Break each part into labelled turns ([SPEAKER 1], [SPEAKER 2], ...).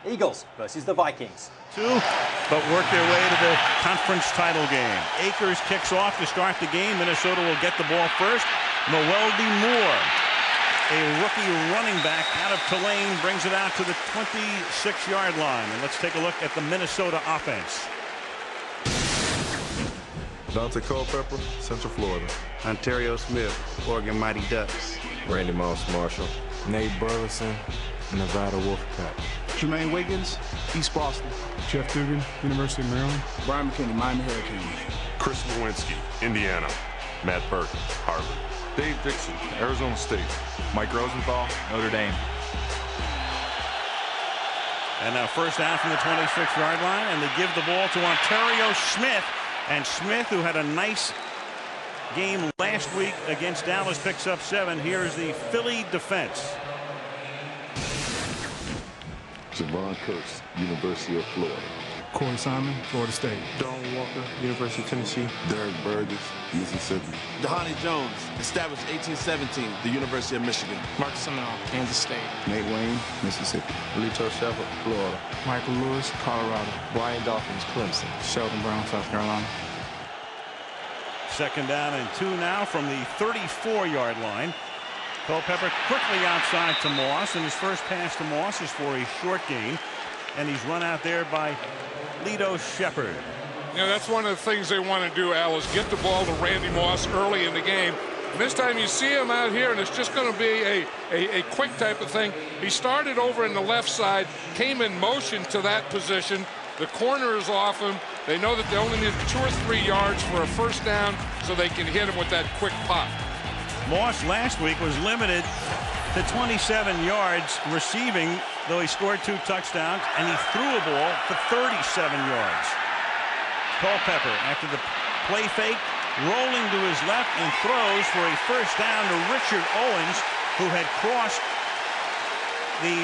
[SPEAKER 1] Eagles versus the Vikings.
[SPEAKER 2] But work their way to the conference title game. Akers kicks off to start the game. Minnesota will get the ball first. Noeldi Moore, a rookie running back out of Tulane, brings it out to the 26-yard line. And let's take a look at the Minnesota offense.
[SPEAKER 3] Dante Culpepper, Central Florida.
[SPEAKER 4] Ontario Smith, Oregon Mighty Ducks.
[SPEAKER 3] Randy Moss Marshall.
[SPEAKER 5] Nate Burleson, Nevada Wolfpack.
[SPEAKER 6] Jermaine Wiggins, East Boston.
[SPEAKER 7] Jeff Dugan, University of Maryland.
[SPEAKER 6] Brian McKinney, Miami Hurricanes.
[SPEAKER 8] Chris Lewinsky, Indiana. Matt Burke, Harvard.
[SPEAKER 3] Dave Dixon, Arizona State.
[SPEAKER 9] Mike Rosenthal, Notre Dame.
[SPEAKER 2] And now first down from the 26-yard line, and they give the ball to Ontario Smith. And Smith, who had a nice game last week against Dallas, picks up 7. Here's the Philly defense.
[SPEAKER 3] Javon Curse, University of Florida.
[SPEAKER 7] Corey Simon, Florida State.
[SPEAKER 5] Don Walker, University of Tennessee.
[SPEAKER 3] Derek Burgess, Mississippi.
[SPEAKER 10] Dhani Jones, established 1817, the University of Michigan.
[SPEAKER 5] Marcus Seminole, Kansas State.
[SPEAKER 3] Nate Wayne, Mississippi.
[SPEAKER 4] Lito Shepard, Florida.
[SPEAKER 5] Michael Lewis, Colorado.
[SPEAKER 4] Brian Dawkins, Clemson.
[SPEAKER 5] Sheldon Brown, South Carolina.
[SPEAKER 2] Second down and 2 now from the 34-yard line. Culpepper quickly outside to Moss, and his first pass to Moss is for a short gain, and he's run out there by Lito Shepard.
[SPEAKER 11] You know, that's one of the things they want to do, Al, is get the ball to Randy Moss early in the game. And this time you see him out here, and it's just going to be a quick type of thing. He started over in the left side, came in motion to that position. The corner is off him. They know that they only need 2 or 3 yards for a first down, so they can hit him with that quick pop.
[SPEAKER 2] Moss last week was limited to 27 yards receiving, though he scored 2 touchdowns, and he threw a ball for 37 yards. Culpepper, after the play fake, rolling to his left and throws for a first down to Richard Owens, who had crossed the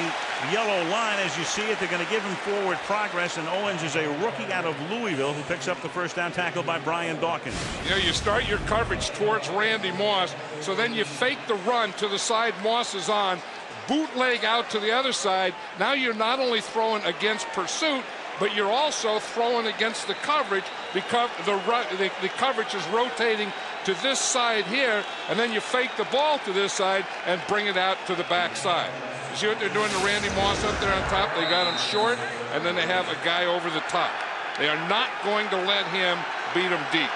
[SPEAKER 2] yellow line. As you see it, they're going to give him forward progress, and Owens is a rookie out of Louisville who picks up the first down tackle by Brian Dawkins.
[SPEAKER 11] You know, you start your coverage towards Randy Moss, so then you fake the run to the side Moss is on, bootleg out to the other side. Now you're not only throwing against pursuit, but you're also throwing against the coverage because the coverage is rotating to this side here, and then you fake the ball to this side and bring it out to the back side. You see what they're doing to Randy Moss up there on top? They got him short, and then they have a guy over the top. They are not going to let him beat him deep.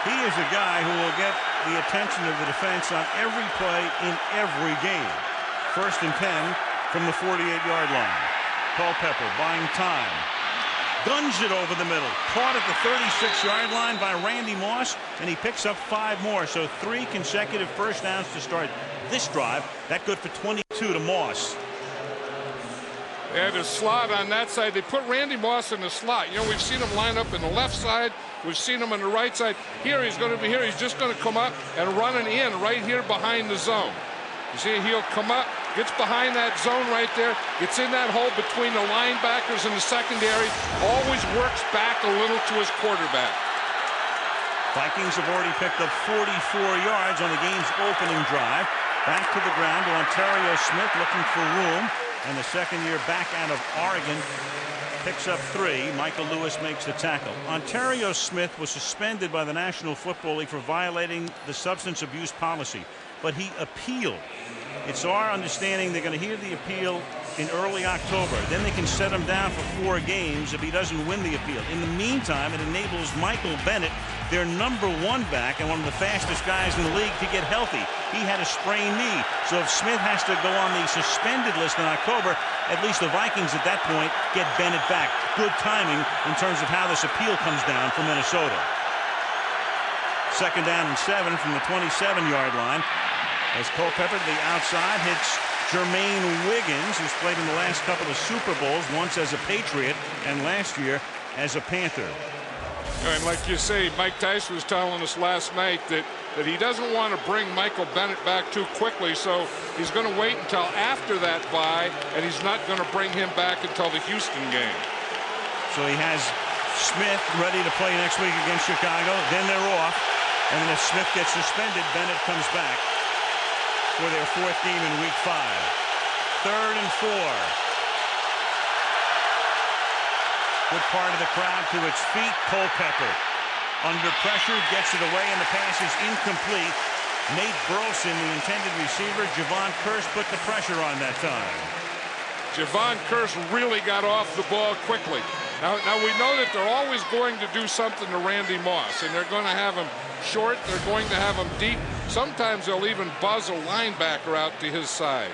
[SPEAKER 2] He is a guy who will get the attention of the defense on every play in every game. First and 10 from the 48-yard line. Culpepper buying time. Guns it over the middle. Caught at the 36-yard line by Randy Moss, and he picks up 5 more. So 3 consecutive first downs to start this drive. That good for 22 to Moss.
[SPEAKER 11] They had a slot on that side. They put Randy Moss in the slot. You know, we've seen him line up in the left side. We've seen him on the right side. Here he's going to be here. He's just going to come up and run an in right here behind the zone. You see, he'll come up, gets behind that zone right there, gets in that hole between the linebackers and the secondary, always works back a little to his quarterback.
[SPEAKER 2] Vikings have already picked up 44 yards on the game's opening drive. Back to the ground to Ontario Smith looking for room. And the second-year back out of Oregon picks up 3. Michael Lewis makes the tackle. Ontario Smith was suspended by the National Football League for violating the substance abuse policy, but he appealed. It's our understanding they're going to hear the appeal in early October. Then they can set him down for 4 games if he doesn't win the appeal. In the meantime, it enables Michael Bennett, their #1 back and one of the fastest guys in the league, to get healthy. He had a sprained knee, so if Smith has to go on the suspended list in October, at least the Vikings at that point get Bennett back. Good timing in terms of how this appeal comes down for Minnesota. Second down and 7 from the 27-yard line. As Culpepper to the outside hits Jermaine Wiggins, who's played in the last couple of Super Bowls, once as a Patriot and last year as a Panther.
[SPEAKER 11] And like you say, Mike Tyson was telling us last night that he doesn't want to bring Michael Bennett back too quickly, so he's going to wait until after that bye, and he's not going to bring him back until the Houston game.
[SPEAKER 2] So he has Smith ready to play next week against Chicago. Then they're off, and then if Smith gets suspended, Bennett comes back for their 4th game in week 5. 3rd and 4. Good part of the crowd to its feet. Culpepper under pressure, gets it away, and the pass is incomplete. Nate Burleson, the intended receiver. Javon Curse put the pressure on that time.
[SPEAKER 11] Javon Curse really got off the ball quickly. Now we know that they're always going to do something to Randy Moss, and they're going to have him short. They're going to have him deep. Sometimes they'll even buzz a linebacker out to his side.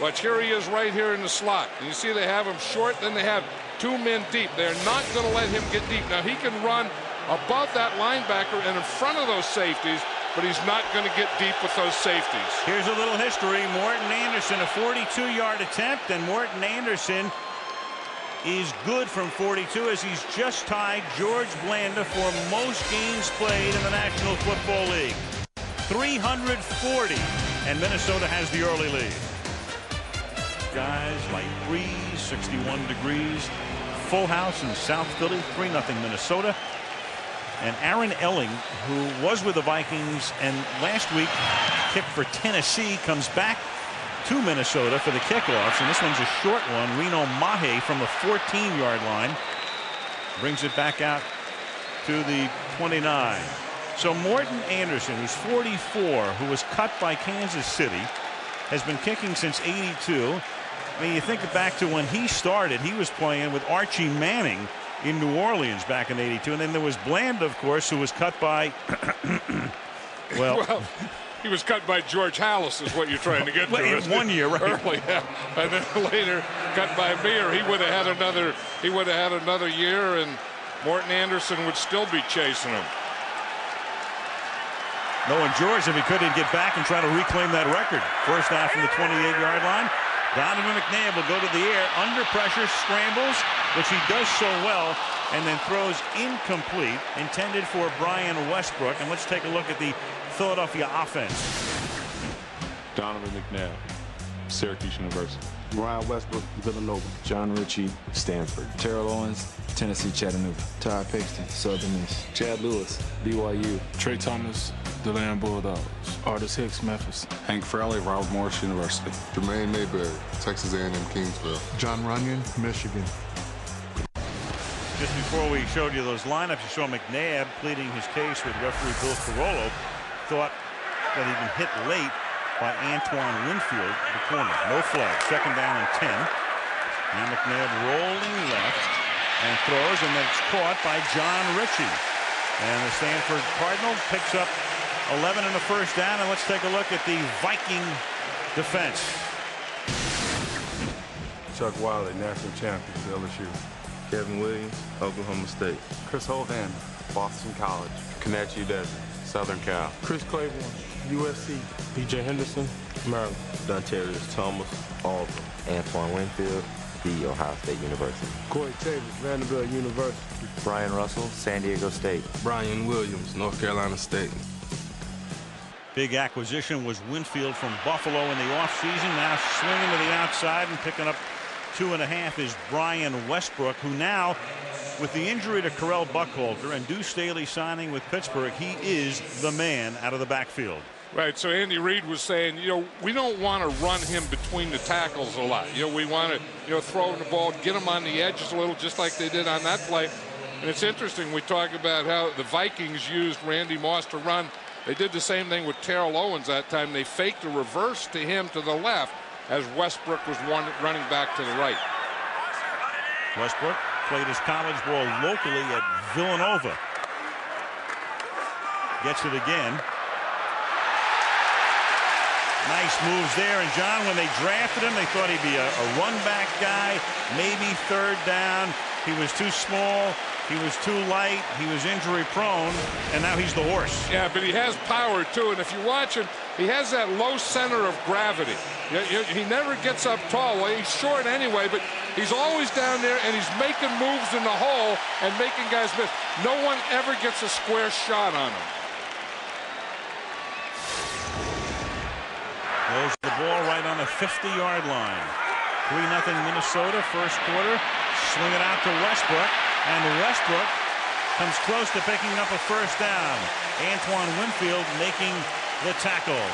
[SPEAKER 11] Watch, here he is right here in the slot. And you see they have him short, then they have 2 men deep. They're not going to let him get deep. Now he can run above that linebacker and in front of those safeties, but he's not going to get deep with those safeties.
[SPEAKER 2] Here's a little history. Morton Anderson, a 42-yard attempt, and Morton Anderson is good from 42 as he's just tied George Blanda for most games played in the National Football League. 340, and Minnesota has the early lead. Guys, light breeze, 61 degrees. Full house in South Philly, 3-0 Minnesota. And Aaron Elling, who was with the Vikings and last week kicked for Tennessee, comes back to Minnesota for the kickoffs. And this one's a short one. Reno Mahe from the 14-yard line brings it back out to the 29. So Morton Anderson, who's 44, who was cut by Kansas City, has been kicking since '82. I mean, you think back to when he started, he was playing with Archie Manning in New Orleans back in '82. And then there was Blanda, of course, who was cut by,
[SPEAKER 11] well, he was cut by George Halas is what you're trying to get to.
[SPEAKER 2] In 1 year, right?
[SPEAKER 11] Early, yeah. And then later cut by Meir. He would have had another year, and Morton Anderson would still be chasing him.
[SPEAKER 2] Knowing George, if he could, he'd get back and try to reclaim that record. First half from the 28-yard line. Donovan McNabb will go to the air under pressure, scrambles, which he does so well, and then throws incomplete, intended for Brian Westbrook. And let's take a look at the Philadelphia offense.
[SPEAKER 3] Donovan McNabb, Syracuse University.
[SPEAKER 6] Brian Westbrook, Villanova.
[SPEAKER 4] John Ritchie, Stanford. Terrell Owens, Tennessee Chattanooga. Ty Paxton, Southern Miss. Chad Lewis, BYU.
[SPEAKER 7] Trey Thomas, DeLand Bulldogs. Artis Hicks, Memphis.
[SPEAKER 3] Hank Fraley, Robert Morris University. Jermaine Mayberry, Texas A&M Kingsville.
[SPEAKER 7] John Runyon, Michigan.
[SPEAKER 2] Just before we showed you those lineups, you saw McNabb pleading his case with referee Bill Carollo. Thought that he'd been hit late by Antoine Winfield, the corner. No flag. Second down and 10. Now McNabb rolling left and throws, and then it's caught by John Ritchie. And the Stanford Cardinal picks up 11 and a first down. And let's take a look at the Viking defense.
[SPEAKER 12] Chuck Wiley, national champion for LSU.
[SPEAKER 4] Kevin Williams, Oklahoma State.
[SPEAKER 12] Chris Hovan, Boston College.
[SPEAKER 8] Kanachi Desert, Southern Cal.
[SPEAKER 5] Chris Claiborne, USC. BJ Henderson, Maryland.
[SPEAKER 4] Dontarius Thomas, Auburn. Antoine Winfield, The Ohio State University.
[SPEAKER 5] Corey Tavis, Vanderbilt University.
[SPEAKER 4] Brian Russell, San Diego State.
[SPEAKER 12] Brian Williams, North Carolina State.
[SPEAKER 2] Big acquisition was Winfield from Buffalo in the offseason. Now swinging to the outside and picking up 2.5 is Brian Westbrook, who now, with the injury to Carell Buckhalter and Deuce Staley signing with Pittsburgh, he is the man out of the backfield.
[SPEAKER 11] Right, so Andy Reid was saying, we don't want to run him between the tackles a lot. We want to, throw him the ball, get him on the edges a little, just like they did on that play. And it's interesting, we talk about how the Vikings used Randy Moss to run. They did the same thing with Terrell Owens that time. They faked a reverse to him to the left as Westbrook was running back to the right.
[SPEAKER 2] Westbrook played his college ball locally at Villanova. Gets it again. Nice moves there. And John, when they drafted him, they thought he'd be a run back guy, maybe third down. He was too small. He was too light. He was injury prone. And now he's the horse.
[SPEAKER 11] Yeah, but he has power, too. And if you watch him, he has that low center of gravity. He never gets up tall. Well, he's short anyway, but he's always down there, and he's making moves in the hole and making guys miss. No one ever gets a square shot on him.
[SPEAKER 2] Throws the ball right on the 50-yard line. 3-0 Minnesota, first quarter. Swing it out to Westbrook, and Westbrook comes close to picking up a first down. Antoine Winfield making the tackle.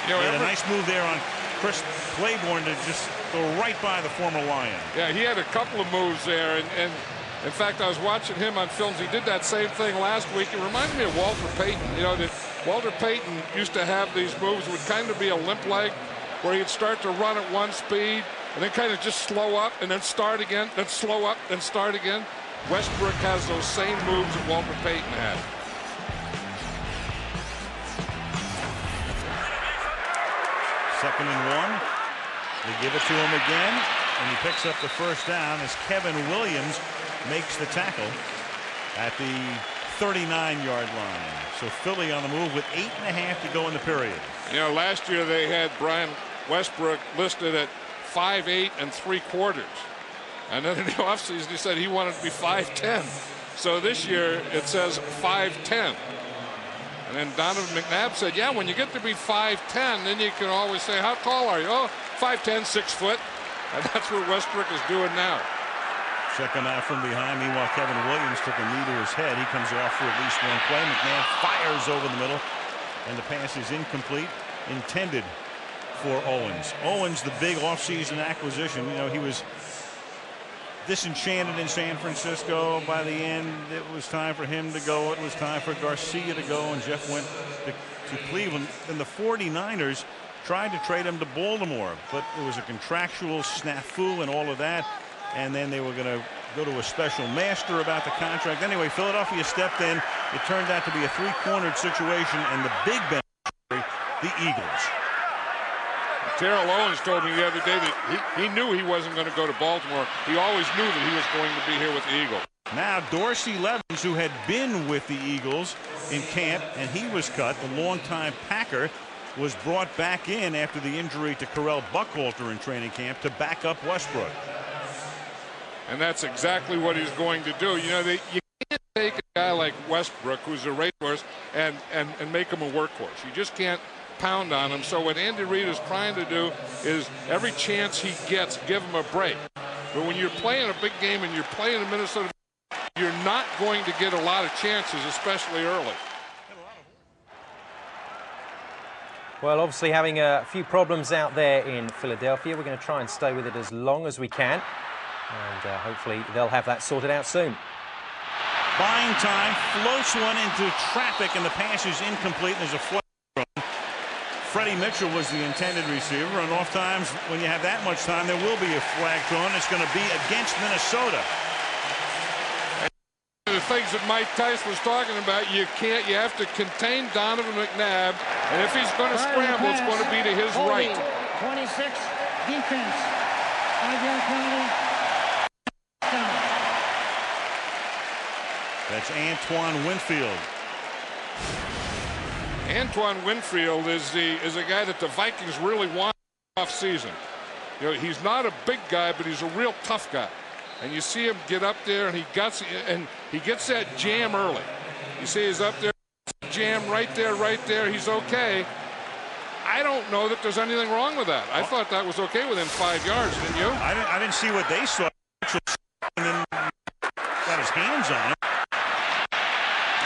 [SPEAKER 2] He had a nice move there on Chris Claiborne to just go right by the former Lion.
[SPEAKER 11] Yeah, he had a couple of moves there, and in fact, I was watching him on films. He did that same thing last week. It reminded me of Walter Payton. You know, that Walter Payton used to have these moves. It would kind of be a limp leg, where he'd start to run at one speed, and then kind of just slow up, and then start again, then slow up, then start again. Westbrook has those same moves that Walter Payton had.
[SPEAKER 2] Second and 1. They give it to him again, and he picks up the first down as Kevin Williams makes the tackle at the 39-yard line. So Philly on the move with 8.5 to go in the period.
[SPEAKER 11] You know, last year they had Brian Westbrook listed at 5'8" and 3/4. And then in the offseason he said he wanted to be 5'10". So this year it says 5'10". And then Donovan McNabb said, yeah, when you get to be 5'10", then you can always say, how tall are you? Oh, 5'10", 6 foot. And that's what Westbrook is doing now.
[SPEAKER 2] Second out from behind. Meanwhile, Kevin Williams took a knee to his head. He comes off for at least one play. McNabb fires over the middle, and the pass is incomplete, intended for Owens. Owens, the big offseason acquisition. You know, he was disenchanted in San Francisco. By the end, it was time for him to go. It was time for Garcia to go, and Jeff went to Cleveland. And the 49ers tried to trade him to Baltimore, but it was a contractual snafu and all of that. And then they were going to go to a special master about the contract. Anyway, Philadelphia stepped in. It turned out to be a three-cornered situation, and the big beneficiary, the Eagles.
[SPEAKER 11] Terrell Owens told me the other day that he knew he wasn't going to go to Baltimore. He always knew that he was going to be here with the Eagles.
[SPEAKER 2] Now Dorsey Levens, who had been with the Eagles in camp, and he was cut, the longtime Packer, was brought back in after the injury to Carell Buckhalter in training camp to back up Westbrook.
[SPEAKER 11] And that's exactly what he's going to do. You know, you can't take a guy like Westbrook, who's a racehorse, and make him a workhorse. You just can't pound on him. So what Andy Reid is trying to do is every chance he gets, give him a break. But when you're playing a big game and you're playing in Minnesota, you're not going to get a lot of chances, especially early.
[SPEAKER 1] Well, obviously having a few problems out there in Philadelphia. We're going to try and stay with it as long as we can. And hopefully they'll have that sorted out soon.
[SPEAKER 2] Buying time, floats one into traffic, and the pass is incomplete. There's a flag thrown. Freddie Mitchell was the intended receiver, and oft times when you have that much time, there will be a flag thrown. It's going to be against Minnesota.
[SPEAKER 11] The things that Mike Tice was talking about, you have to contain Donovan McNabb, and if he's going to scramble, it's going to be to his right.
[SPEAKER 13] 26 defense. 5-yard penalty.
[SPEAKER 2] That's Antoine Winfield.
[SPEAKER 11] Antoine Winfield is a guy that the Vikings really want off season. You know, he's not a big guy, but he's a real tough guy. And you see him get up there, and he gets that jam early. You see he's up there, jam right there. He's okay. I don't know that there's anything wrong with that. I thought that was okay within 5 yards, didn't you?
[SPEAKER 2] I didn't see what they saw. And then got his hands on him.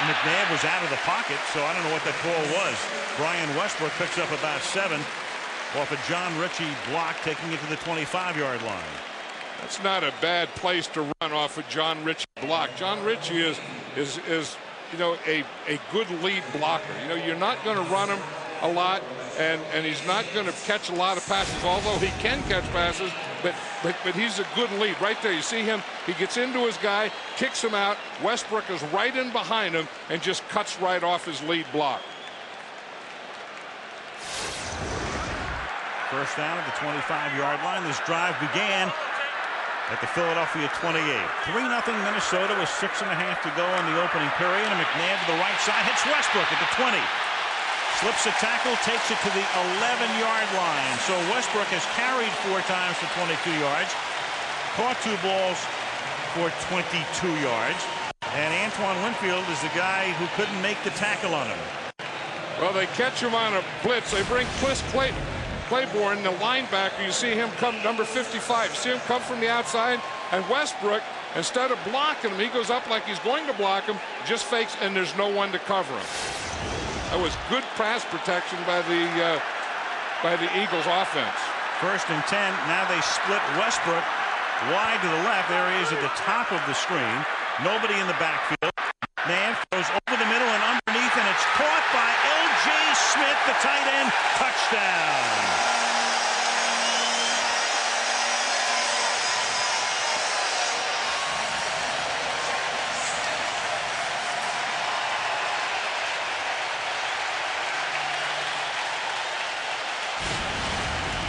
[SPEAKER 2] McNabb was out of the pocket, so I don't know what that call was. Brian Westbrook picks up about 7 off a John Ritchie block, taking it to the 25-yard line.
[SPEAKER 11] That's not a bad place to run off a John Ritchie block. John Ritchie is you know, a good lead blocker. You know, you're not going to run him a lot, and he's not going to catch a lot of passes, although he can catch passes, but he's a good lead. Right there, you see him, he gets into his guy, kicks him out. Westbrook is right in behind him and just cuts right off his lead block.
[SPEAKER 2] First down at the 25-yard line. This drive began at the Philadelphia 28. 3-0 Minnesota with 6.5 to go in the opening period. And McNabb to the right side hits Westbrook at the 20. Slips a tackle, takes it to the 11-yard line. So Westbrook has carried 4 times for 22 yards. Caught 2 balls for 22 yards. And Antoine Winfield is the guy who couldn't make the tackle on him.
[SPEAKER 11] Well, they catch him on a blitz. They bring Chris Claiborne, the linebacker. You see him come, number 55. You see him come from the outside, and Westbrook, instead of blocking him, he goes up like he's going to block him, just fakes, and there's no one to cover him. That was good pass protection by the by the Eagles offense.
[SPEAKER 2] 1st and 10. Now they split Westbrook wide to the left. There he is at the top of the screen. Nobody in the backfield. Man goes over the middle and underneath, and it's caught by L.J. Smith, the tight end. Touchdown.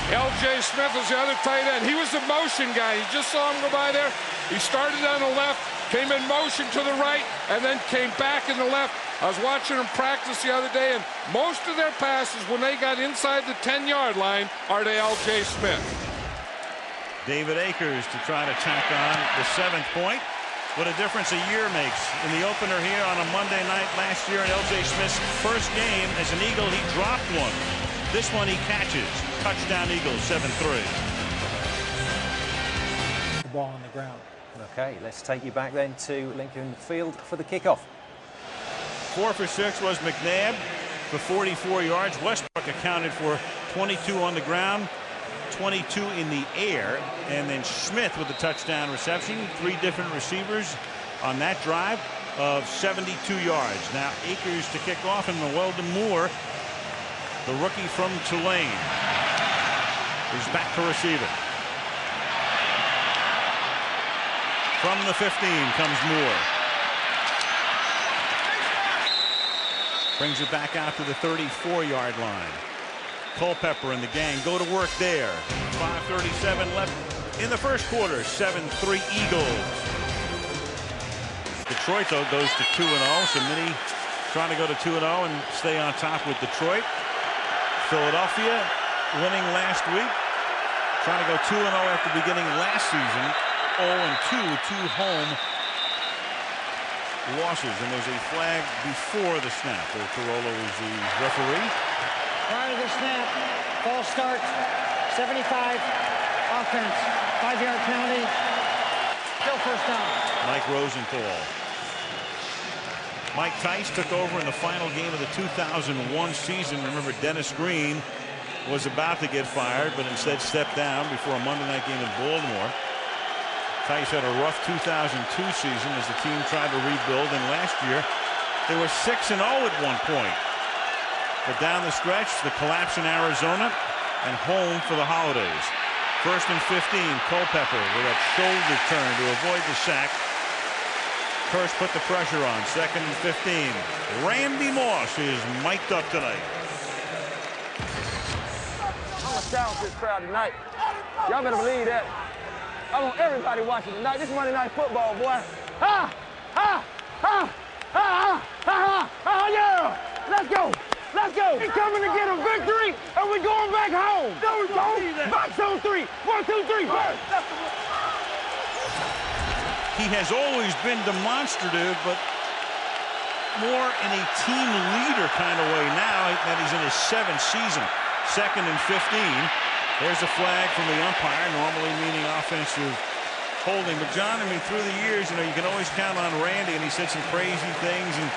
[SPEAKER 11] L.J. Smith is the other tight end. He was the motion guy. You just saw him go by there. He started on the left, came in motion to the right, and then came back in the left. I was watching him practice the other day, and most of their passes, when they got inside the 10-yard line, are to L.J. Smith.
[SPEAKER 2] David Akers to try to tack on the 7th point. What a difference a year makes. In the opener here on a Monday night last year in L.J. Smith's first game as an Eagle, he dropped one. This one he catches. Touchdown Eagles, 7-3.
[SPEAKER 14] The ball on the ground.
[SPEAKER 1] Okay, let's take you back then to Lincoln Field for the kickoff.
[SPEAKER 2] 4 for 6 was McNabb for 44 yards. Westbrook accounted for 22 on the ground, 22 in the air, and then Smith with the touchdown reception. 3 different receivers on that drive of 72 yards. Now Akers to kick off, and Weldon Moore, the rookie from Tulane, is back to receive it. From the 15 comes Moore. Brings it back out to the 34-yard line. Culpepper and the gang go to work there. 5:37 left in the first quarter. 7-3 Eagles. Detroit, though, goes to 2-0. So Minnie trying to go to 2-0 and stay on top with Detroit. Philadelphia winning last week. Trying to go 2-0 after beginning last season. 0-2 with 2 home losses. And there's a flag before the snap. Carolla was the referee.
[SPEAKER 13] Prior to the snap, false start, 75, offense, 5-yard penalty, still first down.
[SPEAKER 2] Mike Rosenthal. Mike Tice took over in the final game of the 2001 season. Remember, Dennis Green was about to get fired, but instead stepped down before a Monday night game in Baltimore. Tice had a rough 2002 season as the team tried to rebuild, and last year they were 6-0 at one point. But down the stretch, the collapse in Arizona and home for the holidays. 1st and 15, Culpepper with a shoulder turn to avoid the sack. Kearse put the pressure on. 2nd and 15. Randy Moss is mic'd up tonight.
[SPEAKER 15] I'm a shout to this crowd tonight. Y'all better believe that. I want everybody watching tonight. This Monday Night Football, boy. Ha! Ha! Ha! Ha! Ha! Ha! Yeah! Let's go! Let's go! We're coming to get a victory, and we're going back home. There we go. Box on 3. 1, 2, 3. Burn.
[SPEAKER 2] He has always been demonstrative, but more in a team leader kind of way now that he's in his 7th season. 2nd and 15. There's a flag from the umpire, normally meaning offensive holding. But John, I mean, through the years, you can always count on Randy, and he said some crazy things and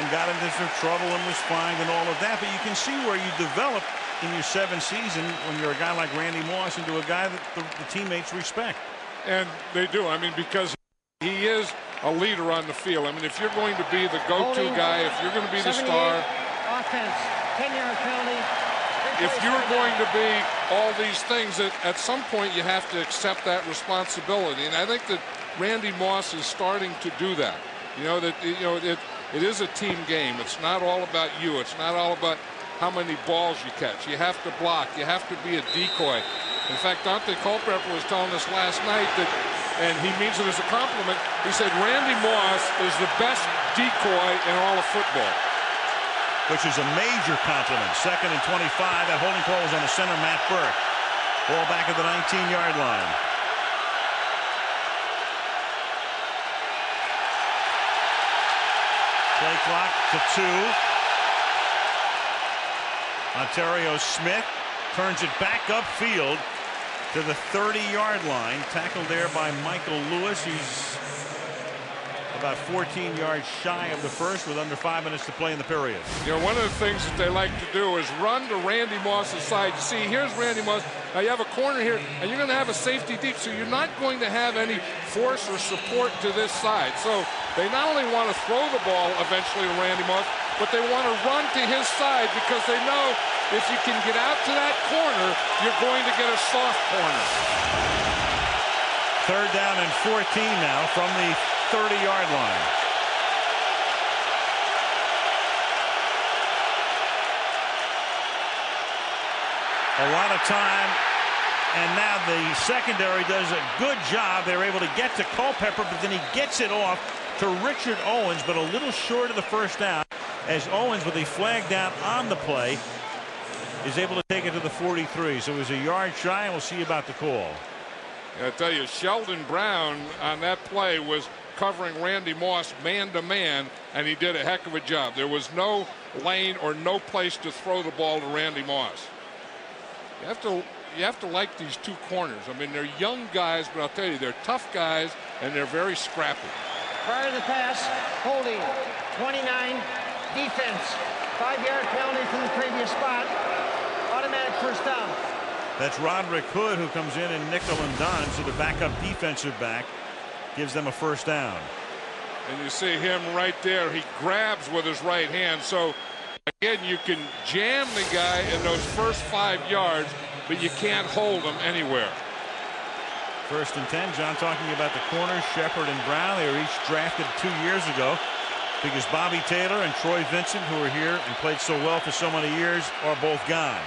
[SPEAKER 2] got into some trouble and was fined and all of that. But you can see where you develop in your 7th season when you're a guy like Randy Moss into a guy that the teammates respect.
[SPEAKER 11] And they do. I mean, because he is a leader on the field. I mean, if you're going to be the go-to guy, if you're going to be the star,
[SPEAKER 13] offense, 10-yard penalty.
[SPEAKER 11] If you're going to be all these things, at some point you have to accept that responsibility. And I think that Randy Moss is starting to do that. It is a team game. It's not all about you. It's not all about how many balls you catch. You have to block. You have to be a decoy. In fact, Dante Culpepper was telling us last night that, and he means it as a compliment, he said Randy Moss is the best decoy in all of football.
[SPEAKER 2] Which is a major compliment. 2nd and 25. That holding call was on the center, Matt Burke. Ball back at the 19-yard line. Play clock to 2. Ontario Smith turns it back upfield to the 30-yard line. Tackled there by Michael Lewis. He's about 14 yards shy of the first with under 5 minutes to play in the period.
[SPEAKER 11] You know, one of the things that they like to do is run to Randy Moss's side. You see, here's Randy Moss. Now you have a corner here, and you're going to have a safety deep, so you're not going to have any force or support to this side. So they not only want to throw the ball eventually to Randy Moss, but they want to run to his side because they know if you can get out to that corner, you're going to get a soft corner.
[SPEAKER 2] 3rd down and 14 now from the 30-yard line. A lot of time, and now the secondary does a good job. They're able to get to Culpepper, but then he gets it off to Richard Owens, but a little short of the first down, as Owens, with a flag down on the play, is able to take it to the 43. So it was a yard shy, and we'll see about the call.
[SPEAKER 11] I tell you, Sheldon Brown on that play was covering Randy Moss man-to-man, and he did a heck of a job. There was no lane or no place to throw the ball to Randy Moss. You have to like these two corners. I mean, they're young guys, but I'll tell you, they're tough guys, and they're very scrappy.
[SPEAKER 13] Prior to the pass, holding, 29, defense, 5-yard penalty from the previous spot, automatic first down.
[SPEAKER 2] That's Roderick Hood, who comes in nickel and dime, so the backup defensive back gives them a first down.
[SPEAKER 11] And you see him right there. He grabs with his right hand. So, again, you can jam the guy in those first 5 yards, but you can't hold him anywhere.
[SPEAKER 2] 1st and 10. John talking about the corners, Shepard and Brown. They were each drafted 2 years ago because Bobby Taylor and Troy Vincent, who were here and played so well for so many years, are both gone.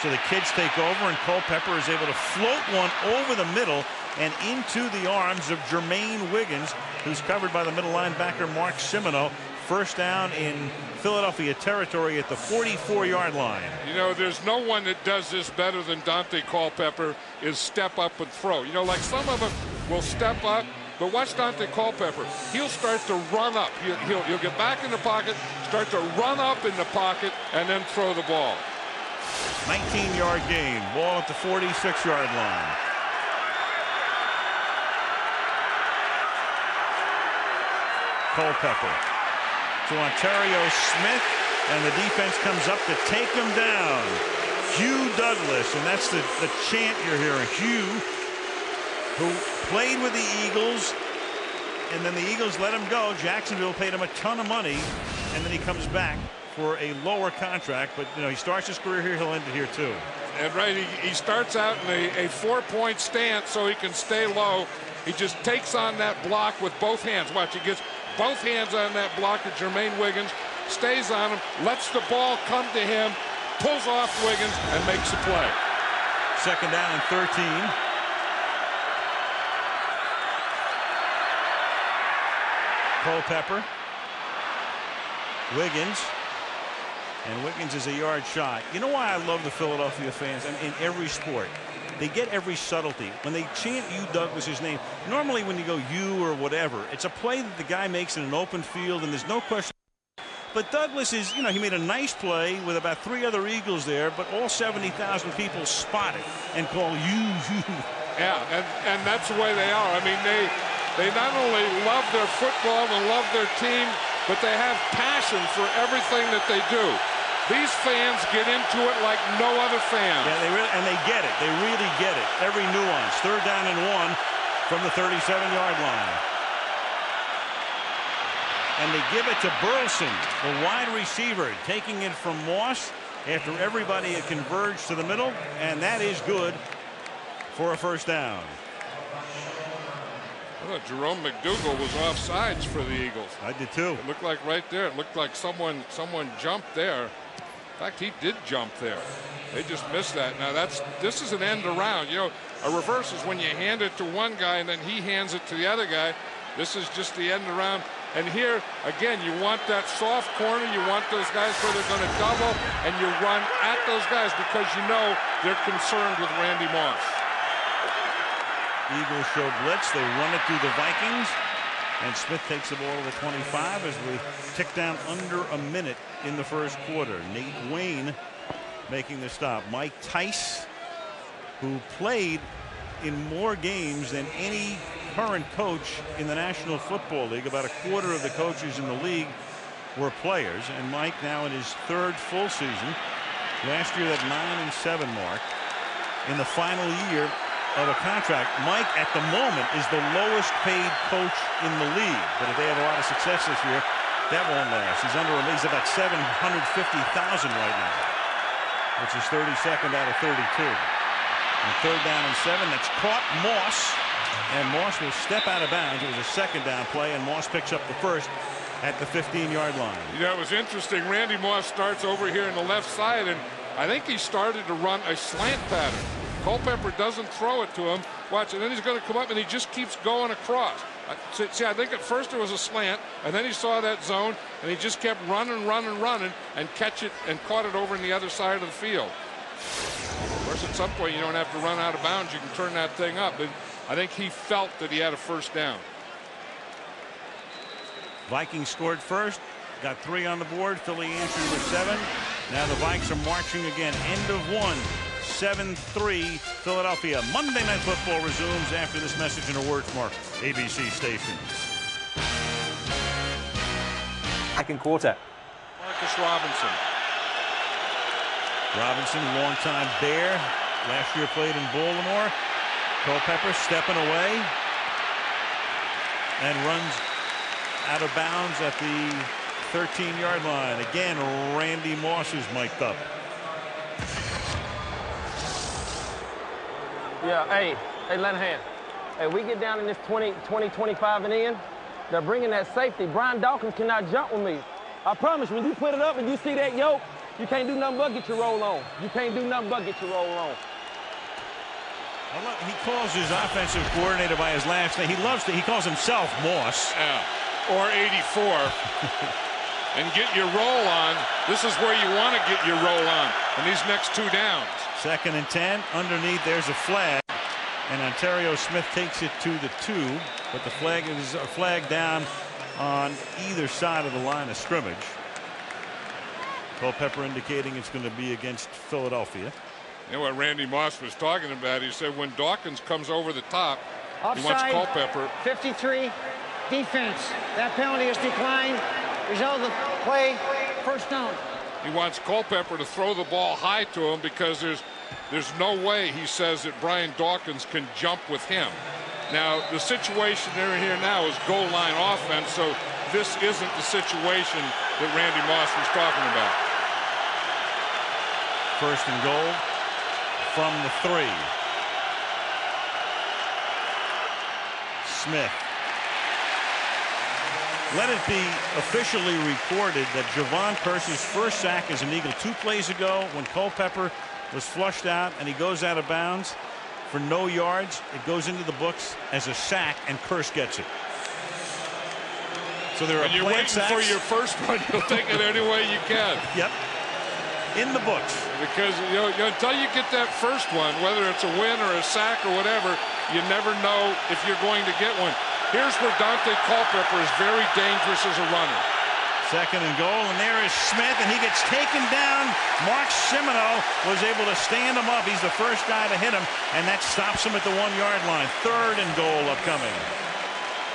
[SPEAKER 2] So the kids take over, and Culpepper is able to float one over the middle and into the arms of Jermaine Wiggins, who's covered by the middle linebacker Mark Simino. First down in Philadelphia territory at the 44-yard line.
[SPEAKER 11] You know, there's no one that does this better than Dante Culpepper, is step up and throw. You know, like some of them will step up, but watch Dante Culpepper. He'll start to run up. He'll get back in the pocket, start to run up in the pocket, and then throw the ball.
[SPEAKER 2] 19-yard gain. Ball at the 46-yard line. Culpepper to Ontario Smith, and the defense comes up to take him down. Hugh Douglas, and that's the chant you're hearing. Hugh, who played with the Eagles, and then the Eagles let him go. Jacksonville paid him a ton of money, and then he comes back for a lower contract, but you know, he starts his career here, he'll end it here too.
[SPEAKER 11] And right, he starts out in a 4-point stance so he can stay low. He just takes on that block with both hands. Watch, he gets both hands on that block of Jermaine Wiggins, stays on him, lets the ball come to him, pulls off Wiggins, and makes the play.
[SPEAKER 2] 2nd down and 13. Culpepper, Wiggins, and Wiggins is a yard shy. You know why I love the Philadelphia fans? I mean, in every sport, they get every subtlety. When they chant Hugh Douglas's name, normally when you go you or whatever, it's a play that the guy makes in an open field, and there's no question. But Douglas is, you know, he made a nice play with about 3 other Eagles there, but all 70,000 people spot it and call you.
[SPEAKER 11] Yeah, and that's the way they are. I mean, they not only love their football and love their team, but they have passion for everything that they do. These fans get into it like no other fan.
[SPEAKER 2] Yeah, they get it. They really get it. Every nuance. 3rd down and 1 from the 37-yard line. And they give it to Burleson, the wide receiver, taking it from Moss after everybody had converged to the middle, and that is good for a first down.
[SPEAKER 11] I thought Jerome McDougal was offsides for the Eagles.
[SPEAKER 2] I did too.
[SPEAKER 11] It looked like right there. It looked like someone jumped there. In fact, he did jump there. They just missed that. Now this is an end around. You know, a reverse is when you hand it to one guy and then he hands it to the other guy. This is just the end around. And here, again, you want that soft corner. You want those guys where they're going to double, and you run at those guys because you know they're concerned with Randy Moss.
[SPEAKER 2] Eagles show blitz. They run it through the Vikings. And Smith takes the ball to the 25 as we tick down under a minute in the first quarter. Nate Wayne making the stop. Mike Tice, who played in more games than any current coach in the National Football League. About a quarter of the coaches in the league were players, and Mike now in his 3rd full season. Last year, that 9-7 mark. In the final year of a contract, Mike at the moment is the lowest paid coach in the league. But if they have a lot of success this year, that won't last. He's he's about $750,000 right now, which is 32nd out of 32. And 3rd down and 7. That's caught Moss, and Moss will step out of bounds. It was a 2nd down play, and Moss picks up the first at the 15-yard line.
[SPEAKER 11] Yeah, it was interesting. Randy Moss starts over here on the left side, and I think he started to run a slant pattern. Culpepper doesn't throw it to him. Watch, and then he's going to come up, and he just keeps going across. See, I think at first it was a slant, and then he saw that zone, and he just kept running, and caught it over on the other side of the field. Of course, at some point, you don't have to run out of bounds. You can turn that thing up. But I think he felt that he had a 1st down.
[SPEAKER 2] Vikings scored first, got 3 on the board. Philly answered with 7. Now the Vikes are marching again. End of 1. 7-3 Philadelphia. Monday Night Football resumes after this message and a word from our ABC station.
[SPEAKER 1] Second quarter.
[SPEAKER 11] Marcus Robinson.
[SPEAKER 2] Robinson, longtime Bear. Last year played in Baltimore. Culpepper stepping away and runs out of bounds at the 13-yard line. Again, Randy Moss is mic'd up.
[SPEAKER 15] Yeah, hey, Lenahan. Hey, we get down in this 20, 25 and in, they're bringing that safety. Brian Dawkins cannot jump with me. I promise, when you put it up and you see that yoke, you can't do nothing but get your roll on. You can't do nothing but get your roll on.
[SPEAKER 2] He calls his offensive coordinator by his last name. He calls himself Moss.
[SPEAKER 11] Yeah, or 84. And get your roll on. This is where you want to get your roll on in these next 2 downs.
[SPEAKER 2] 2nd and 10. Underneath, there's a flag. And Ontario Smith takes it to the 2. But the flag is a flag down on either side of the line of scrimmage. Culpepper indicating it's going to be against Philadelphia.
[SPEAKER 11] You know what Randy Moss was talking about? He said when Dawkins comes over the top,
[SPEAKER 13] Offside,
[SPEAKER 11] he wants Culpepper.
[SPEAKER 13] 53, defense. That penalty is declined. Result of the play, 1st down.
[SPEAKER 11] He wants Culpepper to throw the ball high to him because there's no way, he says, that Brian Dawkins can jump with him. Now, the situation they're in here now is goal line offense, so this isn't the situation that Randy Moss was talking about.
[SPEAKER 2] 1st and goal from the 3. Smith. Let it be officially recorded that Javon Kearse's first sack as an Eagle 2 plays ago when Culpepper was flushed out and he goes out of bounds for no yards. It goes into the books as a sack and Kearse gets it. So there are
[SPEAKER 11] you're waiting
[SPEAKER 2] sacks.
[SPEAKER 11] for your first one. You'll take it any way you can.
[SPEAKER 2] Yep. In the books.
[SPEAKER 11] Because until you get that first one, whether it's a win or a sack or whatever, you never know if you're going to get one. Here's where Dante Culpepper is very dangerous as a runner.
[SPEAKER 2] 2nd and goal, and there is Smith, and he gets taken down. Mark Semino was able to stand him up. He's the first guy to hit him, and that stops him at the 1-yard line. 3rd and goal upcoming.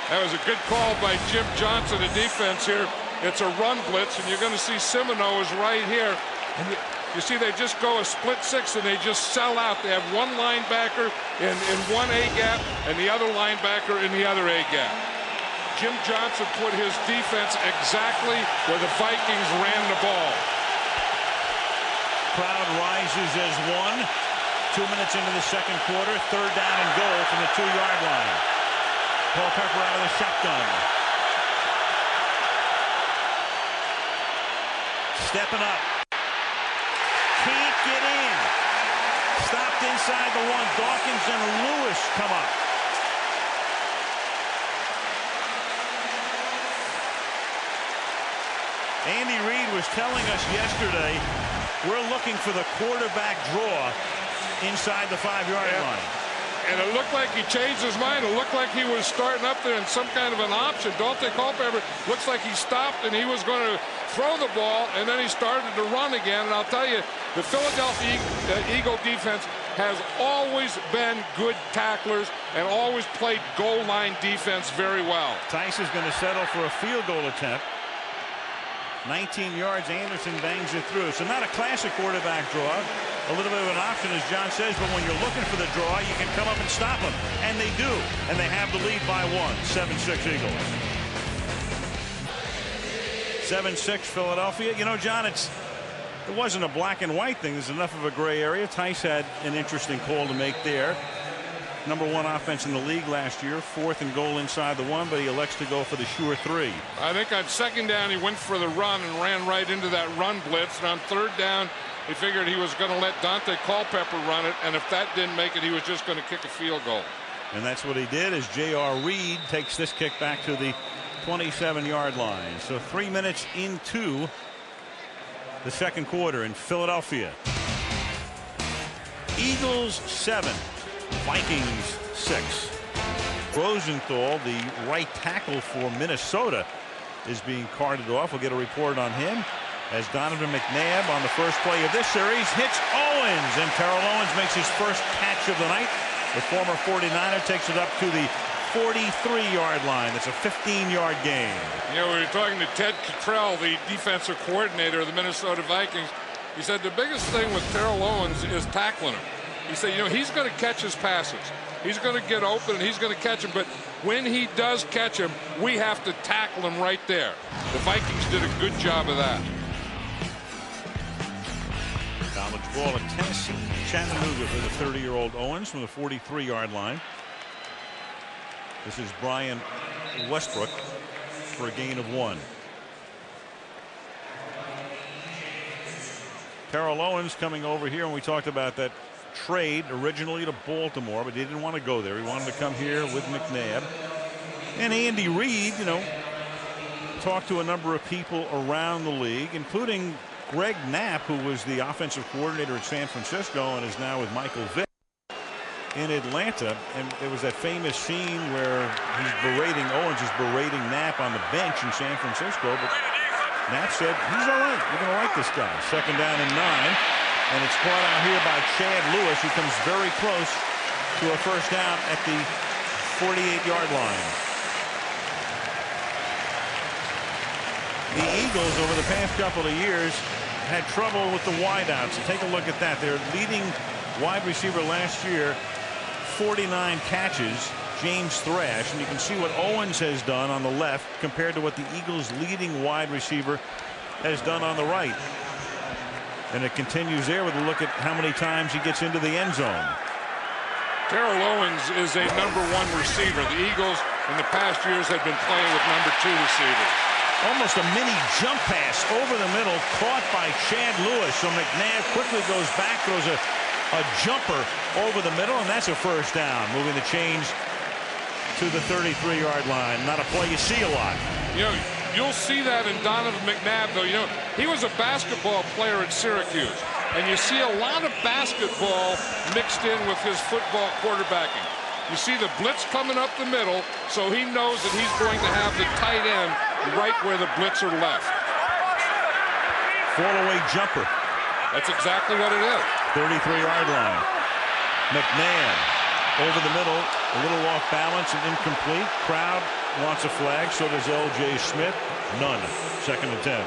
[SPEAKER 11] That was a good call by Jim Johnson, the defense here. It's a run blitz, and you're going to see Semino is right here. And you see they just go a split 6 and they just sell out. They have one linebacker in one A gap and the other linebacker in the other A gap. Jim Johnson put his defense exactly where the Vikings ran the ball.
[SPEAKER 2] Crowd rises as 1. 2 minutes into the 2nd quarter. 3rd down and goal from the 2-yard line. Culpepper out of the shotgun. Stepping up. Can't get in. Stopped inside the 1. Dawkins and Lewis come up. Andy Reid was telling us yesterday we're looking for the quarterback draw inside the 5-yard line.
[SPEAKER 11] And it looked like he changed his mind. It looked like he was starting up there in some kind of an option. Dante Culpepper looks like he stopped and he was going to throw the ball, and then he started to run again. And I'll tell you, the Philadelphia Eagle defense has always been good tacklers and always played goal line defense very well.
[SPEAKER 2] Tice is going to settle for a field goal attempt. 19 yards, Anderson bangs it through. So not a classic quarterback draw. A little bit of an option, as John says, but when you're looking for the draw, you can come up and stop them. And they do. And they have the lead by 1. 7-6 Eagles. 7-6 Philadelphia. You know, John, it wasn't a black and white thing. There's enough of a gray area. Tice had an interesting call to make there. #1 offense in the league last year, 4th and goal inside the 1, but he elects to go for the sure 3.
[SPEAKER 11] I think on 2nd down he went for the run and ran right into that run blitz, and on 3rd down he figured he was going to let Dante Culpepper run it, and if that didn't make it, he was just going to kick a field goal.
[SPEAKER 2] And that's what he did, as J.R. Reed takes this kick back to the 27-yard line. So 3 minutes into the second quarter in Philadelphia. Eagles 7, Vikings 6. Rosenthal, the right tackle for Minnesota, is being carted off. We'll get a report on him as Donovan McNabb on the first play of this series hits Owens, and Terrell Owens makes his first catch of the night. The former 49er takes it up to the 43-yard line. It's a 15-yard gain.
[SPEAKER 11] You know, we were talking to Ted Cottrell, the defensive coordinator of the Minnesota Vikings. He said the biggest thing with Terrell Owens is tackling him. He said, you know, he's going to catch his passes. He's going to get open and he's going to catch him. But when he does catch him, we have to tackle him right there. The Vikings did a good job of that.
[SPEAKER 2] College ball at Tennessee. Chattanooga for the 30-year-old Owens from the 43-yard line. This is Brian Westbrook for a gain of 1. Terrell Owens coming over here, and we talked about that trade originally to Baltimore, but he didn't want to go there. He wanted to come here with McNabb. And Andy Reid, you know, talked to a number of people around the league, including Greg Knapp, who was the offensive coordinator at San Francisco and is now with Michael Vick in Atlanta. And there was that famous scene where he's berating, Owens is berating Knapp on the bench in San Francisco, but Knapp said, he's all right. We're going to like this guy. 2nd down and 9. And it's caught out here by Chad Lewis, who comes very close to a first down at the 48-yard line. The Eagles, over the past couple of years, had trouble with the wideouts. So take a look at that. Their leading wide receiver last year, 49 catches, James Thrash. And you can see what Owens has done on the left compared to what the Eagles' leading wide receiver has done on the right. And it continues there with a look at how many times he gets into the end zone.
[SPEAKER 11] Terrell Owens is a #1 receiver. The Eagles in the past years have been playing with #2 receivers.
[SPEAKER 2] Almost a mini jump pass over the middle, caught by Chad Lewis. So McNabb quickly goes back, throws a jumper over the middle, and that's a first down, moving the chains to the 33-yard line. Not a play you see a lot.
[SPEAKER 11] You know, you'll see that in Donovan McNabb, though. You know, he was a basketball player at Syracuse, and you see a lot of basketball mixed in with his football quarterbacking. You see the blitz coming up the middle, so he knows that he's going to have the tight end right where the blitzer left.
[SPEAKER 2] Fall-away jumper.
[SPEAKER 11] That's exactly what it is.
[SPEAKER 2] 33-yard line. McNabb over the middle, a little off balance and incomplete. Crowd wants a flag, so does L.J. Smith. None. 2nd and 10.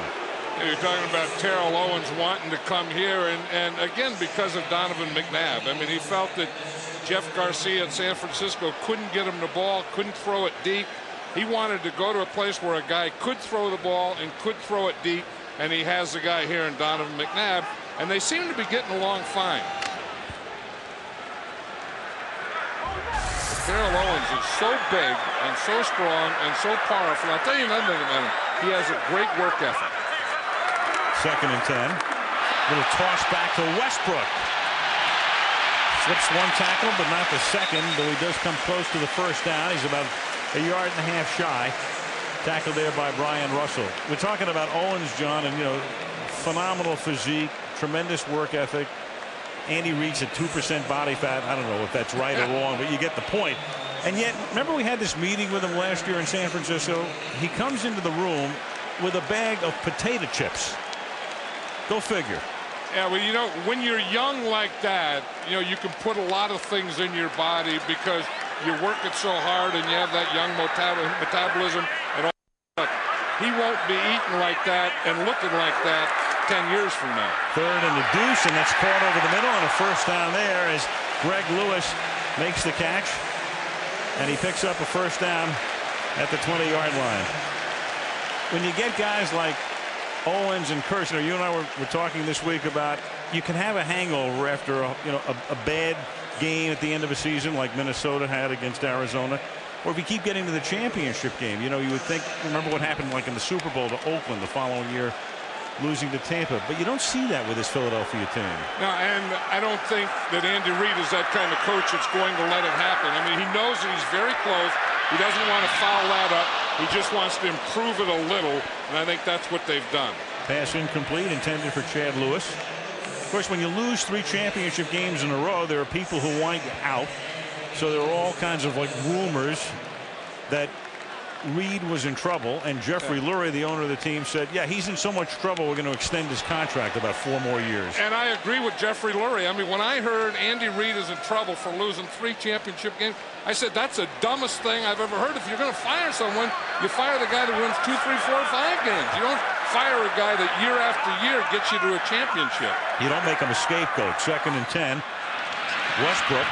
[SPEAKER 11] You're talking about Terrell Owens wanting to come here, and again, because of Donovan McNabb. I mean, he felt that Jeff Garcia at San Francisco couldn't get him the ball, couldn't throw it deep. He wanted to go to a place where a guy could throw the ball and could throw it deep, and he has the guy here in Donovan McNabb, and they seem to be getting along fine. Terrell Owens is so big and so strong and so powerful. I'll tell you another thing about him. He has a great work ethic.
[SPEAKER 2] 2nd and 10. Little toss back to Westbrook. Slips one tackle, but not the second, though he does come close to the first down. He's about a yard and a half shy. Tackled there by Brian Russell. We're talking about Owens, John, and, you know, phenomenal physique, tremendous work ethic. Andy Reid's at 2% body fat. I don't know if that's right or wrong, but you get the point. And yet, remember we had this meeting with him last year in San Francisco? He comes into the room with a bag of potato chips. Go figure.
[SPEAKER 11] Yeah, well, you know, when you're young like that, you know, you can put a lot of things in your body because you're working so hard and you have that young metabolism and all that. He won't be eating like that and looking like that 10 years from now.
[SPEAKER 2] Third and the deuce, and that's caught over the middle, and a first down there as Greg Lewis makes the catch, and he picks up a first down at the 20-yard line. When you get guys like Owens and Kirshner, you and I were talking this week about you can have a hangover after a bad game at the end of a season like Minnesota had against Arizona, or if you keep getting to the championship game, you would think, remember what happened like in the Super Bowl to Oakland the following year, losing to Tampa. But you don't see that with this Philadelphia team.
[SPEAKER 11] No, and I don't think that Andy Reid is that kind of coach that's going to let it happen. I mean, he knows that he's very close. He doesn't want to foul that up. He just wants to improve it a little, and I think that's what they've done.
[SPEAKER 2] Pass incomplete, intended for Chad Lewis. Of course, when you lose 3 championship games in a row, there are people who want you out. So there are all kinds of rumors that Reid was in trouble, and Jeffrey Lurie, the owner of the team, said, yeah, he's in so much trouble we're going to extend his contract about 4 more years.
[SPEAKER 11] And I agree with Jeffrey Lurie. I mean, when I heard Andy Reid is in trouble for losing 3 championship games, I said that's the dumbest thing I've ever heard. If you're going to fire someone, you fire the guy that wins 2, 3, 4, 5 games. You don't fire a guy that year after year gets you to a championship.
[SPEAKER 2] You don't make him a scapegoat. 2nd and 10. Westbrook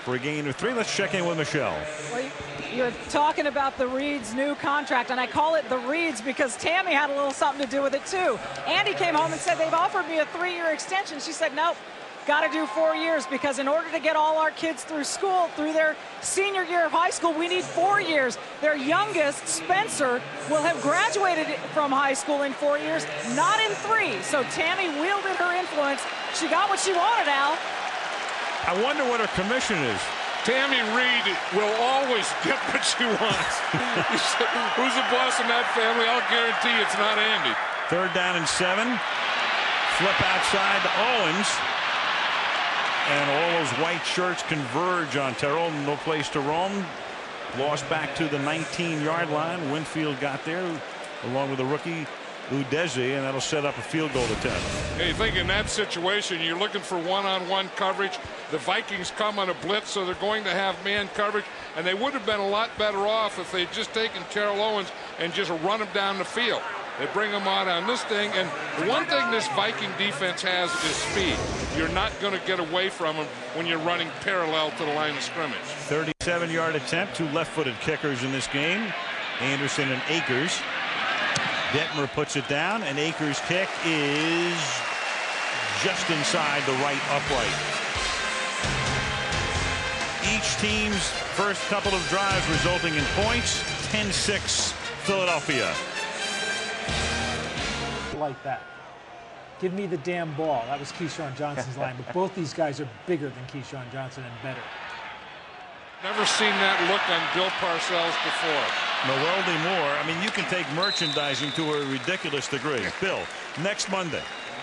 [SPEAKER 2] for a gain of 3. Let's check in with Michelle.
[SPEAKER 14] Well, you're talking about the Reid's new contract, and I call it the Reid's because Tammy had a little something to do with it too. Andy came home and said they've offered me a 3-year extension. She said nope, got to do 4 years because in order to get all our kids through school, through their senior year of high school, we need 4 years. Their youngest, Spencer, will have graduated from high school in 4 years, not in 3. So Tammy wielded her influence. She got what she wanted, Al.
[SPEAKER 2] I wonder what her commission is.
[SPEAKER 11] Tammy Reid will always get what she wants. Who's the boss in that family? I'll guarantee it's not Andy.
[SPEAKER 2] 3rd down and 7. Flip outside to Owens. And all those white shirts converge on Terrell. No place to roam. Lost back to the 19-yard line. Winfield got there along with the rookie Udeze, and that'll set up a field goal attempt.
[SPEAKER 11] Yeah, you think in that situation you're looking for one-on-one coverage. The Vikings come on a blitz, so they're going to have man coverage, and they would have been a lot better off if they'd just taken Terrell Owens and just run him down the field. They bring him out on this thing, and the one thing this Viking defense has is speed. You're not going to get away from him when you're running parallel to the line of scrimmage.
[SPEAKER 2] 37-yard attempt. 2 left-footed kickers in this game, Anderson and Akers. Detmer puts it down, and Akers' kick is just inside the right upright. Each team's first couple of drives resulting in points. 10-6 Philadelphia.
[SPEAKER 16] Like that. Give me the damn ball. That was Keyshawn Johnson's line, but both these guys are bigger than Keyshawn Johnson and better.
[SPEAKER 11] Never seen that look on Bill Parcells before.
[SPEAKER 2] Noeldy Moore, I mean, you can take merchandising to a ridiculous degree. Bill, next Monday,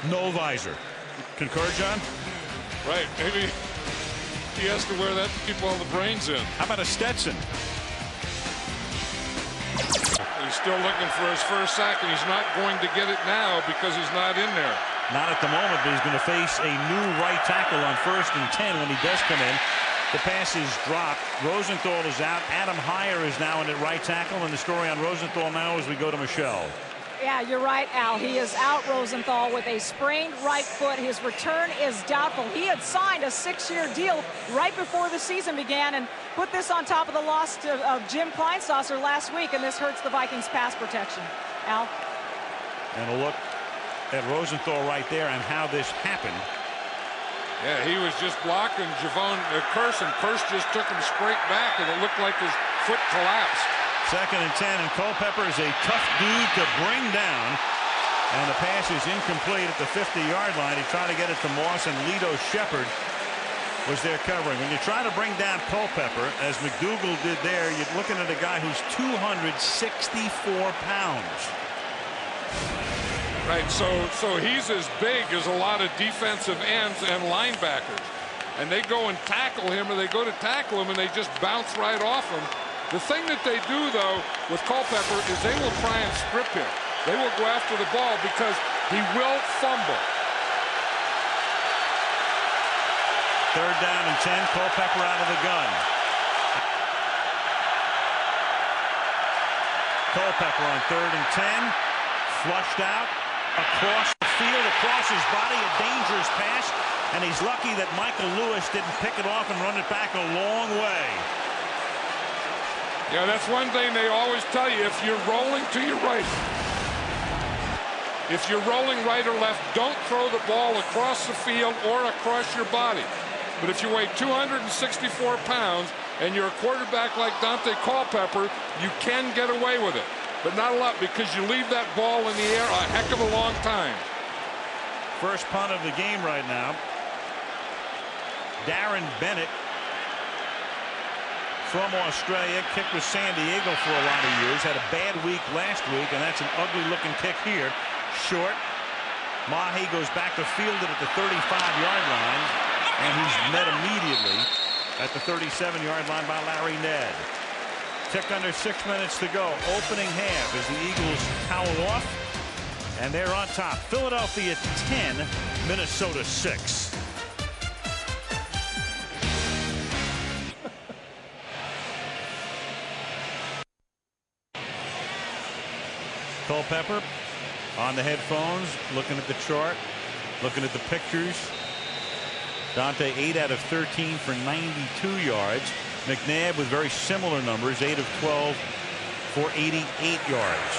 [SPEAKER 2] no visor. Concur, John?
[SPEAKER 11] Right. Maybe he has to wear that to keep all the brains in.
[SPEAKER 2] How about a Stetson?
[SPEAKER 11] He's still looking for his first sack, and he's not going to get it now because he's not in there.
[SPEAKER 2] Not at the moment, but he's going to face a new right tackle on 1st and 10 when he does come in. The pass is dropped. Rosenthal is out. Adam Heyer is now in at right tackle, and the story on Rosenthal now as we go to Michelle.
[SPEAKER 14] Yeah, you're right, Al. He is out, Rosenthal, with a sprained right foot. His return is doubtful. He had signed a 6-year deal right before the season began and put this on top of the loss of Jim Kleinsasser last week, and this hurts the Vikings' pass protection. Al?
[SPEAKER 2] And a look at Rosenthal right there and how this happened.
[SPEAKER 11] Yeah, he was just blocking Javon Curse, and Curse just took him straight back, and it looked like his foot collapsed.
[SPEAKER 2] 2nd and 10, and Culpepper is a tough dude to bring down. And the pass is incomplete at the 50-yard line. He tried to get it to Moss, and Lito Shepard was there covering. When you try to bring down Culpepper, as McDougal did there, you're looking at a guy who's 264 pounds.
[SPEAKER 11] Right, so he's as big as a lot of defensive ends and linebackers. And they go and tackle him, or they go to tackle him, and they just bounce right off him. The thing that they do, though, with Culpepper is they will try and strip him. They will go after the ball because He will fumble.
[SPEAKER 2] 3rd down and 10. Culpepper out of the gun. Culpepper on 3rd and 10. Flushed out across the field, across his body, a dangerous pass, and he's lucky that Michael Lewis didn't pick it off and run it back a long way.
[SPEAKER 11] Yeah, that's one thing they always tell you. If you're rolling to your right, if you're rolling right or left, don't throw the ball across the field or across your body. But if you weigh 264 pounds and you're a quarterback like Dante Culpepper, you can get away with it. But not a lot, because you leave that ball in the air a heck of a long time.
[SPEAKER 2] First punt of the game right now. Darren Bennett from Australia, kicked with San Diego for a lot of years, had a bad week last week, and that's an ugly looking kick here. Short. Mahi goes back to field it at the 35-yard line, and he's met immediately at the 37-yard line by Larry Ned. Tick under 6 minutes to go. Opening half as the Eagles towel off, and they're on top. Philadelphia 10, Minnesota 6. Culpepper on the headphones, looking at the chart, looking at the pictures. Dante 8 out of 13 for 92 yards. McNabb with very similar numbers, 8 of 12 for 88 yards.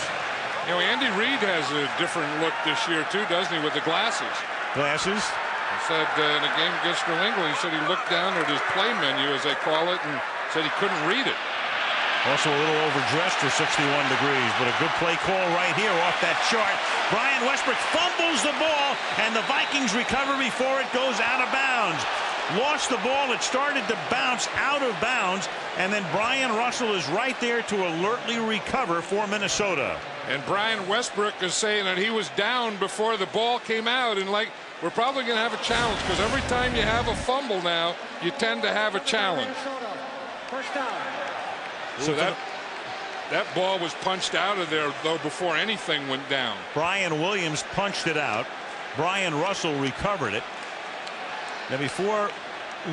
[SPEAKER 11] You know, Andy Reid has a different look this year too, doesn't he, with the glasses?
[SPEAKER 2] Glasses?
[SPEAKER 11] He said in a game against New England, he said he looked down at his play menu, as they call it, and said he couldn't read it.
[SPEAKER 2] Also a little overdressed for 61 degrees, but a good play call right here off that chart. Brian Westbrook fumbles the ball, and the Vikings recover before it goes out of bounds. Lost the ball. It started to bounce out of bounds, and then Brian Russell is right there to alertly recover for Minnesota.
[SPEAKER 11] And Brian Westbrook is saying that he was down before the ball came out, and like, we're probably going to have a challenge, because every time you have a fumble now, you tend to have a challenge.
[SPEAKER 13] First down.
[SPEAKER 11] So that ball was punched out of there, though, before anything went down.
[SPEAKER 2] Brian Williams punched it out. Brian Russell recovered it. Now, before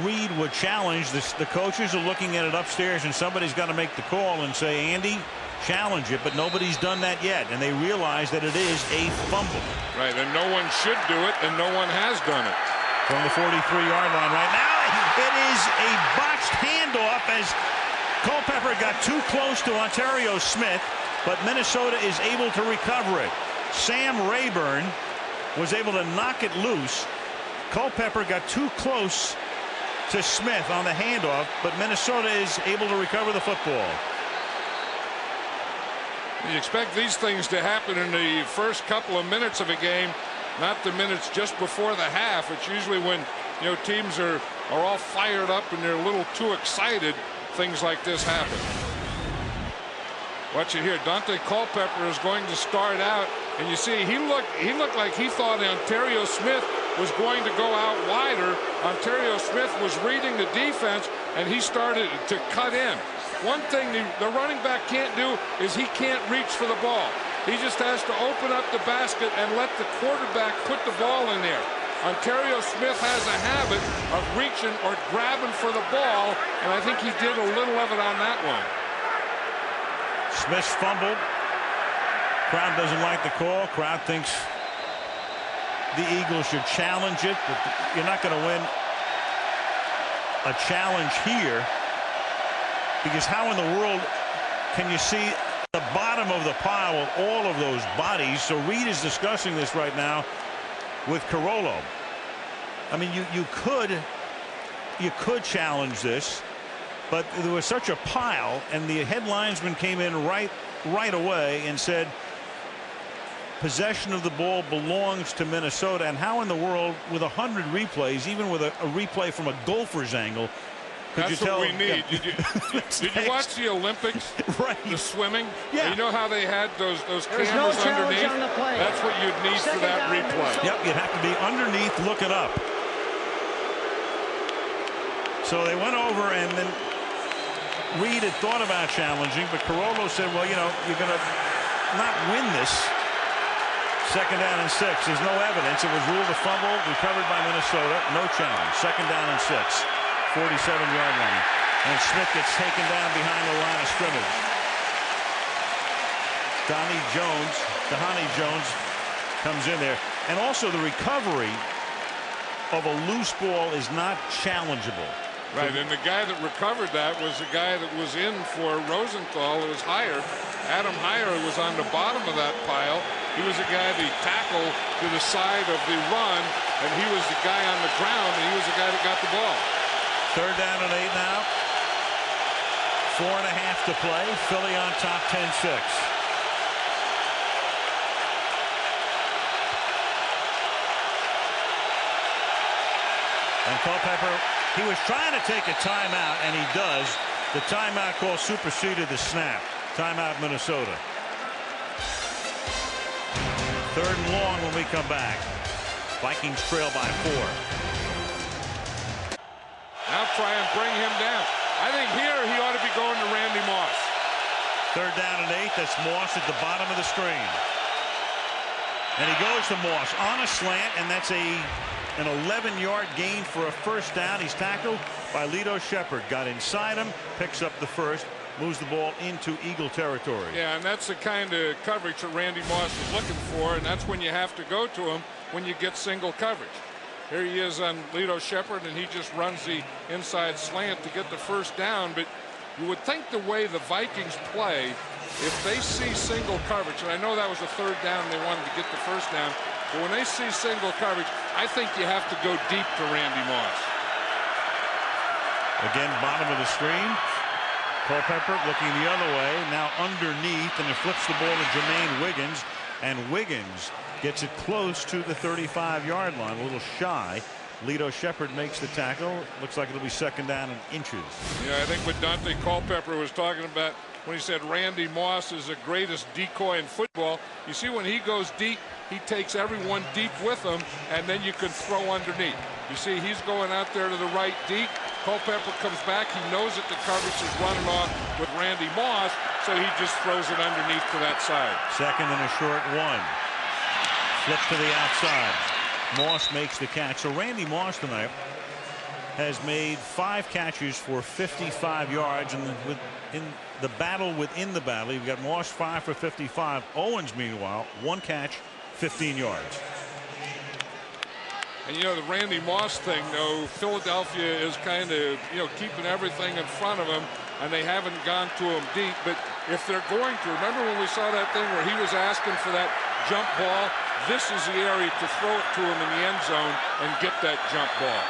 [SPEAKER 2] Reid would challenge this, the coaches are looking at it upstairs, and somebody's got to make the call and say, Andy, challenge it, but nobody's done that yet, and they realize that it is a fumble.
[SPEAKER 11] Right, and no one should do it, and no one has done it.
[SPEAKER 2] From the 43-yard line right now, it is a botched handoff as Culpepper got too close to Ontario Smith, but Minnesota is able to recover it. Sam Rayburn was able to knock it loose. Culpepper got too close to Smith on the handoff, but Minnesota is able to recover the football.
[SPEAKER 11] You expect these things to happen in the first couple of minutes of a game, not the minutes just before the half. It's usually when, you know, teams are all fired up and they're a little too excited, things like this happen. Watch it here. Dante Culpepper is going to start out, and you see he looked like he thought Ontario Smith was going to go out wider. Ontario Smith was reading the defense, and he started to cut in. One thing the running back can't do is he can't reach for the ball. He just has to open up the basket and let the quarterback put the ball in there. Ontario Smith has a habit of reaching or grabbing for the ball, and I think he did a little of it on that one.
[SPEAKER 2] Smith's fumbled. Crowd doesn't like the call. Crowd thinks the Eagles should challenge it, but you're not going to win a challenge here, because how in the world can you see the bottom of the pile with all of those bodies? So Reid is discussing this right now with Carollo. I mean, you could challenge this, but there was such a pile, and the headlinesman came in right away and said possession of the ball belongs to Minnesota. And how in the world, with 100 replays, even with a replay from a golfer's angle, could you tell?
[SPEAKER 11] That's what we need.
[SPEAKER 2] Yeah.
[SPEAKER 11] Did you watch the Olympics?
[SPEAKER 2] Right.
[SPEAKER 11] The swimming?
[SPEAKER 2] Yeah.
[SPEAKER 11] You know how they had those
[SPEAKER 13] There's
[SPEAKER 11] cameras
[SPEAKER 13] no
[SPEAKER 11] underneath?
[SPEAKER 13] on the play.
[SPEAKER 11] That's what you'd need for that replay.
[SPEAKER 2] Yep, you'd have to be underneath looking up. So they went over, and then Reid had thought about challenging, but Carollo said, well, you know, you're going to not win this Second down and 6. There's no evidence. It was ruled a fumble, recovered by Minnesota. No challenge. Second down and 6. 47-yard line. And Smith gets taken down behind the line of scrimmage. Dhani Jones comes in there. And also the recovery of a loose ball is not challengeable.
[SPEAKER 11] Right, and the guy that recovered that was the guy that was in for Rosenthal. It was Heyer. Adam Heyer was on the bottom of that pile. He was the guy that tackled to the side of the run, and he was the guy on the ground, and he was the guy that got the ball.
[SPEAKER 2] Third down and 8 now. 4.5 to play. Philly on top 10-6. And Culpepper, he was trying to take a timeout, and he does. The timeout call superseded the snap. Timeout, Minnesota. Third and long when we come back. Vikings trail by 4.
[SPEAKER 11] Now try and bring him down. I think here he ought to be going to Randy Moss.
[SPEAKER 2] Third down and 8. That's Moss at the bottom of the screen. And he goes to Moss on a slant, and that's an 11-yard gain for a first down. He's tackled by Lito Shepherd. Got inside him, picks up the first, moves the ball into Eagle territory.
[SPEAKER 11] Yeah, and that's the kind of coverage that Randy Moss is looking for, and that's when you have to go to him when you get single coverage. Here he is on Lito Shepherd, and he just runs the inside slant to get the first down. But you would think the way the Vikings play, if they see single coverage, and I know that was a third down, they wanted to get the first down, but when they see single coverage, I think you have to go deep to Randy Moss.
[SPEAKER 2] Again, bottom of the screen. Culpepper looking the other way, now underneath, and it flips the ball to Jermaine Wiggins, and Wiggins gets it close to the 35-yard line, a little shy. Lito Shepherd makes the tackle. Looks like it'll be second down in inches.
[SPEAKER 11] Yeah, I think what Dante Culpepper was talking about when he said Randy Moss is the greatest decoy in football. You see, when he goes deep, he takes everyone deep with him, and then you can throw underneath. You see, he's going out there to the right deep. Culpepper comes back. He knows that the coverage is running off with Randy Moss, so he just throws it underneath to that side.
[SPEAKER 2] Second and a short 1. Flip to the outside. Moss makes the catch. So Randy Moss tonight has made 5 catches for 55 yards. And in the battle within the battle, you've got Moss 5 for 55. Owens, meanwhile, 1 catch, 15 yards.
[SPEAKER 11] And, you know, the Randy Moss thing, though, Philadelphia is kind of, you know, keeping everything in front of him, and they haven't gone to him deep. But if they're going to, remember when we saw that thing where he was asking for that jump ball? This is the area to throw it to him in the end zone and get that jump ball.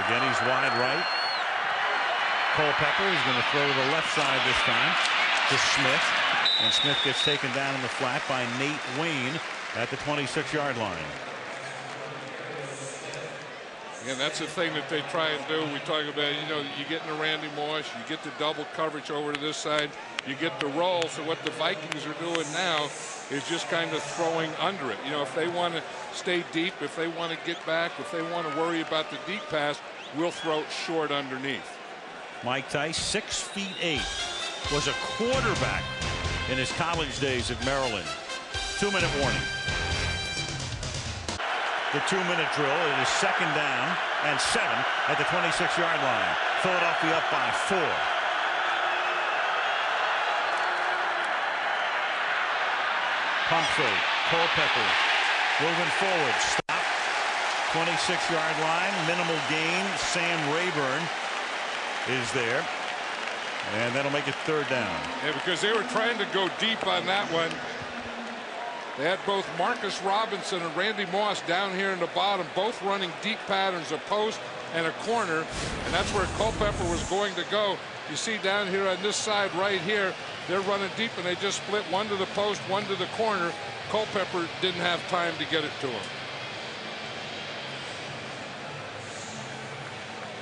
[SPEAKER 2] Again, he's wide right. Culpepper is going to throw to the left side this time to Smith. And Smith gets taken down in the flat by Nate Wayne at the 26-yard line.
[SPEAKER 11] Again, that's the thing that they try and do. We talk about, you know, you get into Randy Moss, you get the double coverage over to this side, you get the roll. So what the Vikings are doing now is just kind of throwing under it. You know, if they want to stay deep, if they want to get back, if they want to worry about the deep pass, we'll throw it short underneath.
[SPEAKER 2] Mike Tice, 6'8", was a quarterback in his college days at Maryland. 2-minute warning. The 2-minute drill. It is second down and 7 at the 26-yard line. Philadelphia up by 4. Pump fake. Culpepper moving forward. Stop. 26-yard line. Minimal gain. Sam Rayburn is there. And that'll make it third down.
[SPEAKER 11] Yeah, because they were trying to go deep on that one. They had both Marcus Robinson and Randy Moss down here in the bottom, both running deep patterns, a post and a corner, and that's where Culpepper was going to go. You see down here on this side right here, they're running deep, and they just split one to the post, one to the corner. Culpepper didn't have time to get it to him.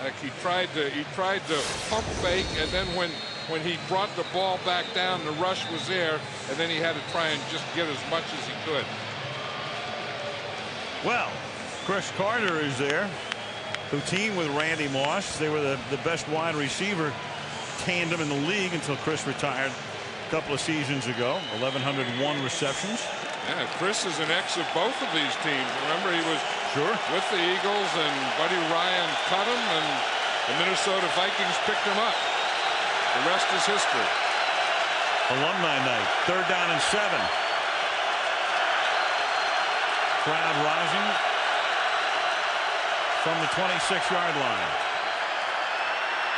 [SPEAKER 11] Like he tried to pump fake, and then when he brought the ball back down, the rush was there, and then he had to try and just get as much as he could.
[SPEAKER 2] Well, Chris Carter is there, who teamed with Randy Moss. They were the best wide receiver tandem in the league until Chris retired a couple of seasons ago. 1,101 receptions.
[SPEAKER 11] Yeah, Chris is an ex of both of these teams. Remember, he was with the Eagles, and Buddy Ryan cut him, and the Minnesota Vikings picked him up. The rest is history.
[SPEAKER 2] Alumni night, 3rd down and 7. Crowd rising from the 26-yard line.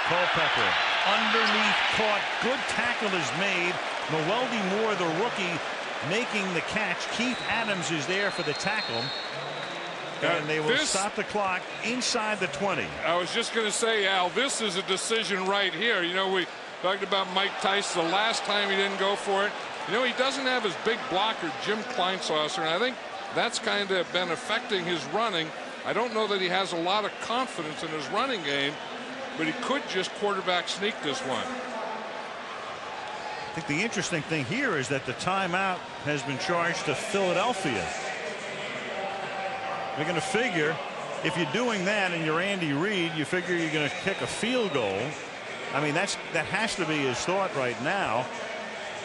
[SPEAKER 2] Culpepper underneath, caught. Good tackle is made. Noeldi Moore, the rookie, making the catch. Keith Adams is there for the tackle. And they will stop the clock inside the 20.
[SPEAKER 11] I was just going to say, Al, this is a decision right here. You know, we talked about Mike Tice the last time he didn't go for it. You know, he doesn't have his big blocker, Jim Kleinsasser, and I think that's kind of been affecting his running. I don't know that he has a lot of confidence in his running game, but he could just quarterback sneak this one.
[SPEAKER 2] I think the interesting thing here is that the timeout has been charged to Philadelphia. They're going to figure if you're doing that and you're Andy Reid, you figure you're going to kick a field goal. I mean, that has to be his thought right now.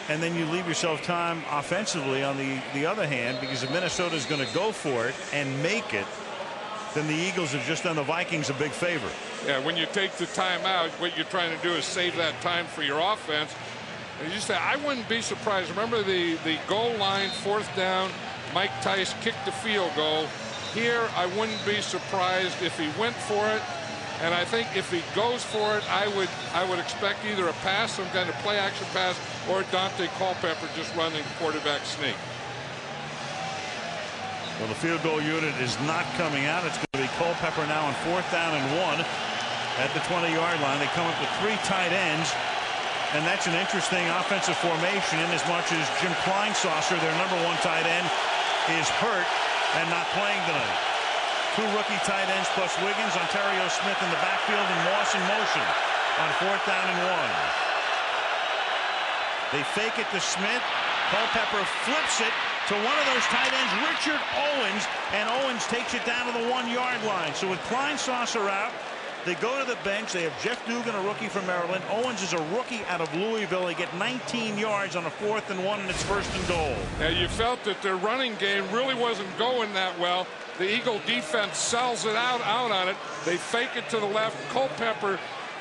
[SPEAKER 2] And then you leave yourself time offensively on the other hand, because if Minnesota's going to go for it and make it, then the Eagles have just done the Vikings a big favor.
[SPEAKER 11] Yeah, when you take the timeout, what you're trying to do is save that time for your offense. And you say, I wouldn't be surprised. Remember the goal line, 4th down, Mike Tice kicked the field goal. Here, I wouldn't be surprised if he went for it. And I think if he goes for it, I would expect either a pass, some kind of play action pass, or Dante Culpepper just running quarterback sneak.
[SPEAKER 2] Well, the field goal unit is not coming out. It's going to be Culpepper now on 4th down and 1 at the 20-yard line. They come up with 3 tight ends, and that's an interesting offensive formation in as much as Jim Kleinsasser, their #1 tight end, is hurt and not playing tonight. 2 rookie tight ends plus Wiggins, Ontario Smith in the backfield, and Moss in motion on 4th down and 1. They fake it to Smith. Culpepper flips it to one of those tight ends, Richard Owens, and Owens takes it down to the 1-yard line. So with Kleinsasser out, they go to the bench. They have Jeff Dugan, a rookie from Maryland. Owens is a rookie out of Louisville. They get 19 yards on a 4th and 1, and it's 1st and goal.
[SPEAKER 11] Yeah, you felt that their running game really wasn't going that well. The Eagle defense sells it out on it. They fake it to the left. Culpepper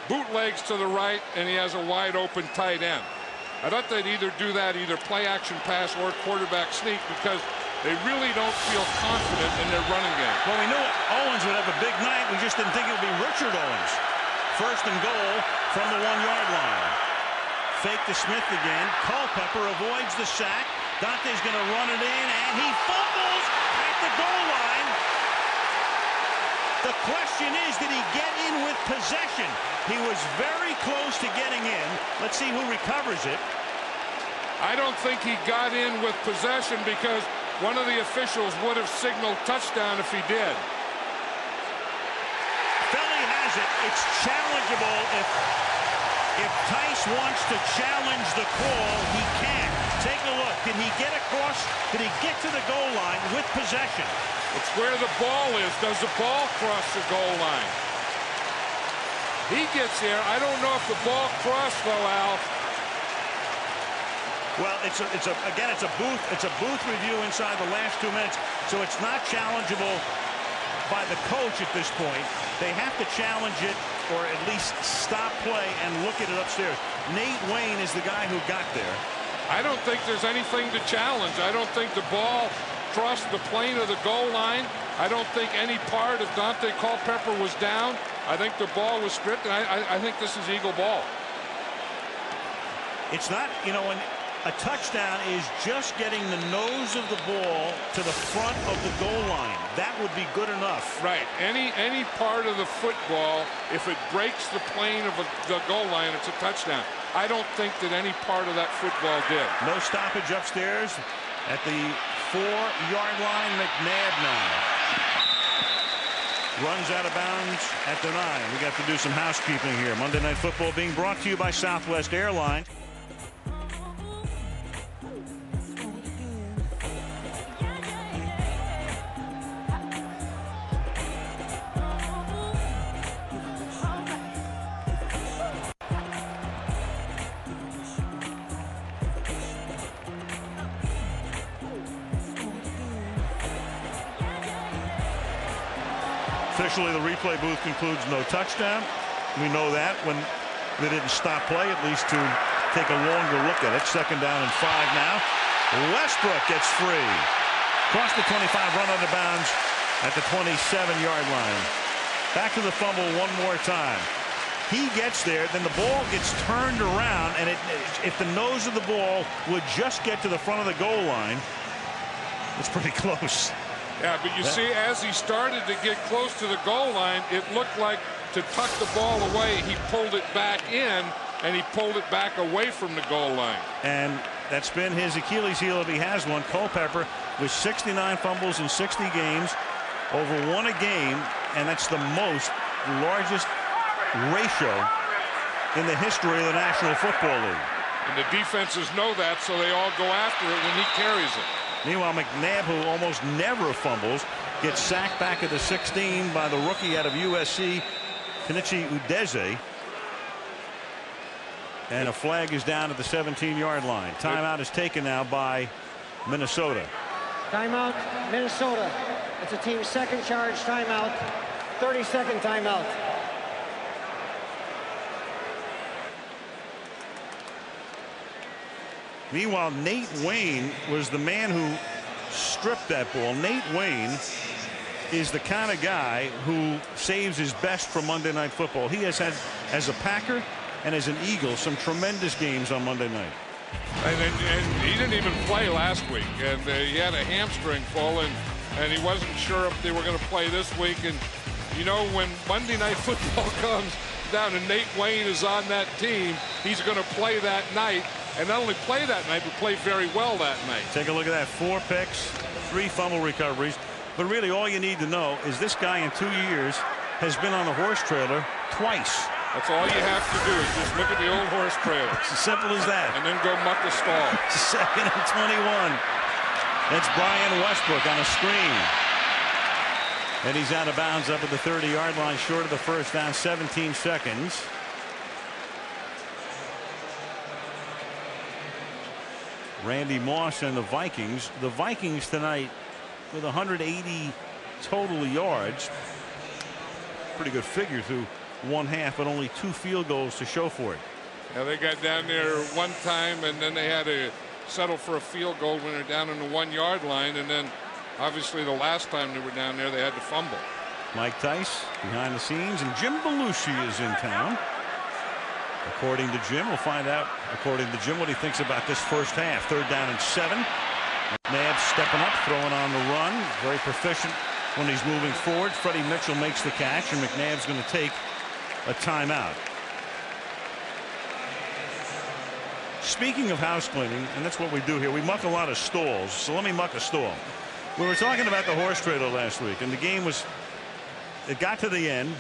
[SPEAKER 11] bootlegs to the right, and he has a wide open tight end. I thought they'd either do that, either play action pass or quarterback sneak, because they really don't feel confident in their running game.
[SPEAKER 2] Well, we knew Owens would have a big night. We just didn't think it would be Richard Owens. 1st and goal from the 1-yard line. Fake to Smith again. Culpepper avoids the sack. Dante's going to run it in, and he fumbles at the goal line. The question is, did he get in with possession? He was very close to getting in. Let's see who recovers it.
[SPEAKER 11] I don't think he got in with possession, because one of the officials would have signaled touchdown if he did.
[SPEAKER 2] Philly has it. It's challengeable. If Tice wants to challenge the call, he can. Take a look. Did he get across? Did he get to the goal line with possession?
[SPEAKER 11] It's where the ball is. Does the ball cross the goal line? He gets there. I don't know if the ball crossed, though, Al.
[SPEAKER 2] Well, it's a booth review inside the last 2 minutes, so it's not challengeable by the coach at this point. They have to challenge it, or at least stop play and look at it upstairs. Nate Wayne is the guy who got there.
[SPEAKER 11] I don't think there's anything to challenge. I don't think the ball crossed the plane of the goal line. I don't think any part of Dante Culpepper was down. I think the ball was stripped, and I think this is Eagle ball.
[SPEAKER 2] It's not, you know, when a touchdown is just getting the nose of the ball to the front of the goal line. That would be good enough.
[SPEAKER 11] Right. Any part of the football, if it breaks the plane of the goal line, it's a touchdown. I don't think that any part of that football did.
[SPEAKER 2] No stoppage upstairs at the 4-yard line. McNabb now runs out of bounds at the 9. We got to do some housekeeping here. Monday Night Football being brought to you by Southwest Airlines. Officially, the replay booth concludes no touchdown. We know that when they didn't stop play, at least to take a longer look at it. 2nd down and 5 now. Westbrook gets free. Across the 25, run out of bounds at the 27-yard line. Back to the fumble one more time. He gets there, then the ball gets turned around, and if the nose of the ball would just get to the front of the goal line, it's pretty close.
[SPEAKER 11] Yeah, but you see, as he started to get close to the goal line, it looked like to tuck the ball away, he pulled it back in, and he pulled it back away from the goal line.
[SPEAKER 2] And that's been his Achilles heel if he has one. Culpepper with 69 fumbles in 60 games, over 1 a game, and that's the largest ratio in the history of the National Football League.
[SPEAKER 11] And the defenses know that, so they all go after it when he carries it.
[SPEAKER 2] Meanwhile, McNabb, who almost never fumbles, gets sacked back at the 16 by the rookie out of USC, Kenichi Udeze. And a flag is down at the 17-yard line. Timeout is taken now by Minnesota.
[SPEAKER 13] Timeout, Minnesota. It's a team's 2nd charge timeout. 30-second timeout.
[SPEAKER 2] Meanwhile, Nate Wayne was the man who stripped that ball. Nate Wayne is the kind of guy who saves his best for Monday Night Football. He has had, as a Packer and as an Eagle, some tremendous games on Monday night.
[SPEAKER 11] And he didn't even play last week, and he had a hamstring pull, and he wasn't sure if they were going to play this week. And you know, when Monday Night Football comes down and Nate Wayne is on that team, he's going to play that night, and not only play that night, but play very well that night.
[SPEAKER 2] Take a look at that. 4 picks, 3 fumble recoveries. But really, all you need to know is this guy in 2 years has been on the horse trailer twice.
[SPEAKER 11] That's all you have to do is just look at the old horse trailer.
[SPEAKER 2] It's as simple as that.
[SPEAKER 11] And then go muck a stall.
[SPEAKER 2] 2nd and 21. That's Brian Westbrook on a screen. And he's out of bounds up at the 30-yard line, short of the first down, 17 seconds. Randy Moss and the Vikings. The Vikings tonight with 180 total yards. Pretty good figure through 1 half, but only 2 field goals to show for it.
[SPEAKER 11] Yeah, they got down there one time, and then they had to settle for a field goal when they're down on the 1-yard line, and then obviously the last time they were down there, they had to fumble.
[SPEAKER 2] Mike Tice behind the scenes, and Jim Belushi is in town. According to Jim, we'll find out, according to Jim, what he thinks about this first half. 3rd down and 7. McNabb stepping up, throwing on the run. Very proficient when he's moving forward. Freddie Mitchell makes the catch, and McNabb's going to take a timeout. Speaking of house cleaning, and that's what we do here, we muck a lot of stalls. So let me muck a stall. We were talking about the horse trailer last week, and the game it got to the end,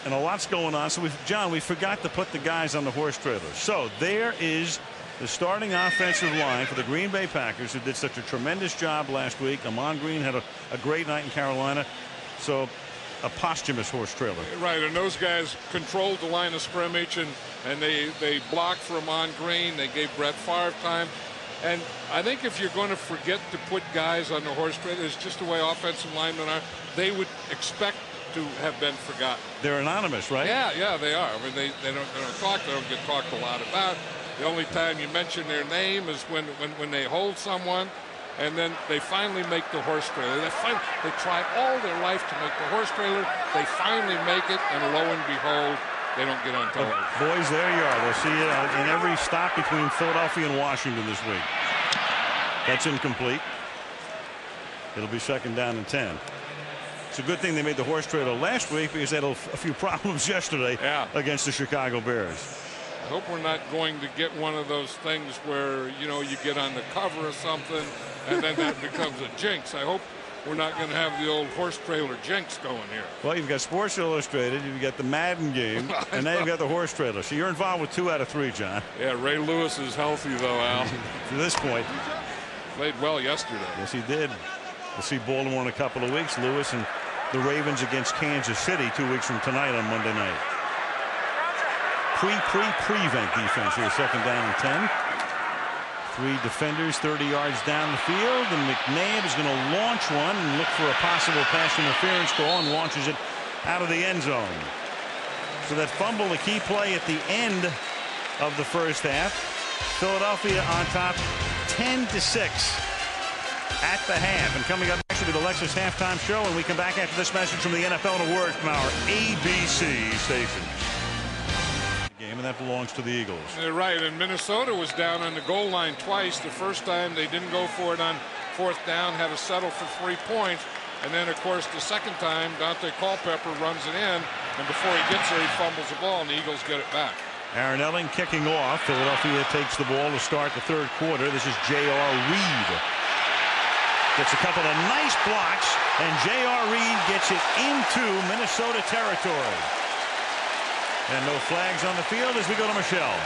[SPEAKER 2] and a lot's going on. So John, we forgot to put the guys on the horse trailer. So there is the starting offensive line for the Green Bay Packers, who did such a tremendous job last week. Ahman Green had a great night in Carolina. So a posthumous horse trailer.
[SPEAKER 11] Right, and those guys controlled the line of scrimmage, and they blocked for Ahman Green. They gave Brett Favre time. And I think if you're going to forget to put guys on the horse trailer, it's just the way offensive linemen are. They would expect to have been forgotten.
[SPEAKER 2] They're anonymous, right?
[SPEAKER 11] Yeah, they are. I mean, they don't talk. They don't get talked a lot about. The only time you mention their name is when they hold someone, and then they finally make the horse trailer. They try all their life to make the horse trailer. They finally make it, and lo and behold, they don't get on television.
[SPEAKER 2] Boys, there you are. They'll see you in every stop between Philadelphia and Washington this week. That's incomplete. It'll be 2nd down and 10. It's a good thing they made the horse trailer last week because they had a few problems yesterday against the Chicago Bears.
[SPEAKER 11] I hope we're not going to get one of those things where, you know, you get on the cover of something and then that becomes a jinx. I hope we're not going to have the old horse trailer jinx going here.
[SPEAKER 2] Well, you've got Sports Illustrated, you've got the Madden game, and now you've got the horse trailer. So you're involved with 2 out of 3, John.
[SPEAKER 11] Yeah, Ray Lewis is healthy, though, Al.
[SPEAKER 2] To this point.
[SPEAKER 11] Played well yesterday.
[SPEAKER 2] Yes, he did. We'll see Baltimore in a couple of weeks. Lewis and the Ravens against Kansas City 2 weeks from tonight on Monday night. Prevent defense here, 2nd down and 10. 3 defenders 30 yards down the field, and McNabb is going to launch one and look for a possible pass interference call, and launches it out of the end zone. So that fumble, the key play at the end of the first half. Philadelphia on top 10-6 at the half. And coming up next will be the Lexus halftime show, and we come back after this message from the NFL and a word from our ABC station. Game, and that belongs to the Eagles.
[SPEAKER 11] You're right, and Minnesota was down on the goal line twice. The first time they didn't go for it on fourth down, had to settle for 3 points. And then, of course, the second time, Dante Culpepper runs it in, and before he gets there, he fumbles the ball, and the Eagles get it back.
[SPEAKER 2] Aaron Elling kicking off. Philadelphia takes the ball to start the third quarter. This is J.R. Reed. Gets a couple of nice blocks, and J.R. Reed gets it into Minnesota territory. And no flags on the field as we go to Michelle.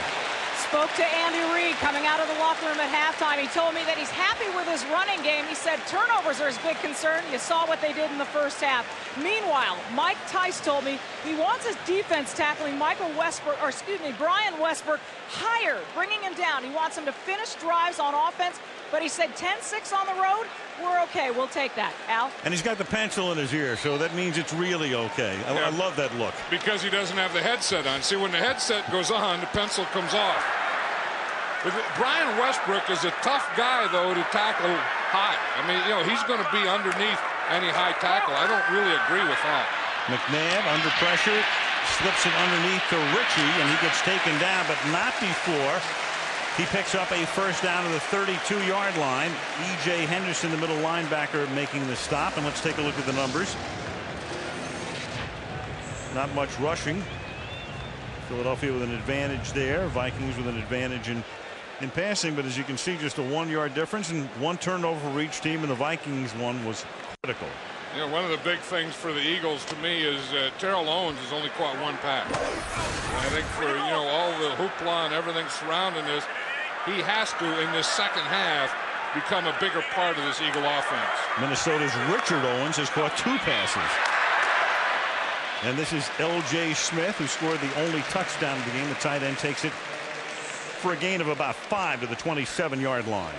[SPEAKER 14] Spoke to Andy Reid coming out of the locker room at halftime. He told me that he's happy with his running game. He said turnovers are his big concern. You saw what they did in the first half. Meanwhile, Mike Tice told me he wants his defense tackling Brian Westbrook higher, bringing him down. He wants him to finish drives on offense, but he said 10-6 on the road. We're okay. We'll take that. Al?
[SPEAKER 2] And he's got the pencil in his ear, so that means it's really okay. I love that look.
[SPEAKER 11] Because he doesn't have the headset on. See, when the headset goes on, the pencil comes off. But Brian Westbrook is a tough guy, though, to tackle high. I mean, you know, he's going to be underneath any high tackle. I don't really agree with that.
[SPEAKER 2] McNabb under pressure, slips it underneath to Ritchie, and he gets taken down, but not before he picks up a first down to the 32-yard line. E.J. Henderson, the middle linebacker, making the stop. And let's take a look at the numbers. Not much rushing. Philadelphia with an advantage there. Vikings with an advantage in passing. But as you can see, just a 1-yard difference and 1 turnover for each team. And the Vikings one was critical.
[SPEAKER 11] You know, one of the big things for the Eagles to me is Terrell Owens has only caught 1 pass. And I think for, you know, all the hoopla and everything surrounding this, he has to, in this second half, become a bigger part of this Eagle offense.
[SPEAKER 2] Minnesota's Richard Owens has caught 2 passes. And this is L.J. Smith, who scored the only touchdown of the game. The tight end takes it for a gain of about 5 to the 27-yard line.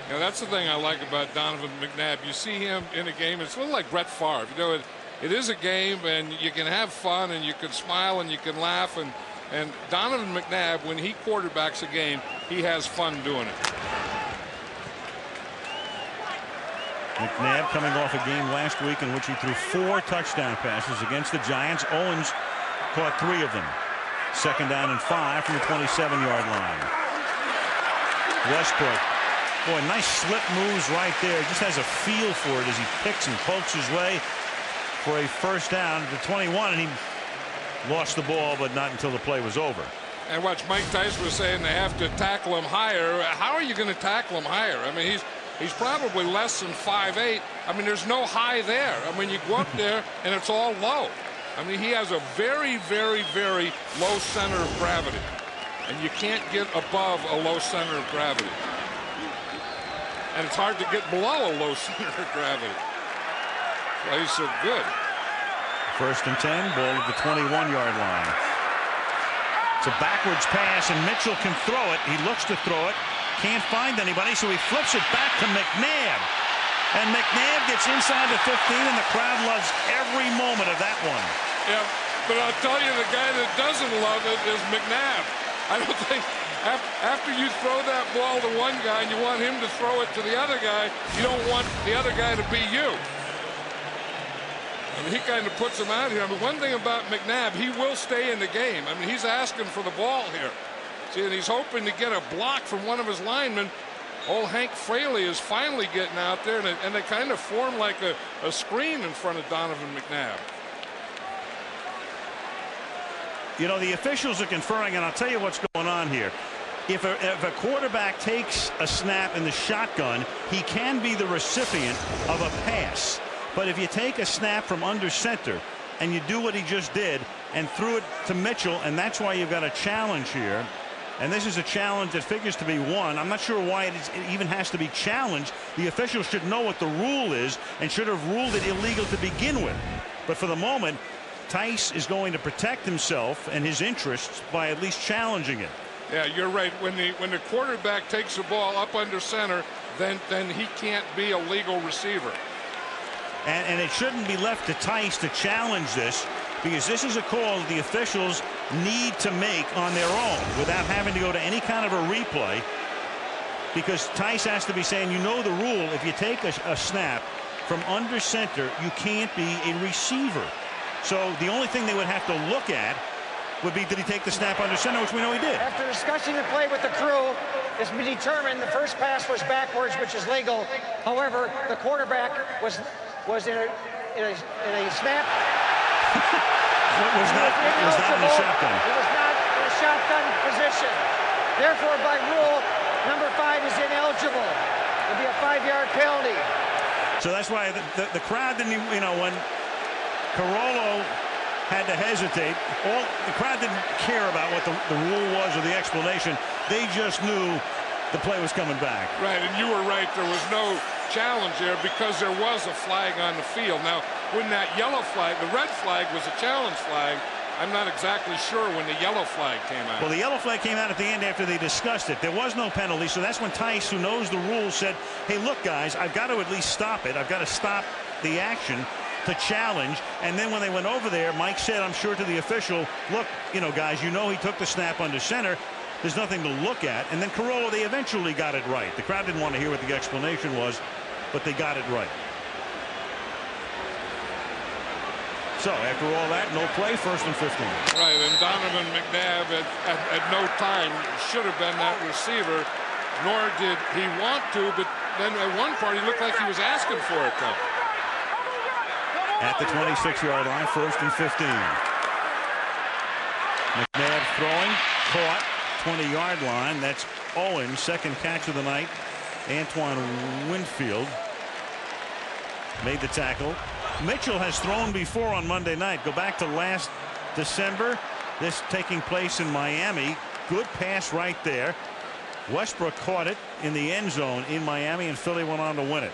[SPEAKER 11] Yeah, that's the thing I like about Donovan McNabb. You see him in a game, it's a little like Brett Favre. You know, it is a game, and you can have fun, and you can smile, and you can laugh. And Donovan McNabb, when he quarterbacks a game, he has fun doing it.
[SPEAKER 2] McNabb coming off a game last week in which he threw 4 touchdown passes against the Giants. Owens caught 3 of them. Second down and 5 from the 27-yard line. Westbrook. Boy, nice slip moves right there. Just has a feel for it as he picks and pokes his way for a first down at the 21, and he lost the ball, but not until the play was over.
[SPEAKER 11] And watch, Mike Tice was saying they have to tackle him higher. How are you going to tackle him higher? I mean, he's probably less than 5'8". I mean, there's no high there. I mean, you go up there and it's all low. I mean, he has a very, very, very low center of gravity, and you can't get above a low center of gravity. And it's hard to get below a low center of gravity. That's why he's so good.
[SPEAKER 2] First and 10, ball at the 21-yard line. It's a backwards pass, and Mitchell can throw it. He looks to throw it. Can't find anybody, so he flips it back to McNabb. And McNabb gets inside the 15, and the crowd loves every moment of that one.
[SPEAKER 11] Yeah, but I'll tell you, the guy that doesn't love it is McNabb. I don't think... After you throw that ball to one guy and you want him to throw it to the other guy, you don't want the other guy to be you. I mean, he kind of puts him out here. I mean, one thing about McNabb, he will stay in the game. I mean, he's asking for the ball here. See, and he's hoping to get a block from one of his linemen. Old Hank Fraley is finally getting out there, and they kind of form like a screen in front of Donovan McNabb.
[SPEAKER 2] You know, the officials are conferring, and I'll tell you what's going on here. If a quarterback takes a snap in the shotgun, he can be the recipient of a pass. But if you take a snap from under center and you do what he just did and threw it to Mitchell, and that's why you've got a challenge here. And this is a challenge that figures to be won. I'm not sure why it even has to be challenged. The officials should know what the rule is and should have ruled it illegal to begin with. But for the moment, Tice is going to protect himself and his interests by at least challenging it.
[SPEAKER 11] Yeah, you're right. When the quarterback takes the ball up under center, then he can't be a legal receiver.
[SPEAKER 2] And it shouldn't be left to Tice to challenge this. because this is a call the officials need to make on their own without having to go to any kind of a replay, because Tice has to be saying, you know the rule, if you take a snap from under center, you can't be a receiver. So the only thing they would have to look at would be, did he take the snap under center, which we know he did.
[SPEAKER 13] After discussing the play with the crew, it's been determined the first pass was backwards, which is legal. However, the quarterback was in a snap.
[SPEAKER 2] was not in the shotgun.
[SPEAKER 13] He was not in a shotgun position. Therefore, by rule, number 5 is ineligible. It'll be a 5-yard penalty.
[SPEAKER 2] So that's why the crowd didn't, you know, when Carollo had to hesitate, the crowd didn't care about what the rule was or the explanation. They just knew the play was coming back.
[SPEAKER 11] Right, and you were right. There was no challenge there because there was a flag on the field. Now, when that yellow flag, the red flag was a challenge flag, I'm not exactly sure when the yellow flag came out.
[SPEAKER 2] Well, the yellow flag came out at the end after they discussed it. There was no penalty, so that's when Tice, who knows the rules, said, hey, look, guys, I've got to at least stop it. I've got to stop the action to challenge. And then when they went over there, Mike said, I'm sure, to the official, look, you know, guys, you know he took the snap under center. There's nothing to look at. And then Carollo, they eventually got it right. The crowd didn't want to hear what the explanation was, but they got it right. So after all that, no play, 1st and 15.
[SPEAKER 11] Right, and Donovan McNabb at no time should have been that receiver, nor did he want to, but then at one part he looked like he was asking for it, though.
[SPEAKER 2] At the 26-yard line, 1st and 15. McNabb throwing, caught, 20-yard line. That's Owens, second catch of the night. Antoine Winfield made the tackle. Mitchell has thrown before on Monday night. Go back to last December. This taking place in Miami. Good pass right there. Westbrook caught it in the end zone in Miami, and Philly went on to win it.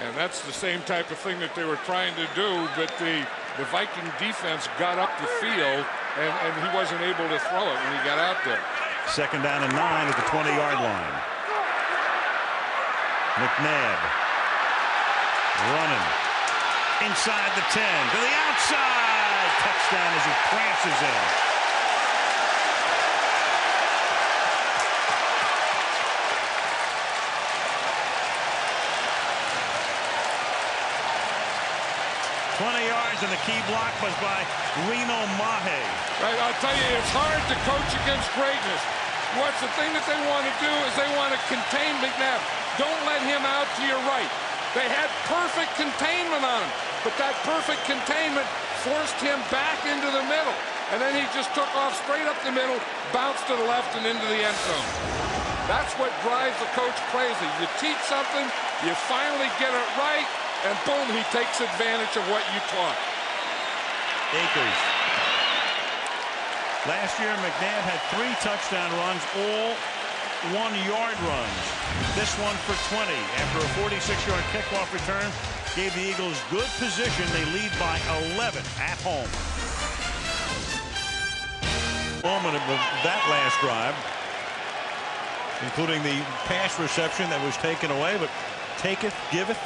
[SPEAKER 11] And that's the same type of thing that they were trying to do, but the Viking defense got up the field, and he wasn't able to throw it when he got out there.
[SPEAKER 2] 2nd down and 9 at the 20-yard line. McNabb running inside the 10 to the outside. Touchdown as he prances in. And the key block was by Reno Mahe.
[SPEAKER 11] Right, I'll tell you, it's hard to coach against greatness. What's the thing that they want to do is they want to contain McNabb. Don't let him out to your right. They had perfect containment on him, but that perfect containment forced him back into the middle. And then he just took off straight up the middle, bounced to the left and into the end zone. That's what drives the coach crazy. You teach something, you finally get it right, and boom, he takes advantage of what you taught.
[SPEAKER 2] Akers. Last year, McNabb had 3 touchdown runs, all 1-yard runs. This one for 20 after a 46-yard kickoff return gave the Eagles good position. They lead by 11 at home. Moment of that last drive, including the pass reception that was taken away, but taketh, giveth.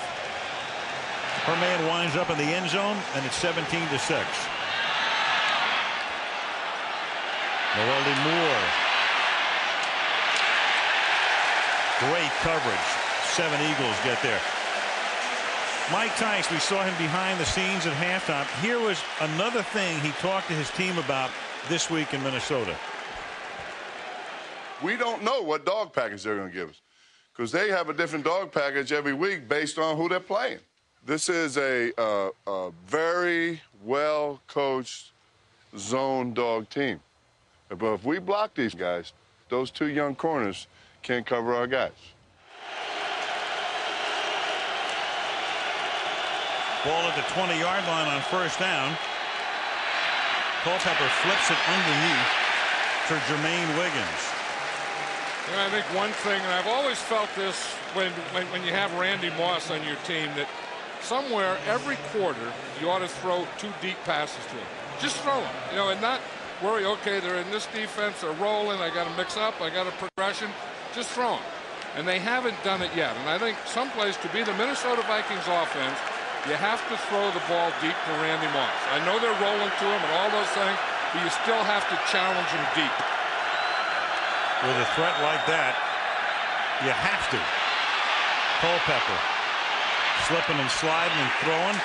[SPEAKER 2] Her man winds up in the end zone, and it's 17-6. Noelle Moore. Great coverage. 7 Eagles get there. Mike Tice, we saw him behind the scenes at halftime. Here was another thing he talked to his team about this week in Minnesota.
[SPEAKER 3] We don't know what dog package they're going to give us because they have a different dog package every week based on who they're playing. This is a very well-coached zone dog team. But if we block these guys, those 2 young corners can't cover our guys.
[SPEAKER 2] Ball at the 20-yard line on 1st down. Culpepper flips it underneath for Jermaine Wiggins.
[SPEAKER 11] And I think one thing, and I've always felt this when you have Randy Moss on your team, that somewhere every quarter you ought to throw 2 deep passes to him. Just throw them, you know, and not worry, okay, they're in this defense, they're rolling, I got to mix up, I got a progression. Just throw them. And they haven't done it yet. And I think someplace to be the Minnesota Vikings offense, you have to throw the ball deep to Randy Moss. I know they're rolling to him and all those things, but you still have to challenge him deep.
[SPEAKER 2] With a threat like that, you have to. Culpepper slipping and sliding and throwing.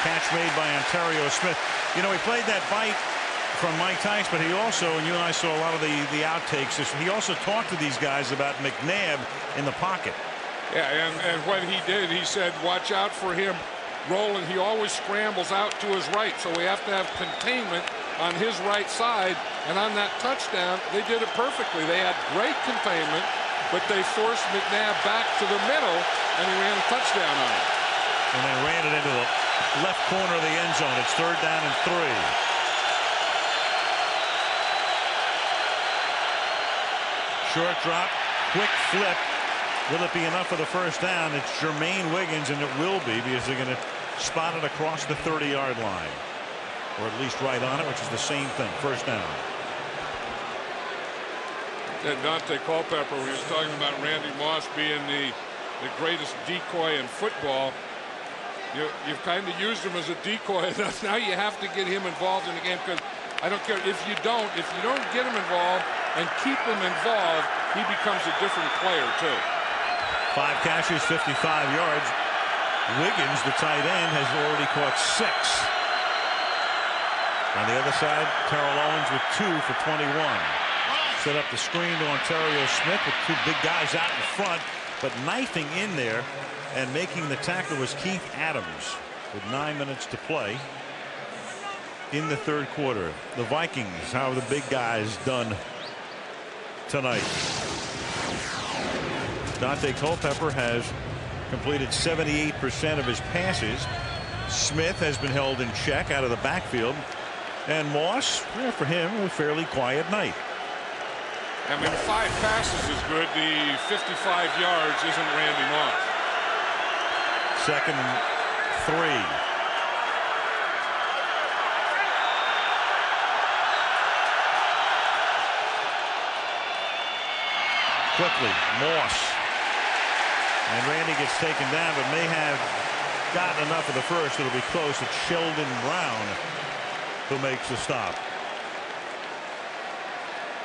[SPEAKER 2] Catch made by Ontario Smith. You know, he played that bite from Mike Tice, but he also, and you and I saw a lot of the outtakes, he also talked to these guys about McNabb in the pocket.
[SPEAKER 11] Yeah, and what he did, he said, watch out for him rolling. He always scrambles out to his right, so we have to have containment on his right side. And on that touchdown, they did it perfectly. They had great containment, but they forced McNabb back to the middle, and he ran a touchdown on it.
[SPEAKER 2] And then ran it into the left corner of the end zone. It's 3rd down and 3. Short drop, quick flip. Will it be enough for the first down? It's Jermaine Wiggins, and it will be, because they're going to spot it across the 30-yard line. Or at least right on it, which is the same thing. First down.
[SPEAKER 11] And Dante Culpepper, when he was talking about Randy Moss being the greatest decoy in football, you've kind of used him as a decoy enough. Now you have to get him involved in the game, because I don't care if you don't get him involved and keep him involved, he becomes a different player too.
[SPEAKER 2] 5 catches, 55 yards. Wiggins, the tight end, has already caught 6. On the other side, Terrell Owens with 2 for 21. Set up the screen to Ontario Smith with 2 big guys out in front, but knifing in there and making the tackle was Keith Adams with 9 minutes to play in the 3rd quarter. The Vikings, how have the big guys done tonight? Dante Culpepper has completed 78% of his passes. Smith has been held in check out of the backfield. And Moss, for him, a fairly quiet night.
[SPEAKER 11] I mean, 5 passes is good. The 55 yards isn't Randy Moss.
[SPEAKER 2] 2nd and 3. Quickly, Moss. And Randy gets taken down, but may have gotten enough of the first. It'll be close. It's Sheldon Brown who makes the stop.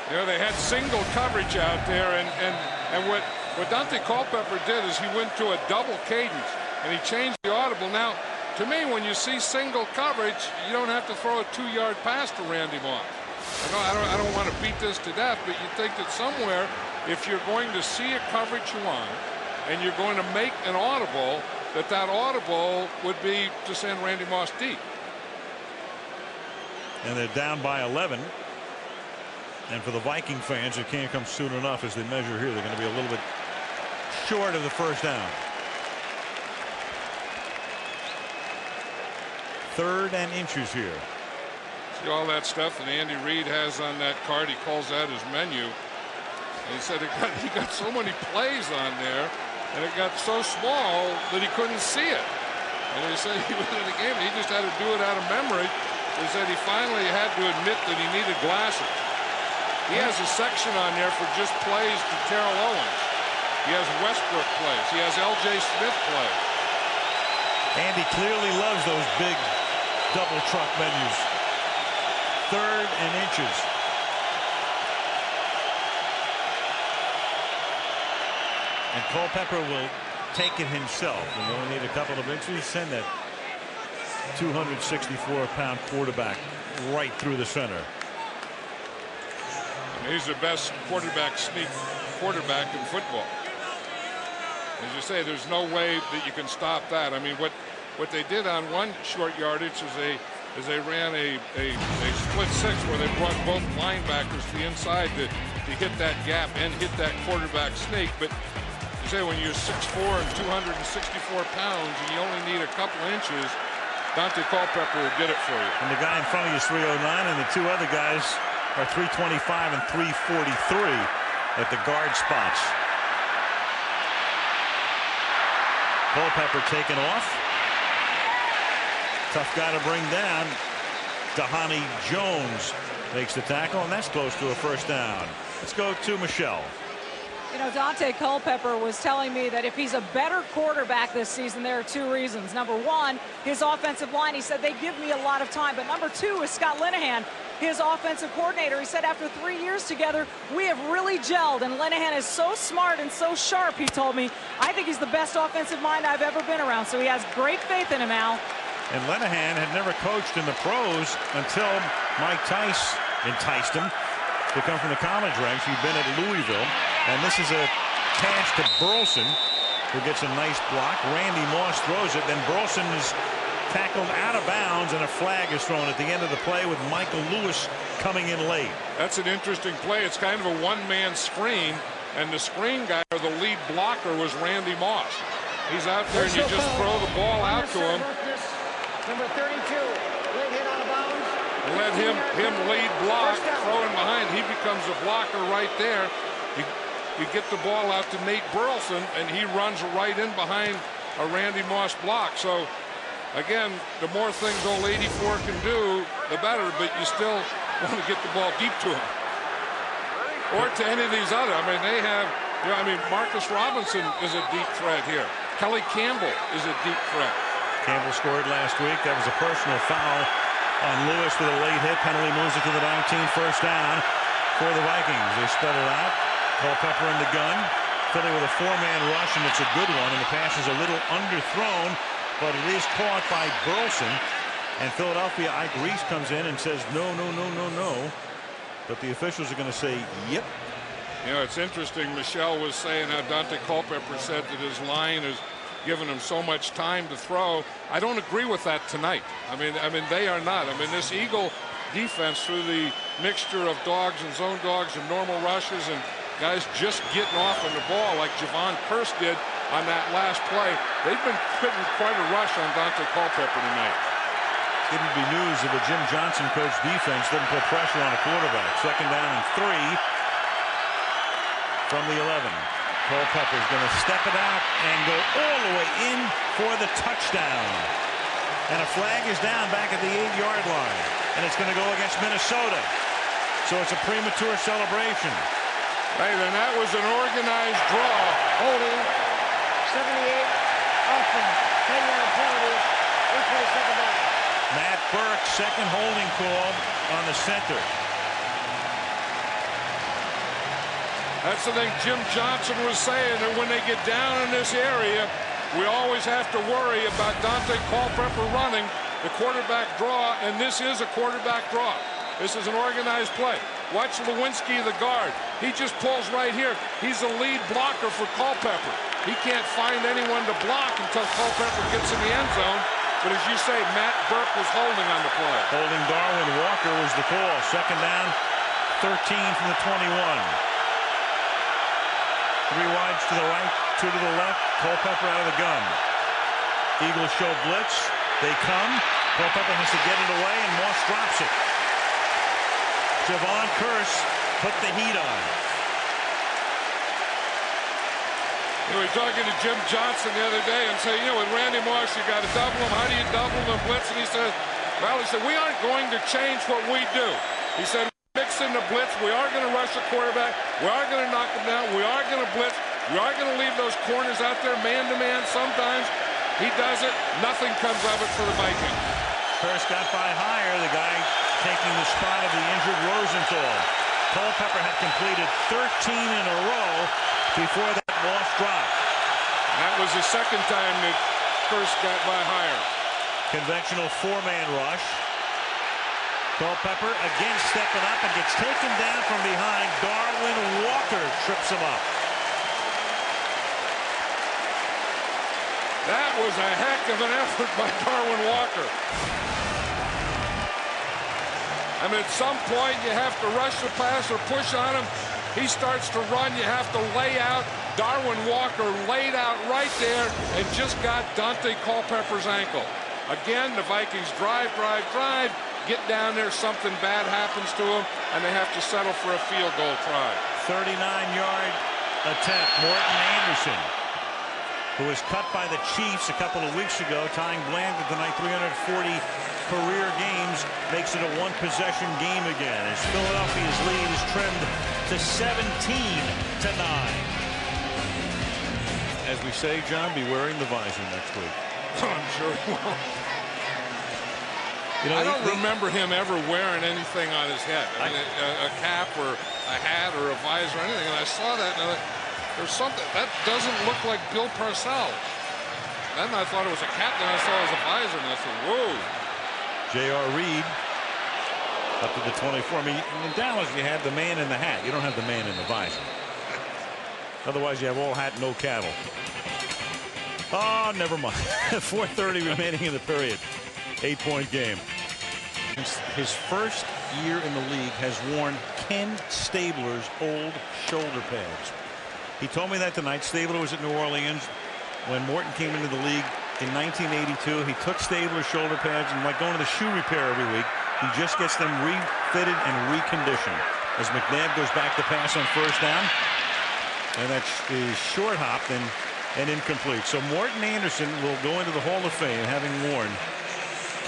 [SPEAKER 11] You know, they had single coverage out there, and what Dante Culpepper did is he went to a double cadence, and he changed the audible. Now, to me, when you see single coverage, you don't have to throw a 2-yard pass to Randy Moss. I don't want to beat this to death, but you think that somewhere, if you're going to see a coverage you want, and you're going to make an audible, that audible would be to send Randy Moss deep.
[SPEAKER 2] And they're down by 11. And for the Viking fans, it can't come soon enough as they measure here. They're going to be a little bit short of the first down. 3rd and inches here.
[SPEAKER 11] See all that stuff that Andy Reid has on that card. He calls that his menu. And he said he got so many plays on there, and it got so small that he couldn't see it. And he said he was in the game, he just had to do it out of memory. He said he finally had to admit that he needed glasses. He has a section on there for just plays to Terrell Owens. He has Westbrook plays. He has L.J. Smith plays.
[SPEAKER 2] Andy clearly loves those big double truck menus. 3rd and inches. And Culpepper will take it himself. And you only need a couple of inches. Send that 264-pound quarterback right through the center.
[SPEAKER 11] He's the best quarterback sneak quarterback in football. As you say, there's no way that you can stop that. I mean, what they did on one short yardage is they ran a split 6 where they brought both linebackers to the inside to hit that gap and hit that quarterback sneak. But you say when you're 6'4" and 264 pounds and you only need a couple inches, Dante Culpepper will get it for you.
[SPEAKER 2] And the guy in front of you is 309, and the 2 other guys are 325 and 343 at the guard spots. Culpepper taken off. Tough guy to bring down. Dhani Jones makes the tackle, and that's close to a first down. Let's go to Michelle.
[SPEAKER 14] You know, Dante Culpepper was telling me that if he's a better quarterback this season, there are 2 reasons. Number 1, his offensive line. He said, they give me a lot of time. But number 2 is Scott Linehan, his offensive coordinator. He said after 3 years together, we have really gelled. And Linehan is so smart and so sharp, he told me. I think he's the best offensive mind I've ever been around. So he has great faith in him, Al.
[SPEAKER 2] And Linehan had never coached in the pros until Mike Tice enticed him to come from the college ranks. He'd been at Louisville. And this is a pass to Burleson, who gets a nice block. Randy Moss throws it. Then Burleson is tackled out of bounds, and a flag is thrown at the end of the play with Michael Lewis coming in late.
[SPEAKER 11] That's an interesting play. It's kind of a one-man screen, and the screen guy, or the lead blocker, was Randy Moss. He's out there, and you just throw the ball out to him.
[SPEAKER 13] Number 32, late hit out of bounds.
[SPEAKER 11] Let him lead block, throwing behind. He becomes a blocker right there. You get the ball out to Nate Burleson, and he runs right in behind a Randy Moss block. So, again, the more things old 84 can do, the better, but you still want to get the ball deep to him. Or to any of these other. I mean, they have, you know, I mean, Marcus Robinson is a deep threat here. Kelly Campbell is a deep threat.
[SPEAKER 2] Campbell scored last week. That was a personal foul on Lewis with a late hit. Penalty moves it to the 19, first down for the Vikings. They spread it out. Culpepper in the gun. Philly with a 4-man rush, and it's a good one. And the pass is a little underthrown, but it is caught by Burleson. And Philadelphia, Ike Reese comes in and says, no, no, no, no, no. But the officials are going to say, yep.
[SPEAKER 11] You know, it's interesting. Michelle was saying how Dante Culpepper said that his line is giving him so much time to throw. I don't agree with that tonight. I mean, they are not. I mean, this Eagle defense, through the mixture of dogs and zone dogs and normal rushes and guys just getting off on the ball like Javon Curse did on that last play, they've been putting quite a rush on Dante Culpepper tonight.
[SPEAKER 2] Didn't be news if a Jim Johnson coached defense didn't put pressure on a quarterback. Second down and 3 from the 11. Culpepper is going to step it out and go all the way in for the touchdown. And a flag is down back at the 8-yard line. And it's going to go against Minnesota. So it's a premature celebration.
[SPEAKER 11] Hey, then that was an organized draw.
[SPEAKER 13] Holding 78, Austin, 10-yard penalty, 8:27 down.
[SPEAKER 2] Matt Burke, second holding call on the center.
[SPEAKER 11] That's the thing Jim Johnson was saying, that when they get down in this area, we always have to worry about Dante Culpepper running the quarterback draw, and this is a quarterback draw. This is an organized play. Watch Lewinsky, the guard. He just pulls right here. He's the lead blocker for Culpepper. He can't find anyone to block until Culpepper gets in the end zone. But as you say, Matt Burke was holding on the play.
[SPEAKER 2] Holding Darwin Walker was the call. Second down, 13 from the 21. 3 wides to the right, 2 to the left. Culpepper out of the gun. Eagles show blitz. They come. Culpepper has to get it away, and Moss drops it. Javon Curse put the heat on.
[SPEAKER 11] We were talking to Jim Johnson the other day and saying, you know, with Randy Moss, you got to double him. How do you double him and blitz? And he says, well, he said, we aren't going to change what we do. He said, mix in the blitz. We are going to rush the quarterback. We are going to knock him down. We are going to blitz. We are going to leave those corners out there man-to-man sometimes. He does it. Nothing comes of it for the Vikings.
[SPEAKER 2] First got by Hire, the guy taking the spot of the injured Rosenthal. Culpepper had completed 13 in a row before that Moss drop.
[SPEAKER 11] That was the second time that First got by Hire.
[SPEAKER 2] Conventional 4-man rush. Culpepper again stepping up and gets taken down from behind. Darwin Walker trips him up.
[SPEAKER 11] That was a heck of an effort by Darwin Walker. I mean, at some point you have to rush the pass or push on him. He starts to run. You have to lay out. Darwin Walker laid out right there and just got Dante Culpepper's ankle. Again, the Vikings drive. Get down there, something bad happens to them, and they have to settle for a field goal try.
[SPEAKER 2] 39-yard attempt. Morton Anderson, who was cut by the Chiefs a couple of weeks ago, tying Bland to tonight 340 career games, makes it a one-possession game again as Philadelphia's lead is trimmed to 17-9. as we say, John, be wearing the visor next week.
[SPEAKER 11] I'm sure he will.
[SPEAKER 2] You know,
[SPEAKER 11] I don't remember him ever wearing anything on his head. I mean, a cap or a hat or a visor or anything. And I saw that, and I thought, there's something that doesn't look like Bill Parcells. Then I thought it was a cap, then I saw it was a visor, and I said, whoa.
[SPEAKER 2] J.R. Reed up to the 24. I mean, in Dallas, you have the man in the hat. You don't have the man in the visor. Otherwise, you have all hat, no cattle. Oh, never mind. 4:30 remaining in the period. 8-point game. His first year in the league has worn Ken Stabler's old shoulder pads. He told me that tonight. Stabler was at New Orleans when Morton came into the league in 1982. He took Stabler's shoulder pads and, like going to the shoe repair every week, he just gets them refitted and reconditioned. As McNabb goes back to pass on first down, and that's short hopped and incomplete. So Morton Anderson will go into the Hall of Fame having worn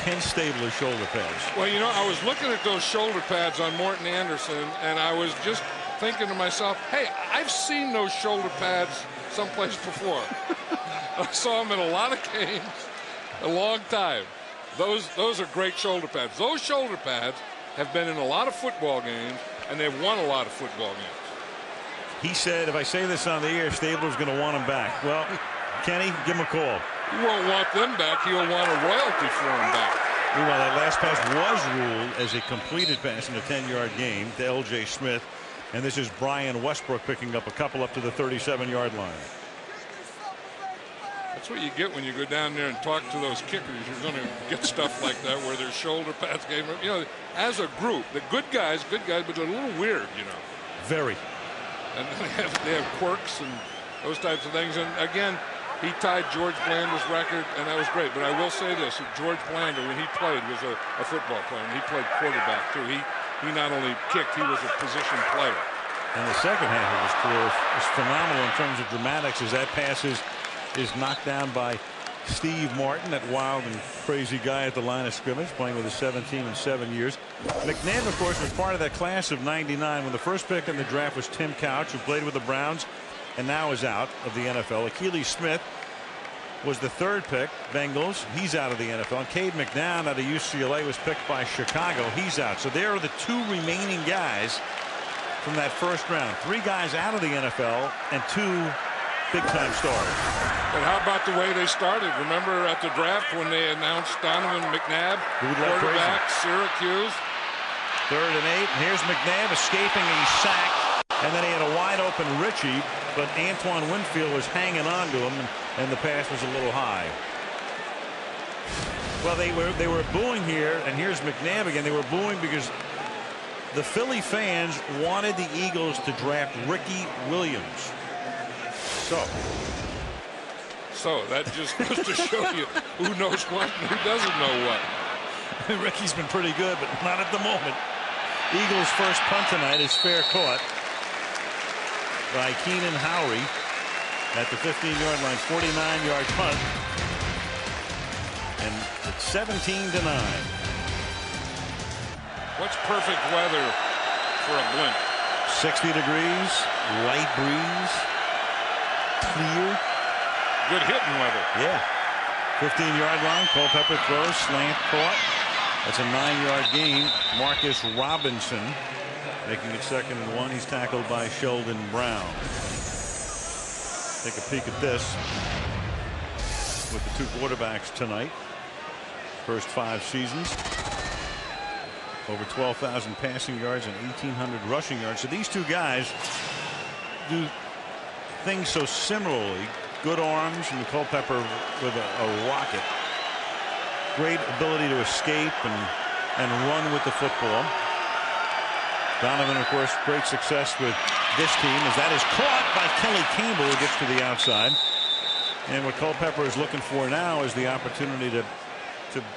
[SPEAKER 2] Ken Stabler's shoulder pads.
[SPEAKER 11] Well, you know, I was looking at those shoulder pads on Morton Anderson, and I was just thinking to myself, hey, I've seen those shoulder pads someplace before. I saw them in a lot of games, a long time. Those are great shoulder pads. Those shoulder pads have been in a lot of football games, and they've won a lot of football games.
[SPEAKER 2] He said, if I say this on the air, Stabler's going to want them back. Well, Kenny, give him a call.
[SPEAKER 11] He won't want them back. He'll want a royalty for them back.
[SPEAKER 2] Meanwhile, that last pass was ruled as a completed pass in a 10-yard game to L.J. Smith. And this is Brian Westbrook picking up a couple up to the 37-yard line.
[SPEAKER 11] That's what you get when you go down there and talk to those kickers. You're going to get stuff like that where their shoulder pads game. You know, as a group, the good guys, but they're a little weird, you know.
[SPEAKER 2] Very.
[SPEAKER 11] And they have quirks and those types of things. And again, he tied George Blander's record, and that was great. But I will say this: George Blander, when he played, was a football player, and he played quarterback too. He not only kicked, he was a position player.
[SPEAKER 2] And the second half of his career is phenomenal in terms of dramatics, as that pass is knocked down by Steve Martin, that wild and crazy guy at the line of scrimmage, playing with his 17 and 7 years. McNabb, of course, was part of that class of '99 when the first pick in the draft was Tim Couch, who played with the Browns and now is out of the NFL. Akili Smith was the third pick, Bengals. He's out of the NFL. And Cade McNown out of UCLA was picked by Chicago. He's out. So there are the two remaining guys from that first round. 3 guys out of the NFL and 2 big-time stars.
[SPEAKER 11] And how about the way they started? Remember at the draft when they announced Donovan McNabb, quarterback, Syracuse?
[SPEAKER 2] 3rd and 8. And here's McNabb escaping. He's sacked. And then he had a wide-open Richie, but Antoine Winfield was hanging on to him, and the pass was a little high. Well, they were booing here, and here's McNabb again. They were booing because the Philly fans wanted the Eagles to draft Ricky Williams.
[SPEAKER 11] So that just goes to show you who knows what and who doesn't know what.
[SPEAKER 2] Ricky's been pretty good, but not at the moment. Eagles' first punt tonight is fair caught by Keenan Howry at the 15-yard line, 49-yard punt, and it's 17-9.
[SPEAKER 11] What's perfect weather for a blimp?
[SPEAKER 2] 60 degrees, light breeze, clear.
[SPEAKER 11] Good hitting weather.
[SPEAKER 2] Yeah. 15-yard line, Culpepper throws, slant caught. That's a 9-yard gain. Marcus Robinson making it 2nd and 1. He's tackled by Sheldon Brown. Take a peek at this with the 2 quarterbacks tonight. First 5 seasons. Over 12,000 passing yards and 1,800 rushing yards. So these 2 guys do things so similarly. Good arms, and Culpepper with a rocket. Great ability to escape and run with the football. Donovan, of course, great success with this team as that is caught by Kelly Campbell, who gets to the outside. And what Culpepper is looking for now is the opportunity to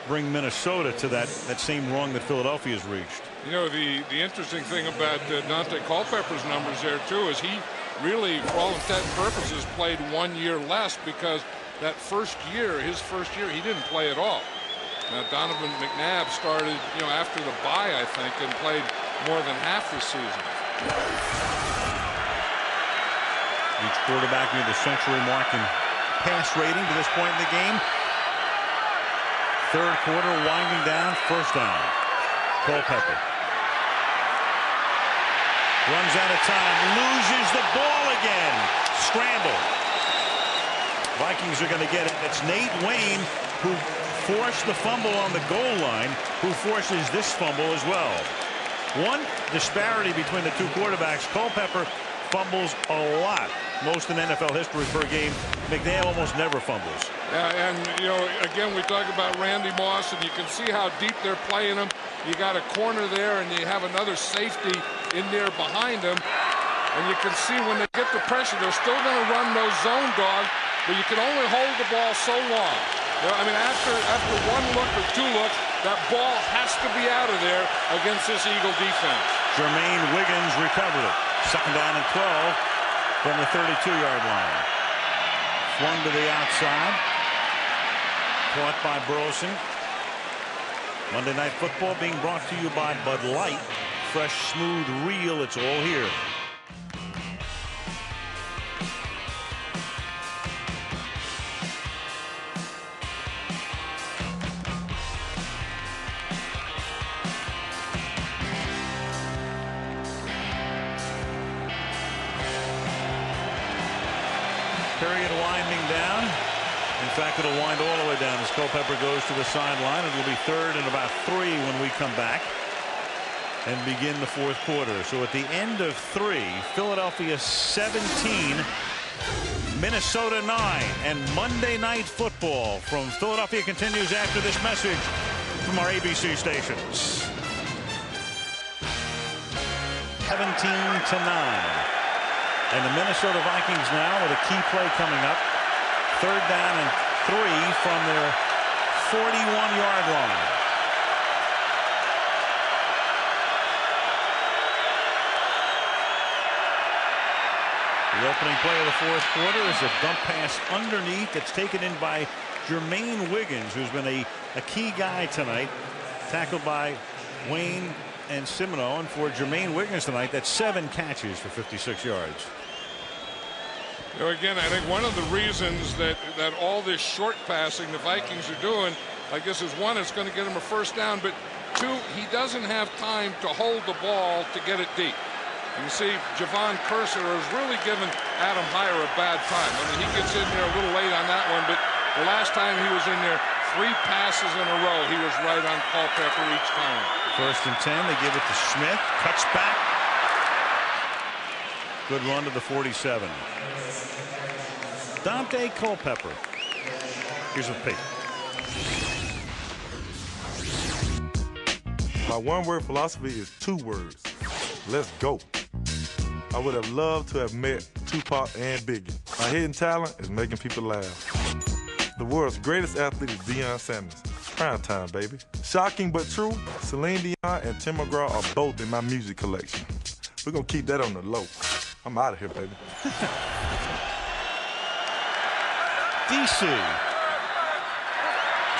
[SPEAKER 2] bring Minnesota to that same rung that Philadelphia has reached.
[SPEAKER 11] You know, the interesting thing about Dante Culpepper's numbers there, too, is he really, for all intent and purposes, played 1 year less because that first year, his first year, he didn't play at all. Now, Donovan McNabb started, you know, after the bye, I think, and played more than half the season.
[SPEAKER 2] Each quarterback near the century mark in pass rating to this point in the game. Third quarter winding down, first down. Culpepper runs out of time, loses the ball again. Scramble. Vikings are going to get it. It's Nate Wayne who forced the fumble on the goal line, who forces this fumble as well. One disparity between the two quarterbacks. Culpepper fumbles a lot. Most in NFL history per game. McNabb almost never fumbles.
[SPEAKER 11] Yeah, and you know, again, we talk about Randy Moss, and you can see how deep they're playing him. You got a corner there, and you have another safety in there behind him. And you can see when they get the pressure, they're still going to run those zone dogs, but you can only hold the ball so long. You know, I mean, after one look or two looks, that ball has to be out of there against this Eagle defense.
[SPEAKER 2] Jermaine Wiggins recovered it. Second down and 12 from the 32-yard line. Flung to the outside. Caught by Burleson. Monday Night Football being brought to you by Bud Light. Fresh, smooth, real, it's all here. Period winding down. In fact, it'll wind all the way down as Culpepper goes to the sideline. It will be third and about 3 when we come back and begin the fourth quarter. So at the end of 3, Philadelphia 17, Minnesota 9, and Monday Night Football from Philadelphia continues after this message from our ABC stations. 17-9. And the Minnesota Vikings now with a key play coming up. Third down and 3 from their 41-yard line. The opening play of the fourth quarter is a dump pass underneath. It's taken in by Jermaine Wiggins, who's been a key guy tonight. Tackled by Wayne and Semino. And for Jermaine Wiggins tonight, that's 7 catches for 56 yards.
[SPEAKER 11] You know, again, I think one of the reasons that all this short passing the Vikings are doing, I guess, is one, it's going to get him a first down, but 2, he doesn't have time to hold the ball to get it deep. You see, Javon Curser has really given Adam Hyer a bad time. I mean, he gets in there a little late on that one, but the last time he was in there, 3 passes in a row, he was right on Culpepper each time.
[SPEAKER 2] First and 10, they give it to Smith, cuts back. Good run to the 47. Dante Culpepper. Here's a peek.
[SPEAKER 5] My one-word philosophy is 2 words. Let's go. I would have loved to have met Tupac and Biggie. My hidden talent is making people laugh. The world's greatest athlete is Deion Sanders. Prime time, baby. Shocking but true, Celine Dion and Tim McGraw are both in my music collection. We're going to keep that on the low. I'm out of here, baby.
[SPEAKER 2] DC.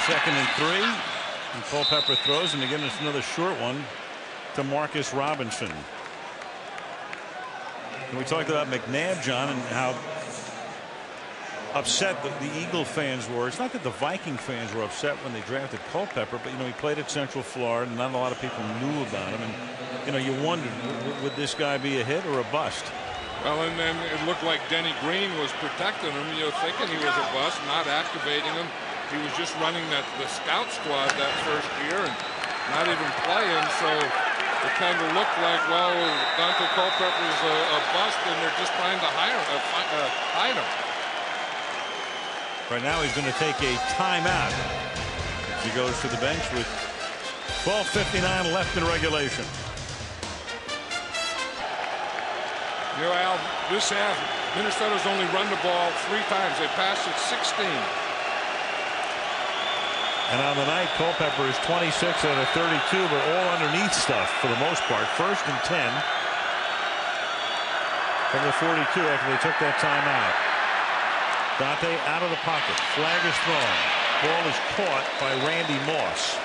[SPEAKER 2] Second and 3. And Culpepper throws, and again, it's another short one to Marcus Robinson. And we talked about McNabb, John, and how upset the Eagle fans were. It's not that the Viking fans were upset when they drafted Culpepper, but, you know, he played at Central Florida, and not a lot of people knew about him. And, you know, you wondered, would this guy be a hit or a bust?
[SPEAKER 11] Well, and then it looked like Denny Green was protecting him, you know, thinking he was a bust, not activating him. He was just running the scout squad that first year and not even playing. So it kind of looked like, well, Dante Culpepper's a bust, and they're just trying to hide him.
[SPEAKER 2] Right now, he's going to take a timeout. He goes to the bench with 12:59 left in regulation.
[SPEAKER 11] You know, Al, this half, Minnesota's only run the ball 3 times. They passed it 16.
[SPEAKER 2] And on the night, Culpepper is 26 out of 32, but all underneath stuff for the most part. First and 10 from the 42 after they took that timeout. Dante out of the pocket. Flag is thrown. Ball is caught by Randy Moss.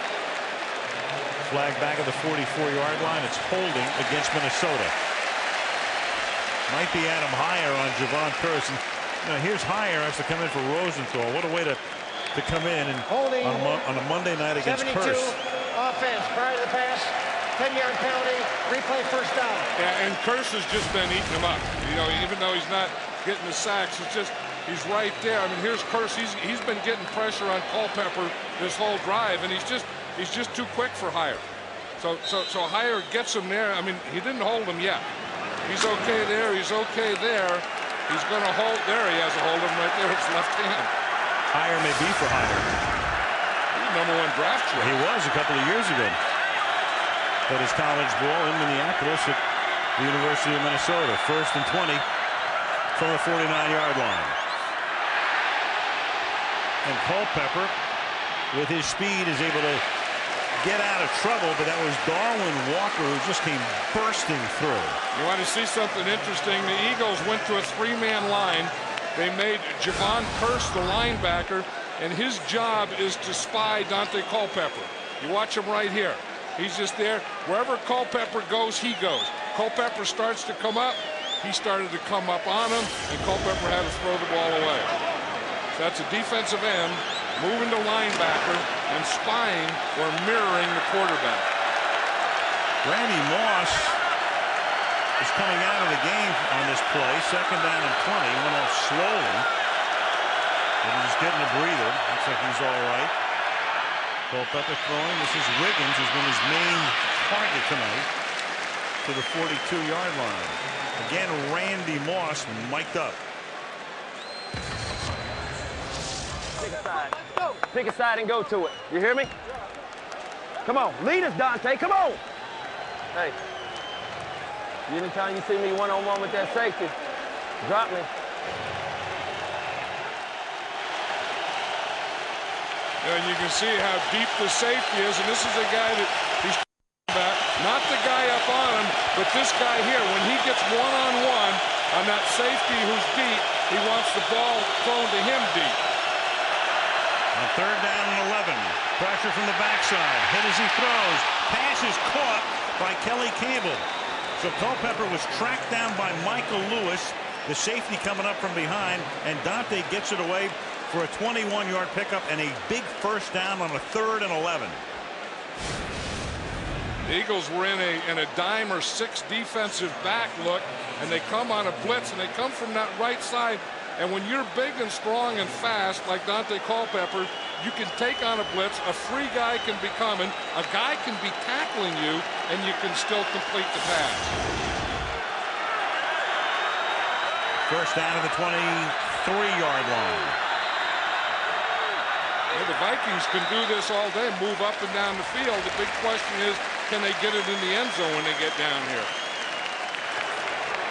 [SPEAKER 2] Flag back at the 44-yard line. It's holding against Minnesota. Nice might be Adam Heyer on Javon Curse. Now here's Heyer has to come in for Rosenthal. What a way to come in and on a Monday night against
[SPEAKER 13] 72
[SPEAKER 2] Curse.
[SPEAKER 13] Offense prior to the pass. 10-yard penalty, replay first down.
[SPEAKER 11] Yeah, and Curse has just been eating him up. You know, even though he's not getting the sacks, it's just he's right there. I mean, here's Curse. He's been getting pressure on Culpepper this whole drive, and he's just too quick for Heyer. So Heyer gets him there. I mean, he didn't hold him yet. He's okay there. He's okay there. He's going to hold. There he has a hold of him right there. It's left hand.
[SPEAKER 2] Heyer may be for Heyer.
[SPEAKER 11] He's #1 draft choice.
[SPEAKER 2] He was a couple of years ago. But his college ball in Minneapolis at the University of Minnesota. 1st and 20 from the 49-yard line. And Culpepper, with his speed, is able to get out of trouble, but that was Darwin Walker who just came bursting through.
[SPEAKER 11] You want to see something interesting? The Eagles went to a 3-man line. They made Javon Curse the linebacker, and his job is to spy Dante Culpepper. You watch him right here. He's just there. Wherever Culpepper goes, he goes. Culpepper starts to come up. He started to come up on him, and Culpepper had to throw the ball away. So that's a defensive end moving to linebacker and spying or mirroring the quarterback.
[SPEAKER 2] Randy Moss is coming out of the game on this play. 2nd down and 20. Went off slowly. And he's getting a breather. Looks like he's all right. Culpepper throwing. This is Wiggins, who's been his main target tonight, to the 42-yard line. Again, Randy Moss mic'd up.
[SPEAKER 15] Pick a side. Pick a side and go to it. You hear me? Come on. Lead us, Dante. Come on. Hey. Anytime you see me one-on-one with that safety, drop me.
[SPEAKER 11] And you can see how deep the safety is, and this is a guy that he's back, not the guy up on him, but this guy here. When he gets one-on-one on that safety who's deep, he wants the ball thrown to him deep.
[SPEAKER 2] On 3rd down and 11, pressure from the backside, hit as he throws, pass is caught by Kelly Campbell. So Culpepper was tracked down by Michael Lewis, the safety coming up from behind, and Dante gets it away for a 21-yard pickup and a big first down on a 3rd and 11.
[SPEAKER 11] The Eagles were in a dime or 6 defensive back look, and they come on a blitz, and they come from that right side. And when you're big and strong and fast like Dante Culpepper, you can take on a blitz. A free guy can be coming. A guy can be tackling you, and you can still complete the pass.
[SPEAKER 2] First down at the 23-yard line.
[SPEAKER 11] Yeah, the Vikings can do this all day, move up and down the field. The big question is, can they get it in the end zone when they get down here?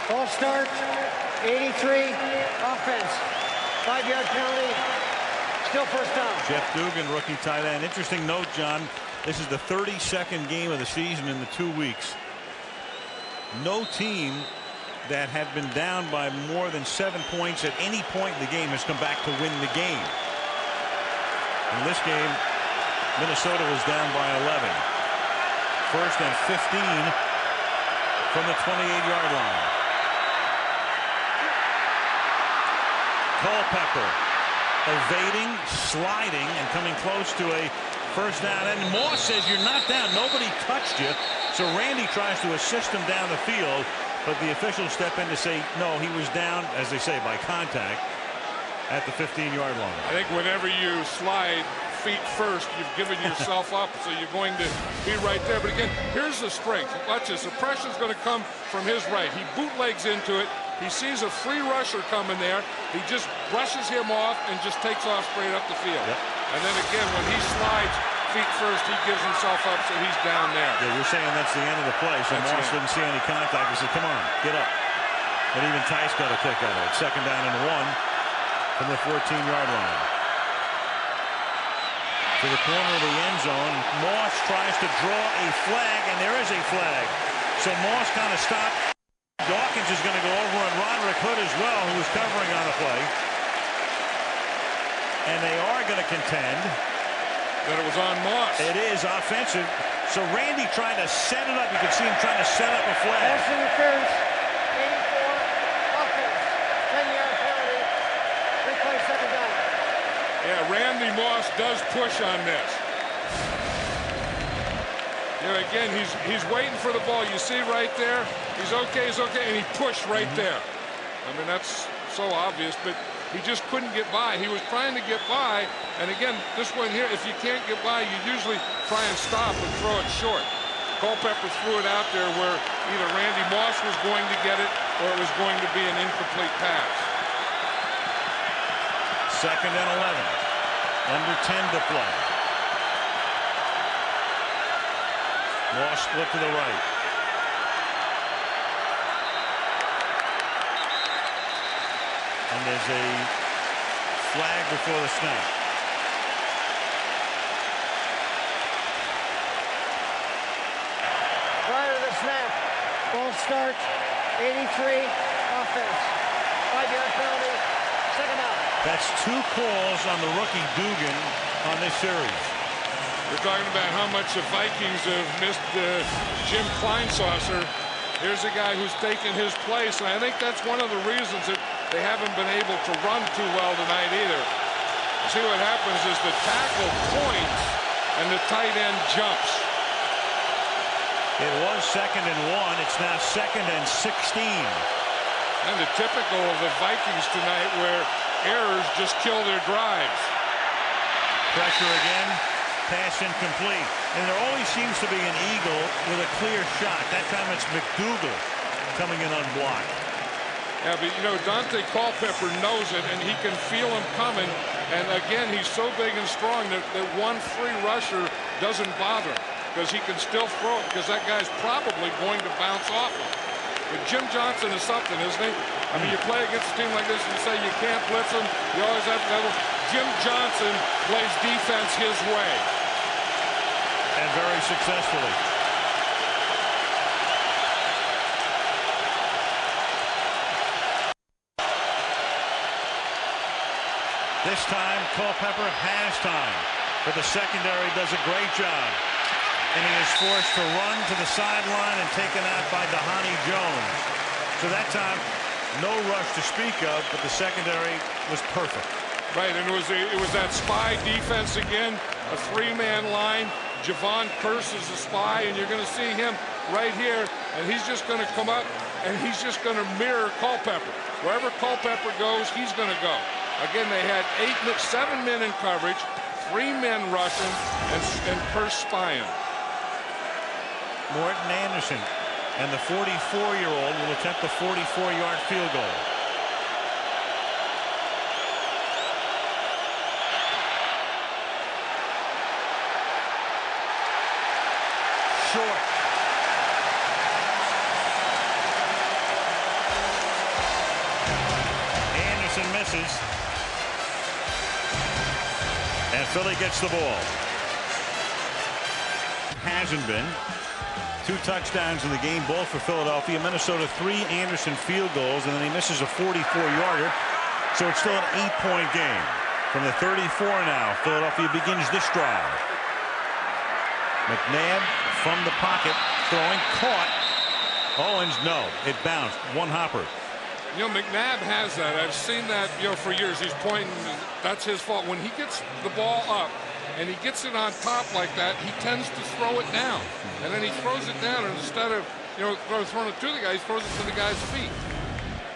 [SPEAKER 13] False start, 83, offense. 5-yard penalty, still first down.
[SPEAKER 2] Jeff Dugan, rookie tight end. Interesting note, John. This is the 32nd game of the season in the 2 weeks. No team that had been down by more than 7 points at any point in the game has come back to win the game. In this game, Minnesota was down by 11. 1st and 15 from the 28-yard line. Culpepper evading, sliding, and coming close to a first down. And Moss says, you're not down. Nobody touched you. So Randy tries to assist him down the field, but the officials step in to say, no, he was down, as they say, by contact at the 15-yard line.
[SPEAKER 11] I think whenever you slide feet first, you've given yourself up, so you're going to be right there. But again, here's the strength. Watch this. The pressure's going to come from his right. He bootlegs into it. He sees a free rusher coming there. He just brushes him off and just takes off straight up the field. Yep. And then again, when he slides feet first, he gives himself up, so he's down there.
[SPEAKER 2] Yeah, you're saying that's the end of the play, so Moss didn't see any contact. He said, come on, get up. And even Tice got a kick out of it. 2nd down and 1 from the 14-yard line. To the corner of the end zone, Moss tries to draw a flag, and there is a flag. So Moss kind of stopped. Dawkins is going to go over on Roderick Hood as well, who was covering on the play. And they are going to contend
[SPEAKER 11] that it was on Moss.
[SPEAKER 2] It is offensive. So Randy trying to set it up. You can see him trying to set up a flag.
[SPEAKER 13] Pass interference, 84,
[SPEAKER 11] Moss does push on this. You know, again, he's waiting for the ball. You see right there, he's okay, and he pushed right there. I mean, that's so obvious, but he just couldn't get by. He was trying to get by, and again, this one here, if you can't get by, you usually try and stop and throw it short. Culpepper threw it out there where either Randy Moss was going to get it or it was going to be an incomplete pass.
[SPEAKER 2] 2nd and 11. Under 10 to play. Moss split to the right. And there's a flag before the snap.
[SPEAKER 13] Prior to the snap, ball starts, 83, offense. 5-yard penalty, 2nd out.
[SPEAKER 2] That's 2 calls on the rookie Dugan on this series.
[SPEAKER 11] We're talking about how much the Vikings have missed Jim Kleinsaucer. Here's a guy who's taken his place, and I think that's one of the reasons that they haven't been able to run too well tonight either. You see what happens is the tackle points and the tight end jumps.
[SPEAKER 2] It was 2nd and 1. It's now 2nd and 16.
[SPEAKER 11] And the typical of the Vikings tonight where errors just kill their drives.
[SPEAKER 2] Pressure again. Pass incomplete. And there always seems to be an eagle with a clear shot. That time it's McDougal coming in unblocked.
[SPEAKER 11] Yeah, but you know, Dante Culpepper knows it, and he can feel him coming. And again, he's so big and strong that one free rusher doesn't bother him because he can still throw it because that guy's probably going to bounce off him. But Jim Johnson is something, isn't he? I mean, you play against a team like this and you say you can't blitz them. You always have to level. Jim Johnson plays defense his way.
[SPEAKER 2] And very successfully. This time, Culpepper has time. But the secondary does a great job. And he is forced to run to the sideline and taken out by Dhani Jones. So that time, no rush to speak of, but the secondary was perfect.
[SPEAKER 11] Right, and it was that spy defense again, a 3-man line. Javon Curse is a spy, and you're going to see him right here, and he's just going to come up, and he's just going to mirror Culpepper. Wherever Culpepper goes, he's going to go. Again, they had 7 men in coverage, 3 men rushing, and Curse spying.
[SPEAKER 2] Morton Anderson and the 44-year-old will attempt the 44-yard field goal. Short. Anderson misses. And Philly gets the ball. Hasn't been. 2 touchdowns in the game, both for Philadelphia. Minnesota 3 Anderson field goals, and then he misses a 44-yarder. So it's still an 8-point game. From the 34 now, Philadelphia begins this drive. McNabb from the pocket, throwing, caught. Owens, no, it bounced. One hopper.
[SPEAKER 11] You know, McNabb has that. I've seen that, you know, for years. He's pointing. That's his fault. When he gets the ball up and he gets it on top like that, he tends to throw it down. And then he throws it down, and instead of, you know, throwing it to the guy, he throws it to the guy's feet.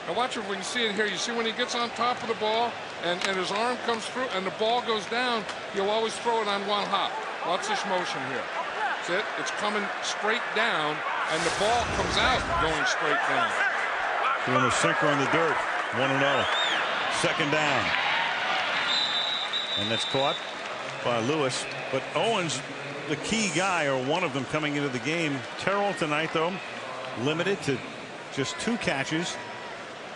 [SPEAKER 11] Now watch it when you see it here. You see when he gets on top of the ball and his arm comes through and the ball goes down, he'll always throw it on one hop. Watch this motion here. That's it. It's coming straight down, and the ball comes out going straight down.
[SPEAKER 2] Doing a sinker in the dirt. 1-0. 2nd down. And that's caught by Lewis. But Owens, the key guy, or one of them coming into the game. Terrell tonight, though, limited to just 2 catches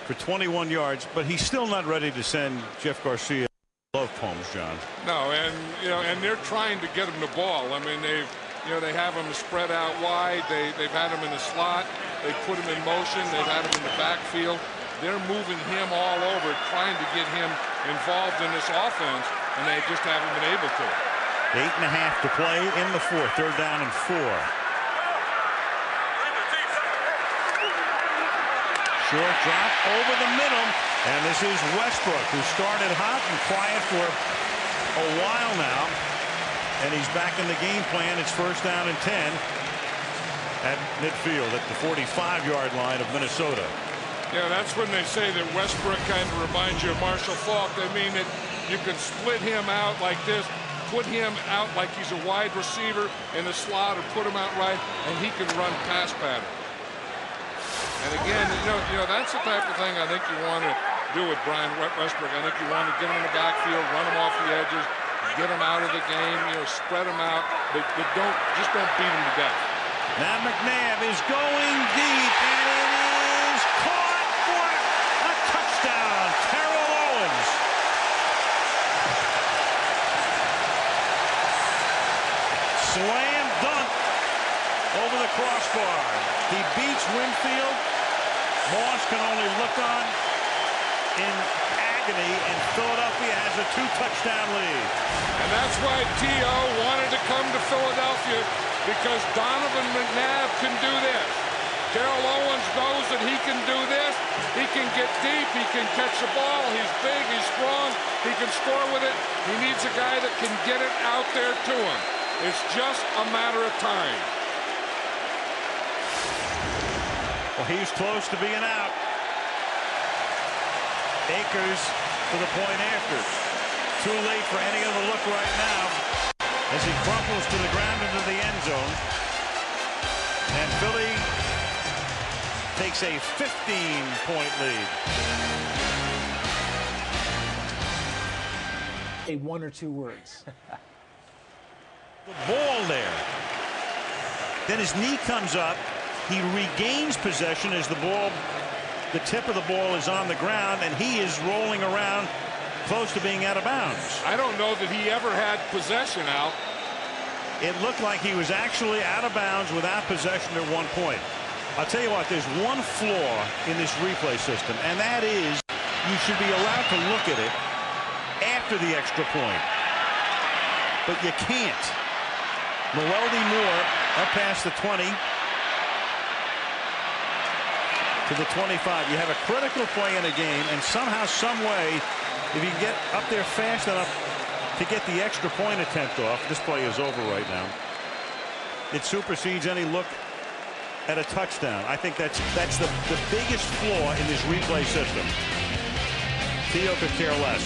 [SPEAKER 2] for 21 yards. But he's still not ready to send Jeff Garcia love poems, John.
[SPEAKER 11] No, and you know, and they're trying to get him the ball. I mean, they have him spread out wide. They've had him in the slot. They put him in motion. They've had him in the backfield. They're moving him all over, trying to get him involved in this offense, and they just haven't been able to.
[SPEAKER 2] 8.5 to play in the 4th. 3rd down and 4. Short drop over the middle, and this is Westbrook, who started hot and quiet for a while now, and he's back in the game plan. It's 1st down and 10 at midfield at the 45-yard line of Minnesota.
[SPEAKER 11] Yeah, that's when they say that Westbrook kind of reminds you of Marshall Faulk. They mean that you can split him out like this, put him out like he's a wide receiver in the slot, or put him out right, and he can run pass pattern. And again, you know that's the type of thing I think you want to do with Brian Westbrook. I think you want to get him in the backfield, run him off the edges, get him out of the game, spread him out, but don't beat him to death.
[SPEAKER 2] Now McNabb is going deep, and it is caught for a touchdown. Terrell Owens. Slam dunk over the crossbar. He beats Winfield. Moss can only look on in agony, and Philadelphia has a 2-touchdown lead.
[SPEAKER 11] And that's why T.O. wanted to come to Philadelphia, because Donovan McNabb can do this. Terrell Owens knows that he can do this. He can get deep. He can catch the ball. He's big. He's strong. He can score with it. He needs a guy that can get it out there to him. It's just a matter of time.
[SPEAKER 2] Well, he's close to being out. Akers for the point after. Too late for any other look right now as he crumples to the ground into the end zone. And Philly takes a 15-point lead.
[SPEAKER 16] A 1 or 2 words.
[SPEAKER 2] The ball there. Then his knee comes up. He regains possession as the tip of the ball is on the ground, and he is rolling around close to being out of bounds.
[SPEAKER 11] I don't know that he ever had possession, Al.
[SPEAKER 2] It looked like he was actually out of bounds without possession at one point. I'll tell you what, there's one flaw in this replay system, and that is you should be allowed to look at it after the extra point. But you can't. Malaldi Moore up past the 20 to the 25. You have a critical play in a game, and somehow, some way, if you get up there fast enough to get the extra point attempt off, this play is over right now. It supersedes any look at a touchdown. I think that's the biggest flaw in this replay system. Theo could care less.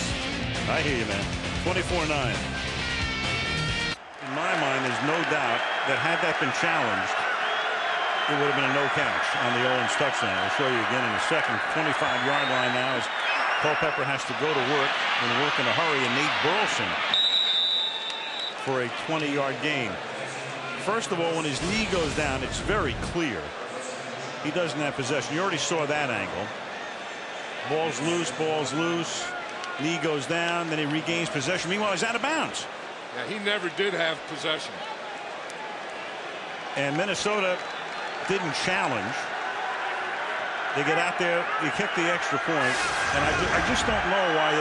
[SPEAKER 2] I hear you, man. 24-9. In my mind, there's no doubt that had that been challenged, it would have been a no catch on the Owens touchdown. I'll show you again in a second. 25-yard line now as Culpepper has to go to work and work in a hurry, and Nate Burleson for a 20-yard gain. First of all, when his knee goes down, it's very clear he doesn't have possession. You already saw that angle. Ball's loose, knee goes down, then he regains possession. Meanwhile, he's out of bounds.
[SPEAKER 11] Yeah, he never did have possession.
[SPEAKER 2] And Minnesota didn't challenge. They get out there, you kick the extra point, and I just don't know why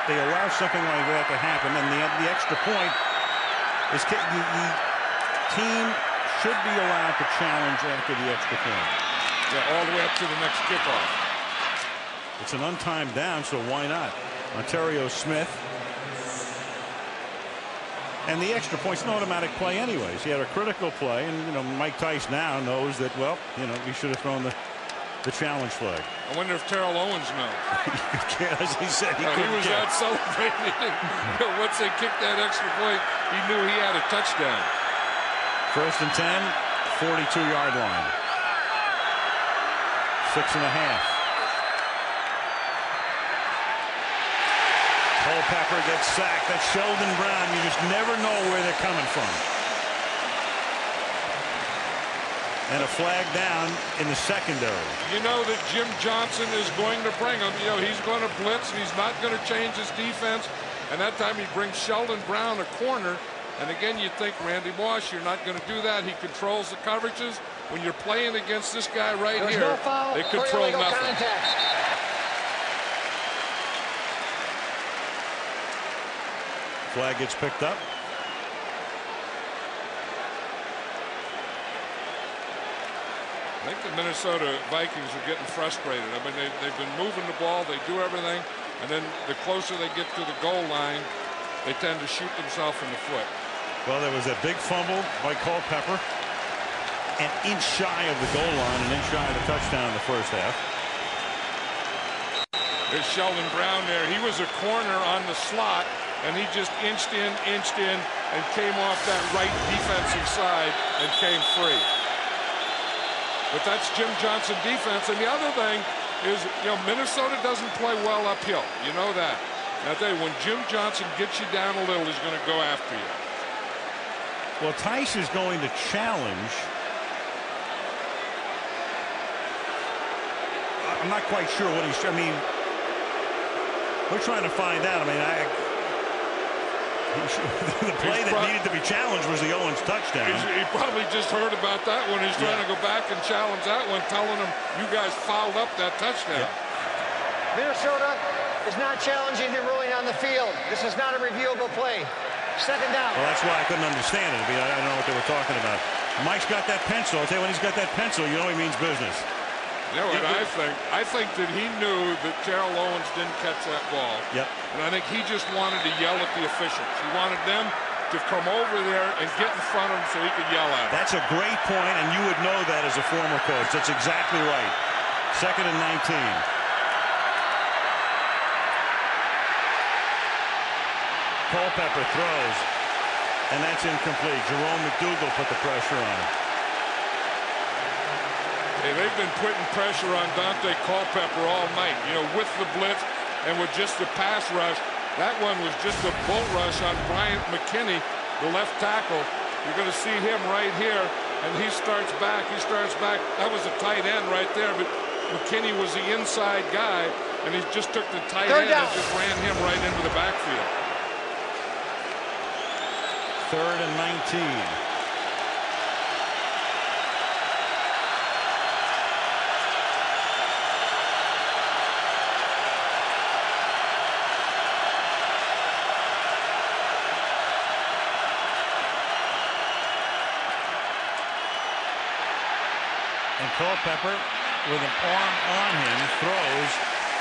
[SPEAKER 2] they allow something like that to happen. And the extra point is the team should be allowed to challenge after the extra point.
[SPEAKER 11] Yeah, all the way up to the next kickoff.
[SPEAKER 2] It's an untimed down, so why not? Ontario Smith. And the extra point's an automatic play anyways. He had a critical play, and Mike Tice now knows that, well, he should have thrown the challenge flag.
[SPEAKER 11] I wonder if Terrell Owens knows.
[SPEAKER 2] As he said, he
[SPEAKER 11] was out celebrating. Once they kicked that extra point, he knew he had a touchdown.
[SPEAKER 2] 1st and 10, 42-yard line. 6.5. Culpepper gets sacked. That's Sheldon Brown. You just never know where they're coming from. And a flag down in the secondary.
[SPEAKER 11] You know that Jim Johnson is going to bring him. He's going to blitz, and he's not going to change his defense. And that time he brings Sheldon Brown a corner. And again, you think, Randy Moss, you're not going to do that. He controls the coverages. When you're playing against this guy right here,
[SPEAKER 13] no foul,
[SPEAKER 11] they control nothing.
[SPEAKER 13] Contact.
[SPEAKER 2] Flag gets picked up.
[SPEAKER 11] I think the Minnesota Vikings are getting frustrated. I mean, they've been moving the ball. They do everything. And then the closer they get to the goal line, they tend to shoot themselves in the foot.
[SPEAKER 2] Well, there was a big fumble by Culpepper, an inch shy of the goal line, an inch shy of the touchdown in the first half.
[SPEAKER 11] There's Sheldon Brown there. He was a corner on the slot, and he just inched in, and came off that right defensive side and came free. But that's Jim Johnson defense. And the other thing is, Minnesota doesn't play well uphill. You know that. And I tell you, when Jim Johnson gets you down a little, he's going to go after you.
[SPEAKER 2] Well, Tice is going to challenge. I'm not quite sure what he's. I mean, we're trying to find out. I mean, the play that needed to be challenged was the Owens touchdown.
[SPEAKER 11] He probably just heard about that one. He's trying to go back and challenge that one, telling him, you guys fouled up that touchdown.
[SPEAKER 13] Minnesota is not challenging him ruling on the field. This is not a reviewable play. Second down.
[SPEAKER 2] Well, that's why I couldn't understand it. I mean, I don't know what they were talking about. Mike's got that pencil. I'll tell you, when he's got that pencil, you know he means business.
[SPEAKER 11] You know what I think? I think that he knew that Terrell Owens didn't catch that ball.
[SPEAKER 2] Yep.
[SPEAKER 11] And I think he just wanted to yell at the officials. He wanted them to come over there and get in front of him so he could yell at them.
[SPEAKER 2] That's a great point, and you would know that as a former coach. That's exactly right. 2nd and 19. Culpepper throws, and that's incomplete. Jerome McDougal put the pressure on.
[SPEAKER 11] Hey, they've been putting pressure on Dante Culpepper all night, with the blitz and with just the pass rush. That one was just a bull rush on Bryant McKinney, the left tackle. You're going to see him right here, and he starts back. That was a tight end right there, but McKinney was the inside guy, and he just took the tight end and just ran him right into the backfield.
[SPEAKER 2] 3rd and 19. And Culpepper, with an arm on him, throws.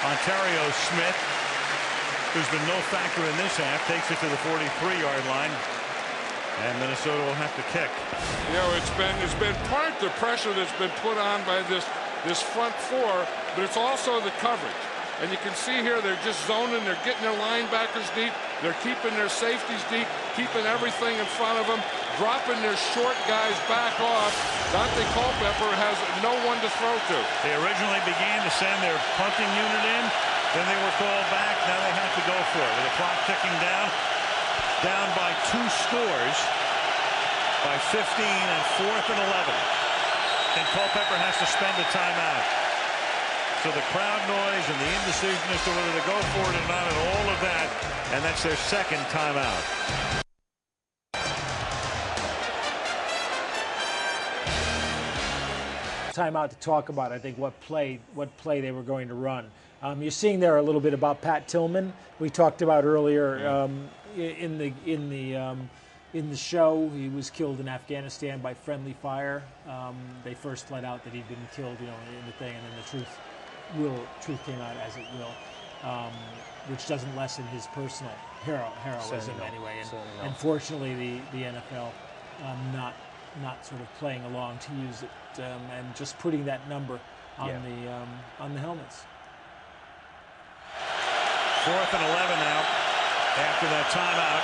[SPEAKER 2] Ontario Smith, who's been no factor in this half, takes it to the 43-yard line. And Minnesota will have to kick.
[SPEAKER 11] It's been part the pressure that's been put on by this front four, but it's also the coverage. And you can see here they're just zoning, they're getting their linebackers deep, they're keeping their safeties deep, keeping everything in front of them, dropping their short guys back off. Dante Culpepper has no one to throw to.
[SPEAKER 2] They originally began to send their punting unit in, then they were called back, now they have to go for it. With the clock ticking down by 2 scores by 15 and 4th and 11. And Culpepper has to spend a timeout. So the crowd noise and the indecision as to whether to go for it or not and all of that, and that's their 2nd timeout.
[SPEAKER 16] Timeout to talk about, I think, what play they were going to run. You're seeing there a little bit about Pat Tillman. We talked about earlier in the show. He was killed in Afghanistan by friendly fire. They first let out that he'd been killed, in the thing, and then the truth came out as it will, which doesn't lessen his personal heroism anyway. And unfortunately, the NFL not sort of playing along to use it and just putting that number on the helmets.
[SPEAKER 2] 4th and 11 now after that timeout.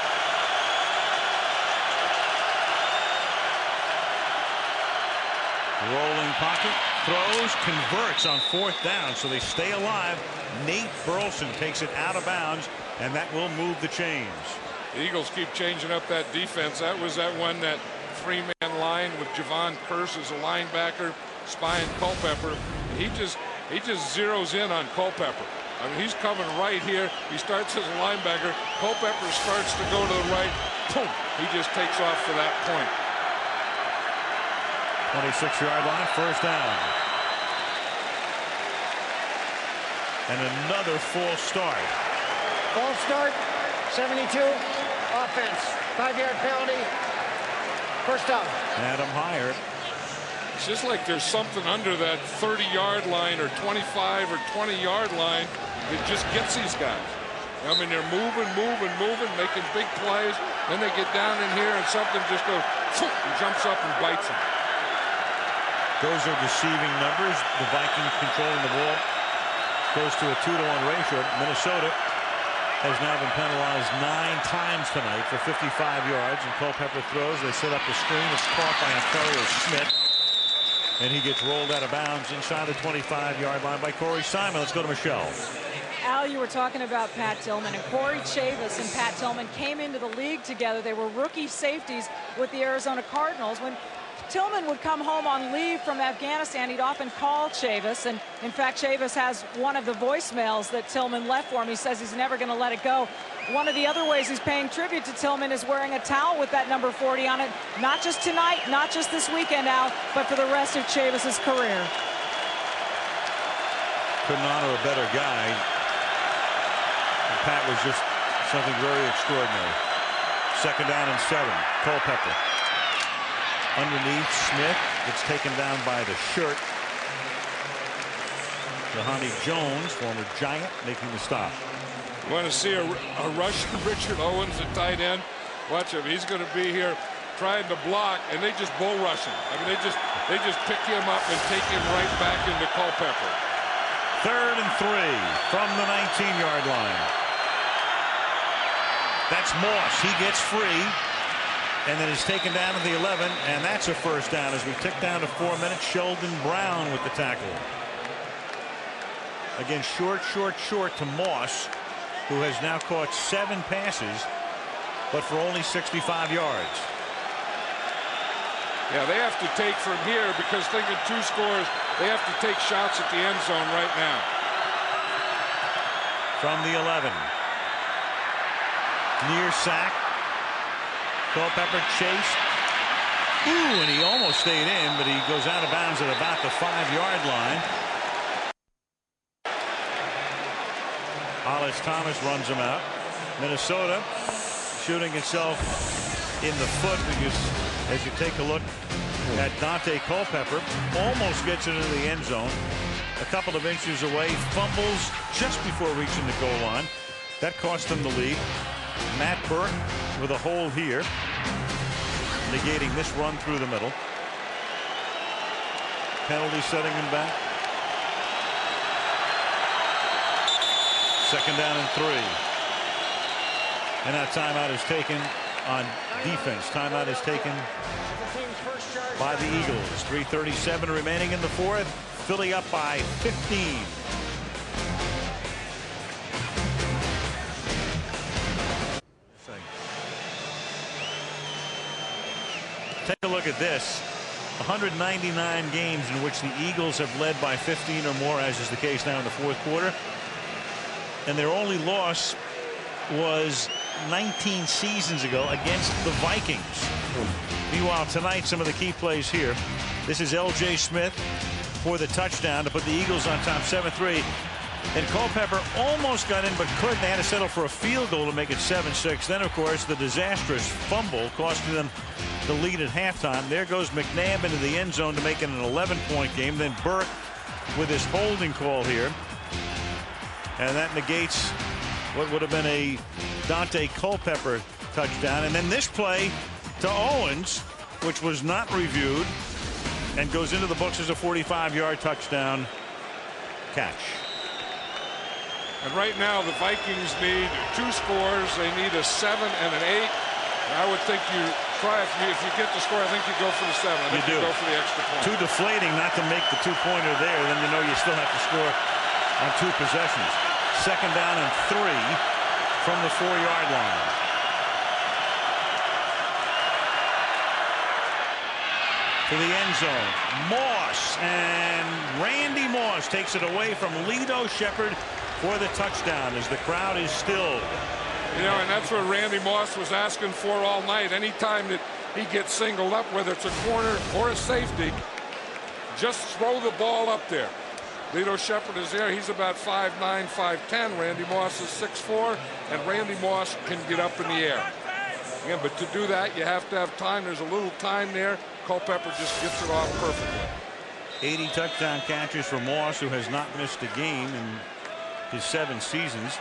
[SPEAKER 2] Rolling pocket, throws, converts on 4th down, so they stay alive. Nate Burleson takes it out of bounds, and that will move the chains.
[SPEAKER 11] The Eagles keep changing up that defense. That was that one, that 3-man line with Javon Curse as a linebacker, spying Culpepper. He just zeroes in on Culpepper. I mean, he's coming right here. He starts as a linebacker. Culpepper starts to go to the right. Boom! He just takes off for that point.
[SPEAKER 2] 26-yard line, 1st down. And another false start.
[SPEAKER 13] False start, 72, offense, 5-yard penalty, 1st down.
[SPEAKER 2] Adam Hyer.
[SPEAKER 11] It's just like there's something under that 30-yard line or 25 or 20-yard line that just gets these guys. I mean, they're moving, making big plays. Then they get down in here and something just goes, and jumps up and bites them.
[SPEAKER 2] Those are deceiving numbers. The Vikings controlling the ball goes to a 2-to-1 ratio. Minnesota has now been penalized 9 times tonight for 55 yards. And Culpepper throws. They set up the screen. It's caught by Ontario Smith. And he gets rolled out of bounds inside the 25-yard line by Corey Simon. Let's go to Michelle.
[SPEAKER 14] Al, you were talking about Pat Tillman, and Corey Chavis and Pat Tillman came into the league together. They were rookie safeties with the Arizona Cardinals. When Tillman would come home on leave from Afghanistan, he'd often call Chavis, and in fact Chavis has one of the voicemails that Tillman left for him. He says he's never going to let it go. One of the other ways he's paying tribute to Tillman is wearing a towel with that number 40 on it, not just tonight, not just this weekend, Al, but for the rest of Chavis's career.
[SPEAKER 2] Couldn't honor a better guy. And Pat was just something very extraordinary. 2nd down and 7. Culpepper underneath. Smith gets taken down by the shirt. Johnny Jones, former Giant, making the stop.
[SPEAKER 11] You want to see a rush of Richard Owens at tight end? Watch him. He's going to be here trying to block, and they just bull rush him. I mean, they just pick him up and take him right back into Culpepper.
[SPEAKER 2] 3rd and 3 from the 19-yard line. That's Moss. He gets free. And then is taken down to the 11, and that's a first down as we tick down to 4 minutes. Sheldon Brown with the tackle. Again, short to Moss, who has now caught 7 passes, but for only 65 yards.
[SPEAKER 11] Yeah, they have to take from here because thinking 2 scores, they have to take shots at the end zone right now.
[SPEAKER 2] From the 11. Near sack. Culpepper chased. Ooh, and he almost stayed in, but he goes out of bounds at about the 5-yard line. Hollis Thomas runs him out. Minnesota shooting itself in the foot because as you take a look at Dante Culpepper, almost gets it into the end zone. A couple of inches away, fumbles just before reaching the goal line. That cost them the lead. Matt Burke with a hole here, negating this run through the middle. Penalty setting him back. 2nd down and 3. And that timeout is taken on defense. Timeout is taken by the Eagles. 3:37 remaining in the 4th. Philly up by 15. Take a look at this. 199 games in which the Eagles have led by 15 or more, as is the case now in the 4th quarter. And their only loss was 19 seasons ago against the Vikings. Meanwhile, tonight, some of the key plays here. This is L.J. Smith for the touchdown to put the Eagles on top 7-3. And Culpepper almost got in, but couldn't. They had to settle for a field goal to make it 7-6. Then, of course, the disastrous fumble costing them the lead at halftime. There goes McNabb into the end zone to make it an 11-point game. Then Burke with his holding call here. And that negates what would have been a Dante Culpepper touchdown. And then this play to Owens, which was not reviewed, and goes into the books as a 45-yard touchdown catch.
[SPEAKER 11] And right now the Vikings need 2 scores. They need a 7 and an 8. And I would think you try, if you get the score, I think you go for the 7. I think you go for the extra point.
[SPEAKER 2] Too deflating not to make the 2-pointer there. Then you know you still have to score on 2 possessions. 2nd down and 3 from the 4-yard line. To the end zone. Moss, and Randy Moss takes it away from Lito Shepherd for the touchdown as the crowd is stilled.
[SPEAKER 11] You know, and that's what Randy Moss was asking for all night. Anytime that he gets singled up, whether it's a corner or a safety, just throw the ball up there. Lito Shepherd is there. He's about 5'9", 5'10". Randy Moss is 6'4", and Randy Moss can get up in the air. Again, but to do that, you have to have time. There's a little time there. Culpepper just gets it off perfectly.
[SPEAKER 2] 80 touchdown catches for Moss, who has not missed a game in his 7 seasons.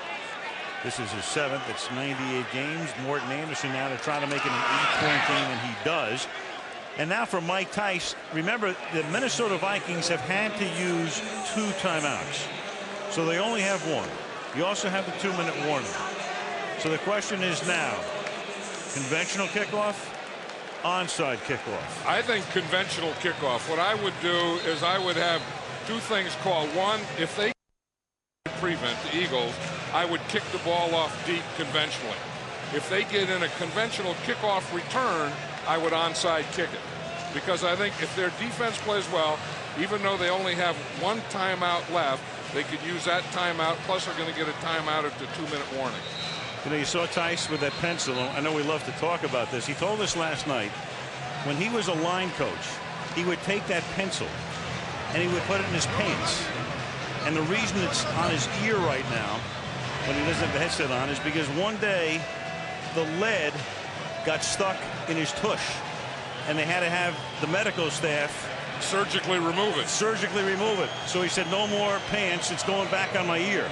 [SPEAKER 2] This is his 7th. It's 98 games. Morton Anderson now to try to make it an 8-point game, and he does. And now for Mike Tice. Remember, the Minnesota Vikings have had to use 2 timeouts. So they only have 1. You also have the 2-minute warning. So the question is now, conventional kickoff, onside kickoff?
[SPEAKER 11] I think conventional kickoff. What I would do is I would have 2 things called. One, if they prevent the Eagles, I would kick the ball off deep conventionally. If they get in a conventional kickoff return, I would onside kick it. Because I think if their defense plays well, even though they only have 1 timeout left, they could use that timeout, plus they're going to get a timeout at the 2-minute warning.
[SPEAKER 2] You know, you saw Tice with that pencil. I know we love to talk about this. He told us last night when he was a line coach, he would take that pencil and he would put it in his pants. And the reason it's on his ear right now when he doesn't have the headset on is because one day the lead got stuck in his tush and they had to have the medical staff
[SPEAKER 11] surgically remove it.
[SPEAKER 2] So he said, no more pants. It's going back on my ear.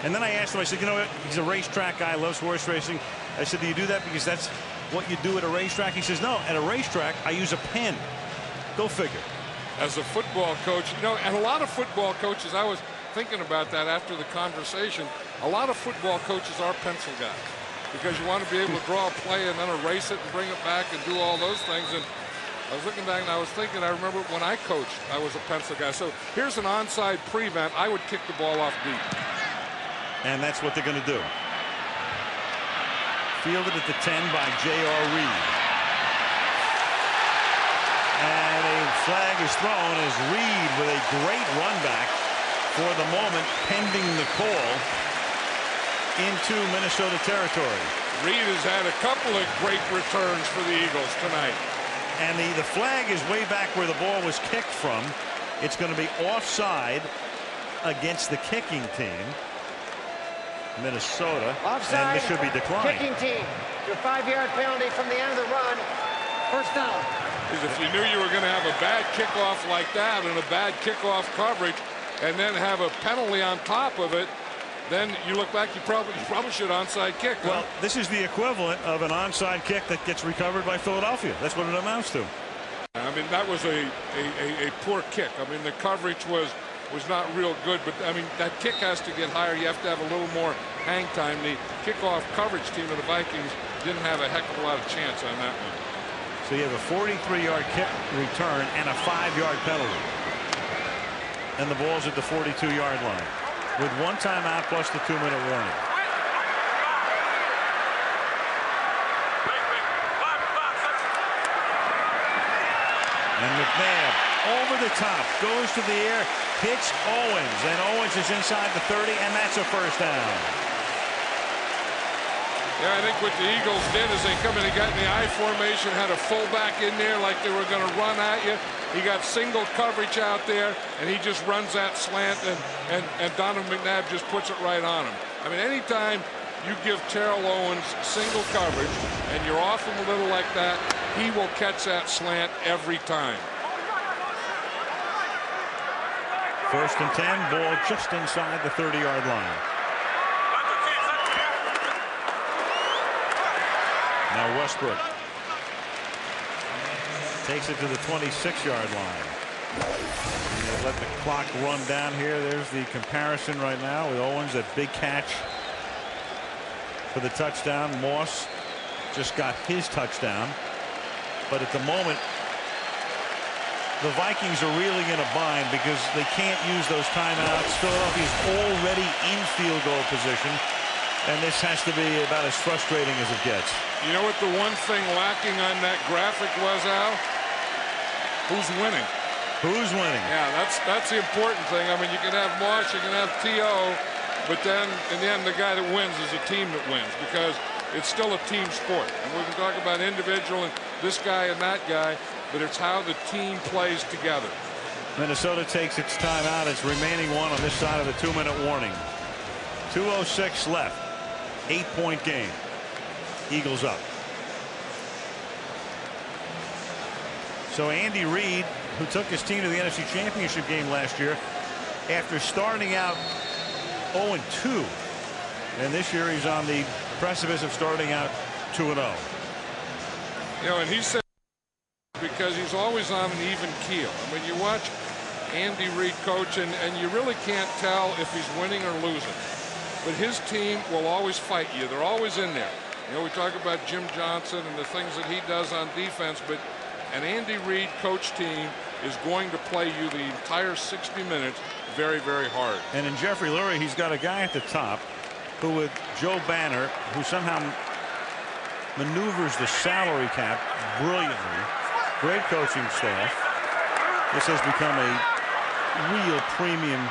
[SPEAKER 2] And then I asked him, I said, you know what? He's a racetrack guy, loves horse racing. I said, do you do that because that's what you do at a racetrack? He says, no, at a racetrack, I use a pen. Go figure.
[SPEAKER 11] As a football coach, you know, and a lot of football coaches, I was thinking about that after the conversation, a lot of football coaches are pencil guys because you want to be able to draw a play and then erase it and bring it back and do all those things. And I was looking back and I was thinking, I remember when I coached, I was a pencil guy. So here's an onside prevent. I would kick the ball off deep.
[SPEAKER 2] And that's what they're going to do. Fielded at the 10 by J.R. Reed. And a flag is thrown as Reed with a great run back for the moment, pending the call into Minnesota territory.
[SPEAKER 11] Reed has had a couple of great returns for the Eagles tonight.
[SPEAKER 2] And the flag is way back where the ball was kicked from. It's going to be offside against the kicking team, Minnesota.
[SPEAKER 13] Offside,
[SPEAKER 2] and this should be declined.
[SPEAKER 13] Kicking team. Your 5-yard penalty from the end of the run. First down.
[SPEAKER 11] If you knew you were going to have a bad kickoff like that and a bad kickoff coverage and then have a penalty on top of it, then you look back, you probably should onside kick. Huh?
[SPEAKER 2] Well, this is the equivalent of an onside kick that gets recovered by Philadelphia. That's what it amounts to.
[SPEAKER 11] I mean, that was a poor kick. I mean, the coverage was not real good, but I mean, that kick has to get higher. You have to have a little more hang time. The kickoff coverage team of the Vikings didn't have a heck of a lot of chance on that one.
[SPEAKER 2] So you have a 43-yard kick return and a 5-yard penalty. And the ball's at the 42-yard line with 1 timeout plus the 2-minute warning. And McNabb over the top, goes to the air, hits Owens, and Owens is inside the 30, and that's a first down.
[SPEAKER 11] Yeah, I think what the Eagles did is they come in and got in the I formation, had a fullback in there like they were going to run at you. He got single coverage out there, and he just runs that slant, and Donovan McNabb just puts it right on him. I mean, anytime you give Terrell Owens single coverage and you're off him a little like that, he will catch that slant every time.
[SPEAKER 2] First and 10, ball just inside the 30-yard line. Now Westbrook takes it to the 26-yard line. And let the clock run down here. There's the comparison right now with Owens, that big catch for the touchdown. Moss just got his touchdown. But at the moment, the Vikings are really in a bind because they can't use those timeouts. Philadelphia's already in field goal position, and this has to be about as frustrating as it gets.
[SPEAKER 11] You know what the one thing lacking on that graphic was, Al? Who's winning?
[SPEAKER 2] Who's winning?
[SPEAKER 11] Yeah, that's the important thing. I mean, you can have Moss, you can have T.O., but then in the end, the guy that wins is a team that wins because it's still a team sport. And we can talk about individual and this guy and that guy, but it's how the team plays together.
[SPEAKER 2] Minnesota takes its time out. It's remaining one on this side of the 2-minute warning. 2:06 left. 8-point game. Eagles up. So Andy Reid, who took his team to the NFC Championship game last year, after starting out 0-2 And this year he's on the precipice of starting out 2-0.
[SPEAKER 11] You know, and he said because he's always on an even keel. I mean, you watch Andy Reid coach, and you really can't tell if he's winning or losing. But his team will always fight you. They're always in there. You know, we talk about Jim Johnson and the things that he does on defense, but an Andy Reid coach team is going to play you the entire 60 minutes very, very hard.
[SPEAKER 2] And in Jeffrey Lurie, he's got a guy at the top who, with Joe Banner, who somehow maneuvers the salary cap brilliantly. Great coaching staff. This has become a real premium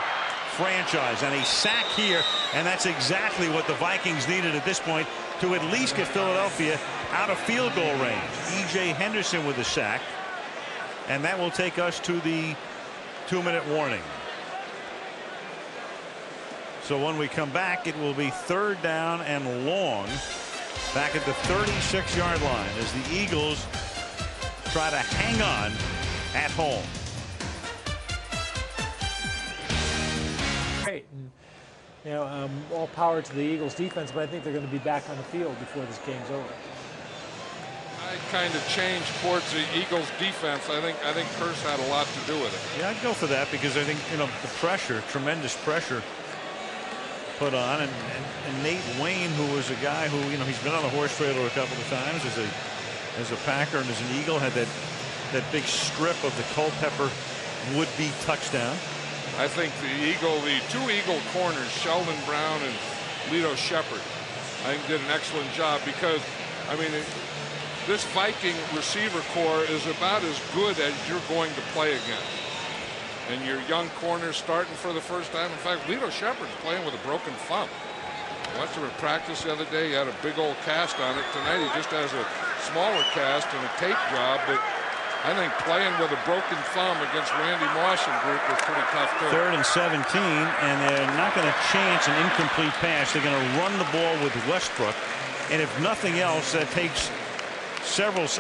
[SPEAKER 2] franchise, and a sack here, and that's exactly what the Vikings needed at this point to at least get Philadelphia out of field goal range. E.J. Henderson with the sack, and that will take us to the 2-minute warning. So when we come back, it will be 3rd down and long back at the 36-yard line as the Eagles try to hang on at home.
[SPEAKER 16] Great. And, you know, all power to the Eagles defense, but I think they're going to be back on the field before this game's over.
[SPEAKER 11] I kind of changed towards the Eagles defense. I think Kearse had a lot to do with it.
[SPEAKER 2] Yeah, I'd go for that because I think, you know, the pressure, tremendous pressure put on, and Nate Wayne, who was a guy who, you know, he's been on a horse trailer a couple of times as a Packer and as an Eagle, had that big strip of the Culpepper would-be touchdown.
[SPEAKER 11] I think the two Eagle corners, Sheldon Brown and Lito Shepherd, I think did an excellent job because, I mean, this Viking receiver core is about as good as you're going to play against. And your young corners starting for the first time. In fact, Lito Shepherd's playing with a broken thumb. I watched him in practice the other day. He had a big old cast on it. Tonight he just has a smaller cast and a tape job, but I think playing with a broken thumb against Randy Moss and group was pretty tough too.
[SPEAKER 2] 3rd and 17, and they're not going to chance an incomplete pass. They're going to run the ball with Westbrook, and if nothing else, that takes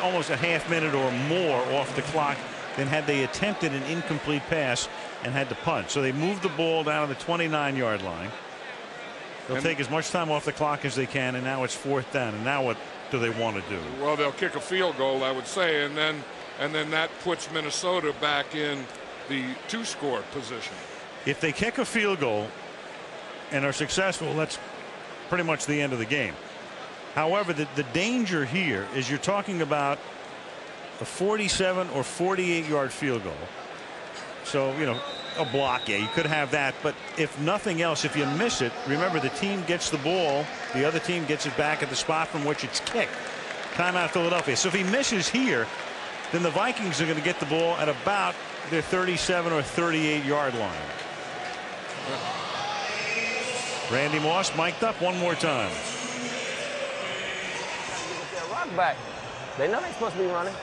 [SPEAKER 2] almost a half minute or more off the clock than had they attempted an incomplete pass and had to punt. So they moved the ball down to the 29-yard line. They'll take as much time off the clock as they can, and now it's 4th down. And now what do they want to do?
[SPEAKER 11] Well, they'll kick a field goal, I would say, and then that puts Minnesota back in the 2-score position.
[SPEAKER 2] If they kick a field goal and are successful, that's pretty much the end of the game. However, the danger here is you're talking about a 47 or 48-yard field goal. So, you know, a block, yeah, you could have that. But if nothing else, if you miss it, remember the team gets the ball, the other team gets it back at the spot from which it's kicked. Timeout Philadelphia. So if he misses here, then the Vikings are going to get the ball at about their 37 or 38-yard line. Randy Moss mic'd up one more time.
[SPEAKER 15] Rock back. They know they're supposed to be running.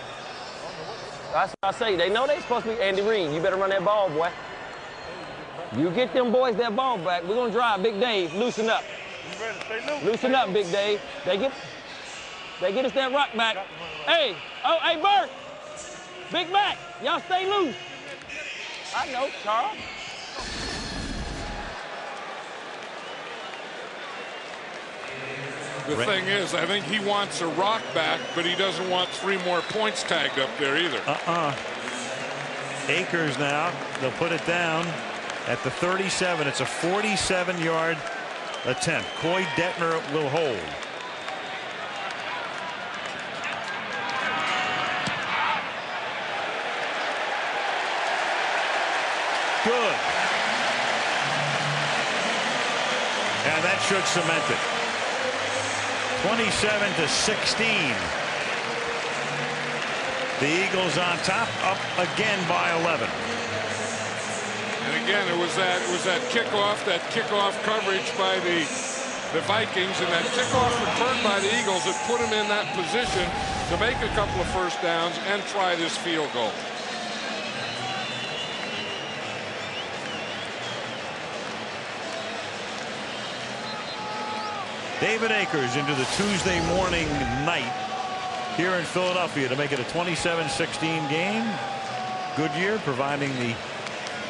[SPEAKER 15] That's what I say. They know they're supposed to be. Andy Reid, you better run that ball, boy. You get them boys that ball back. We're going to drive. Big Dave, loosen up. Loosen up, Big Dave. They get us that rock back. Hey, Bert. Big Mac, y'all stay loose. I know, Charles.
[SPEAKER 11] The thing is, I think he wants a rock back, but he doesn't want 3 more points tagged up there either.
[SPEAKER 2] Akers now, they'll put it down at the 37. It's a 47-yard attempt. Coy Detmer will hold. Good. And that should cement it. 27-16. The Eagles on top, up again by 11.
[SPEAKER 11] And again, it was that kickoff coverage by the Vikings, and that kickoff return by the Eagles that put them in that position to make a couple of first downs and try this field goal.
[SPEAKER 2] David Akers into the Tuesday morning night here in Philadelphia to make it a 27-16 game. Goodyear providing the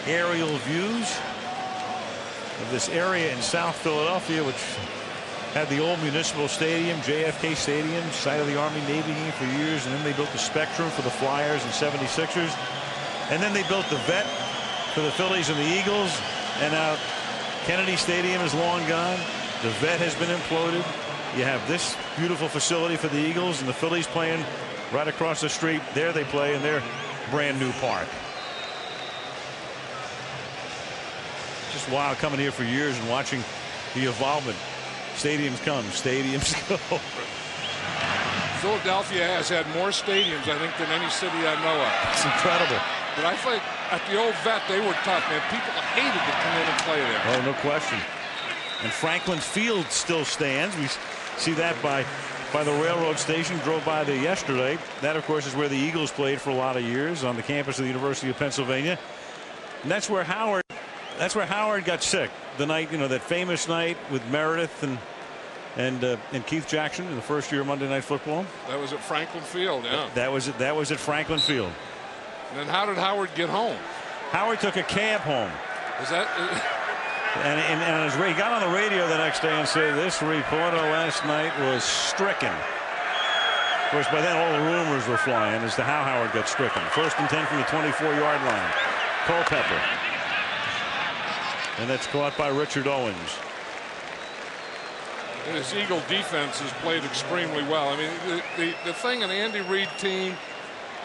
[SPEAKER 2] aerial views of this area in South Philadelphia, which had the old Municipal Stadium, JFK Stadium, site of the Army-Navy game for years, and then they built the Spectrum for the Flyers and 76ers. And then they built the Vet for the Phillies and the Eagles. And now Kennedy Stadium is long gone. The Vet has been imploded. You have this beautiful facility for the Eagles, and the Phillies playing right across the street. There they play in their brand new park. Just wild coming here for years and watching the evolvement. Stadiums come, stadiums go.
[SPEAKER 11] Philadelphia has had more stadiums, I think, than any city I know of.
[SPEAKER 2] It's incredible.
[SPEAKER 11] But I think at the old Vet, they were tough, man. People hated to come in and play there.
[SPEAKER 2] Oh, no question. And Franklin Field still stands. We see that by the railroad station. Drove by there yesterday. That, of course, is where the Eagles played for a lot of years, on the campus of the University of Pennsylvania. And that's where Howard got sick. The night, that famous night with Meredith and Keith Jackson in the first year of Monday Night Football.
[SPEAKER 11] That was at Franklin Field, yeah.
[SPEAKER 2] That was at Franklin Field.
[SPEAKER 11] And then how did Howard get home?
[SPEAKER 2] Howard took a cab home.
[SPEAKER 11] Is that?
[SPEAKER 2] And he got on the radio the next day and said this reporter last night was stricken. Of course, by then all the rumors were flying as to how Howard got stricken. 1st and 10 from the 24-yard line. Culpepper. And that's caught by Richard Owens.
[SPEAKER 11] And his Eagle defense has played extremely well. I mean, the thing in the Andy Reid team,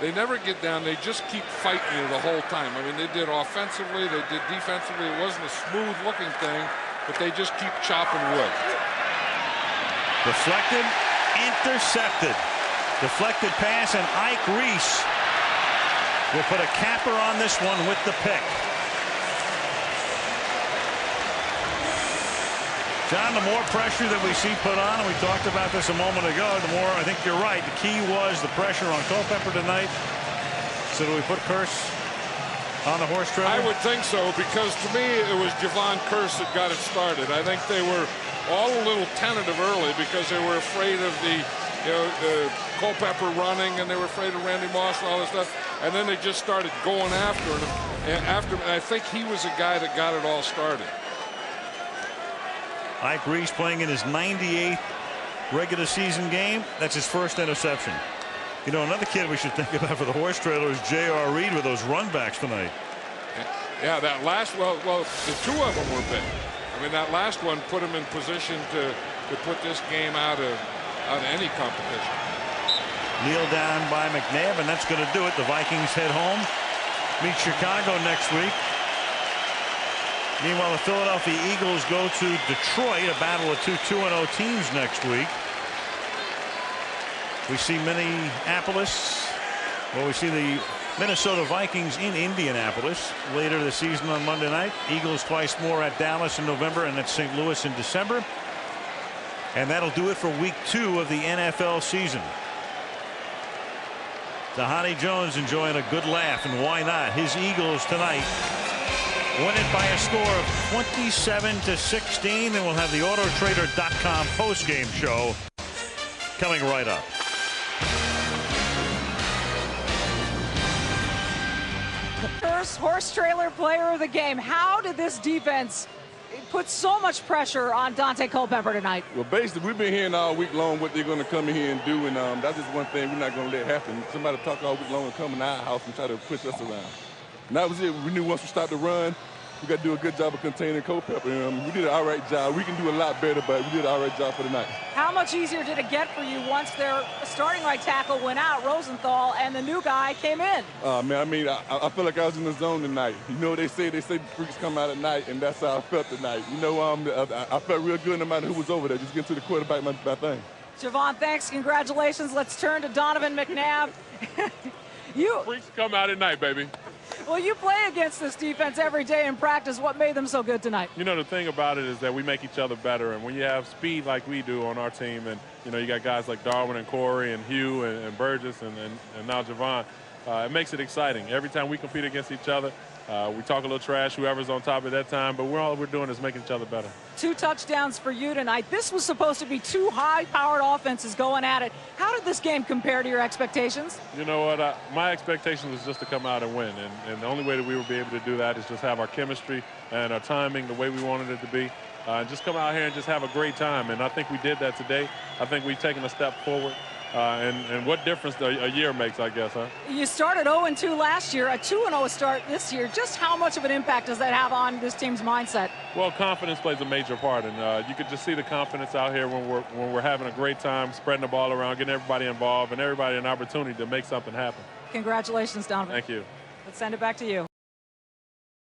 [SPEAKER 11] they never get down. They just keep fighting you the whole time. I mean, they did offensively, they did defensively. It wasn't a smooth-looking thing, but they just keep chopping wood.
[SPEAKER 2] Deflected, intercepted. Deflected pass, and Ike Reese will put a capper on this one with the pick. John, the more pressure that we see put on, and we talked about this a moment ago, the more, I think you're right, the key was the pressure on Culpepper tonight. So do we put Kearse on the horse trailer?
[SPEAKER 11] I would think so, because to me it was Javon Kearse that got it started. I think they were all a little tentative early because they were afraid of the Culpepper running, and they were afraid of Randy Moss and all this stuff. And then they just started going after him. And I think he was the guy that got it all started.
[SPEAKER 2] Ike Reese playing in his 98th regular season game. That's his first interception. Another kid we should think about for the horse trailer is J.R. Reed with those runbacks tonight.
[SPEAKER 11] Yeah, that last, well, the two of them were big. I mean, that last one put him in position to put this game out of any competition.
[SPEAKER 2] Kneel down by McNabb, and that's going to do it. The Vikings head home, meet Chicago next week. Meanwhile, the Philadelphia Eagles go to Detroit, a battle of two 2-0 teams next week. We see Minneapolis. Well, we see the Minnesota Vikings in Indianapolis later this season on Monday night. Eagles twice more at Dallas in November and at St. Louis in December. And that'll do it for week 2 of the NFL season. Tahani Jones enjoying a good laugh, and why not? His Eagles tonight win it by a score of 27-16. Then we'll have the Autotrader.com post-game show coming right up.
[SPEAKER 14] The first horse trailer player of the game. How did this defense put so much pressure on Dante Culpepper tonight?
[SPEAKER 6] Well, basically, we've been hearing all week long what they're going to come in here and do, and that's just one thing we're not going to let happen. Somebody talk all week long and come in our house and try to push us around. And that was it. We knew once we started to run, we got to do a good job of containing Culpepper. We did an all right job. We can do a lot better, but we did an all right job for tonight. How
[SPEAKER 14] much easier did it get for you once their starting right tackle went out, Rosenthal, and the new guy came in?
[SPEAKER 6] Man, I mean, I feel like I was in the zone tonight. You know what they say? They say freaks come out at night, and that's how I felt tonight. I felt real good no matter who was over there. Just get to the quarterback, my thing.
[SPEAKER 14] Javon, thanks. Congratulations. Let's turn to Donovan McNabb.
[SPEAKER 12] Freaks come out at night, baby.
[SPEAKER 14] Well, you play against this defense every day in practice. What made them so good tonight?
[SPEAKER 12] The thing about it is that we make each other better. And when you have speed like we do on our team, and, you got guys like Darwin and Corey and Hugh and Burgess and now Javon, it makes it exciting. Every time we compete against each other, we talk a little trash, whoever's on top at that time, but all we're doing is making each other better.
[SPEAKER 14] 2 touchdowns for you tonight. This was supposed to be 2 high-powered offenses going at it. How did this game compare to your expectations?
[SPEAKER 12] You know what? My expectation was just to come out and win, and the only way that we would be able to do that is just have our chemistry and our timing the way we wanted it to be. and just come out here and just have a great time. And I think we did that today. I think we've taken a step forward. And what difference a year makes, I guess, huh?
[SPEAKER 14] You started 0-2 last year, a 2-0 start this year. Just how much of an impact does that have on this team's mindset?
[SPEAKER 12] Well, confidence plays a major part, and you could just see the confidence out here when we're having a great time, spreading the ball around, getting everybody involved, and everybody an opportunity to make something happen.
[SPEAKER 14] Congratulations, Donovan.
[SPEAKER 12] Thank you.
[SPEAKER 14] Let's send it back to you.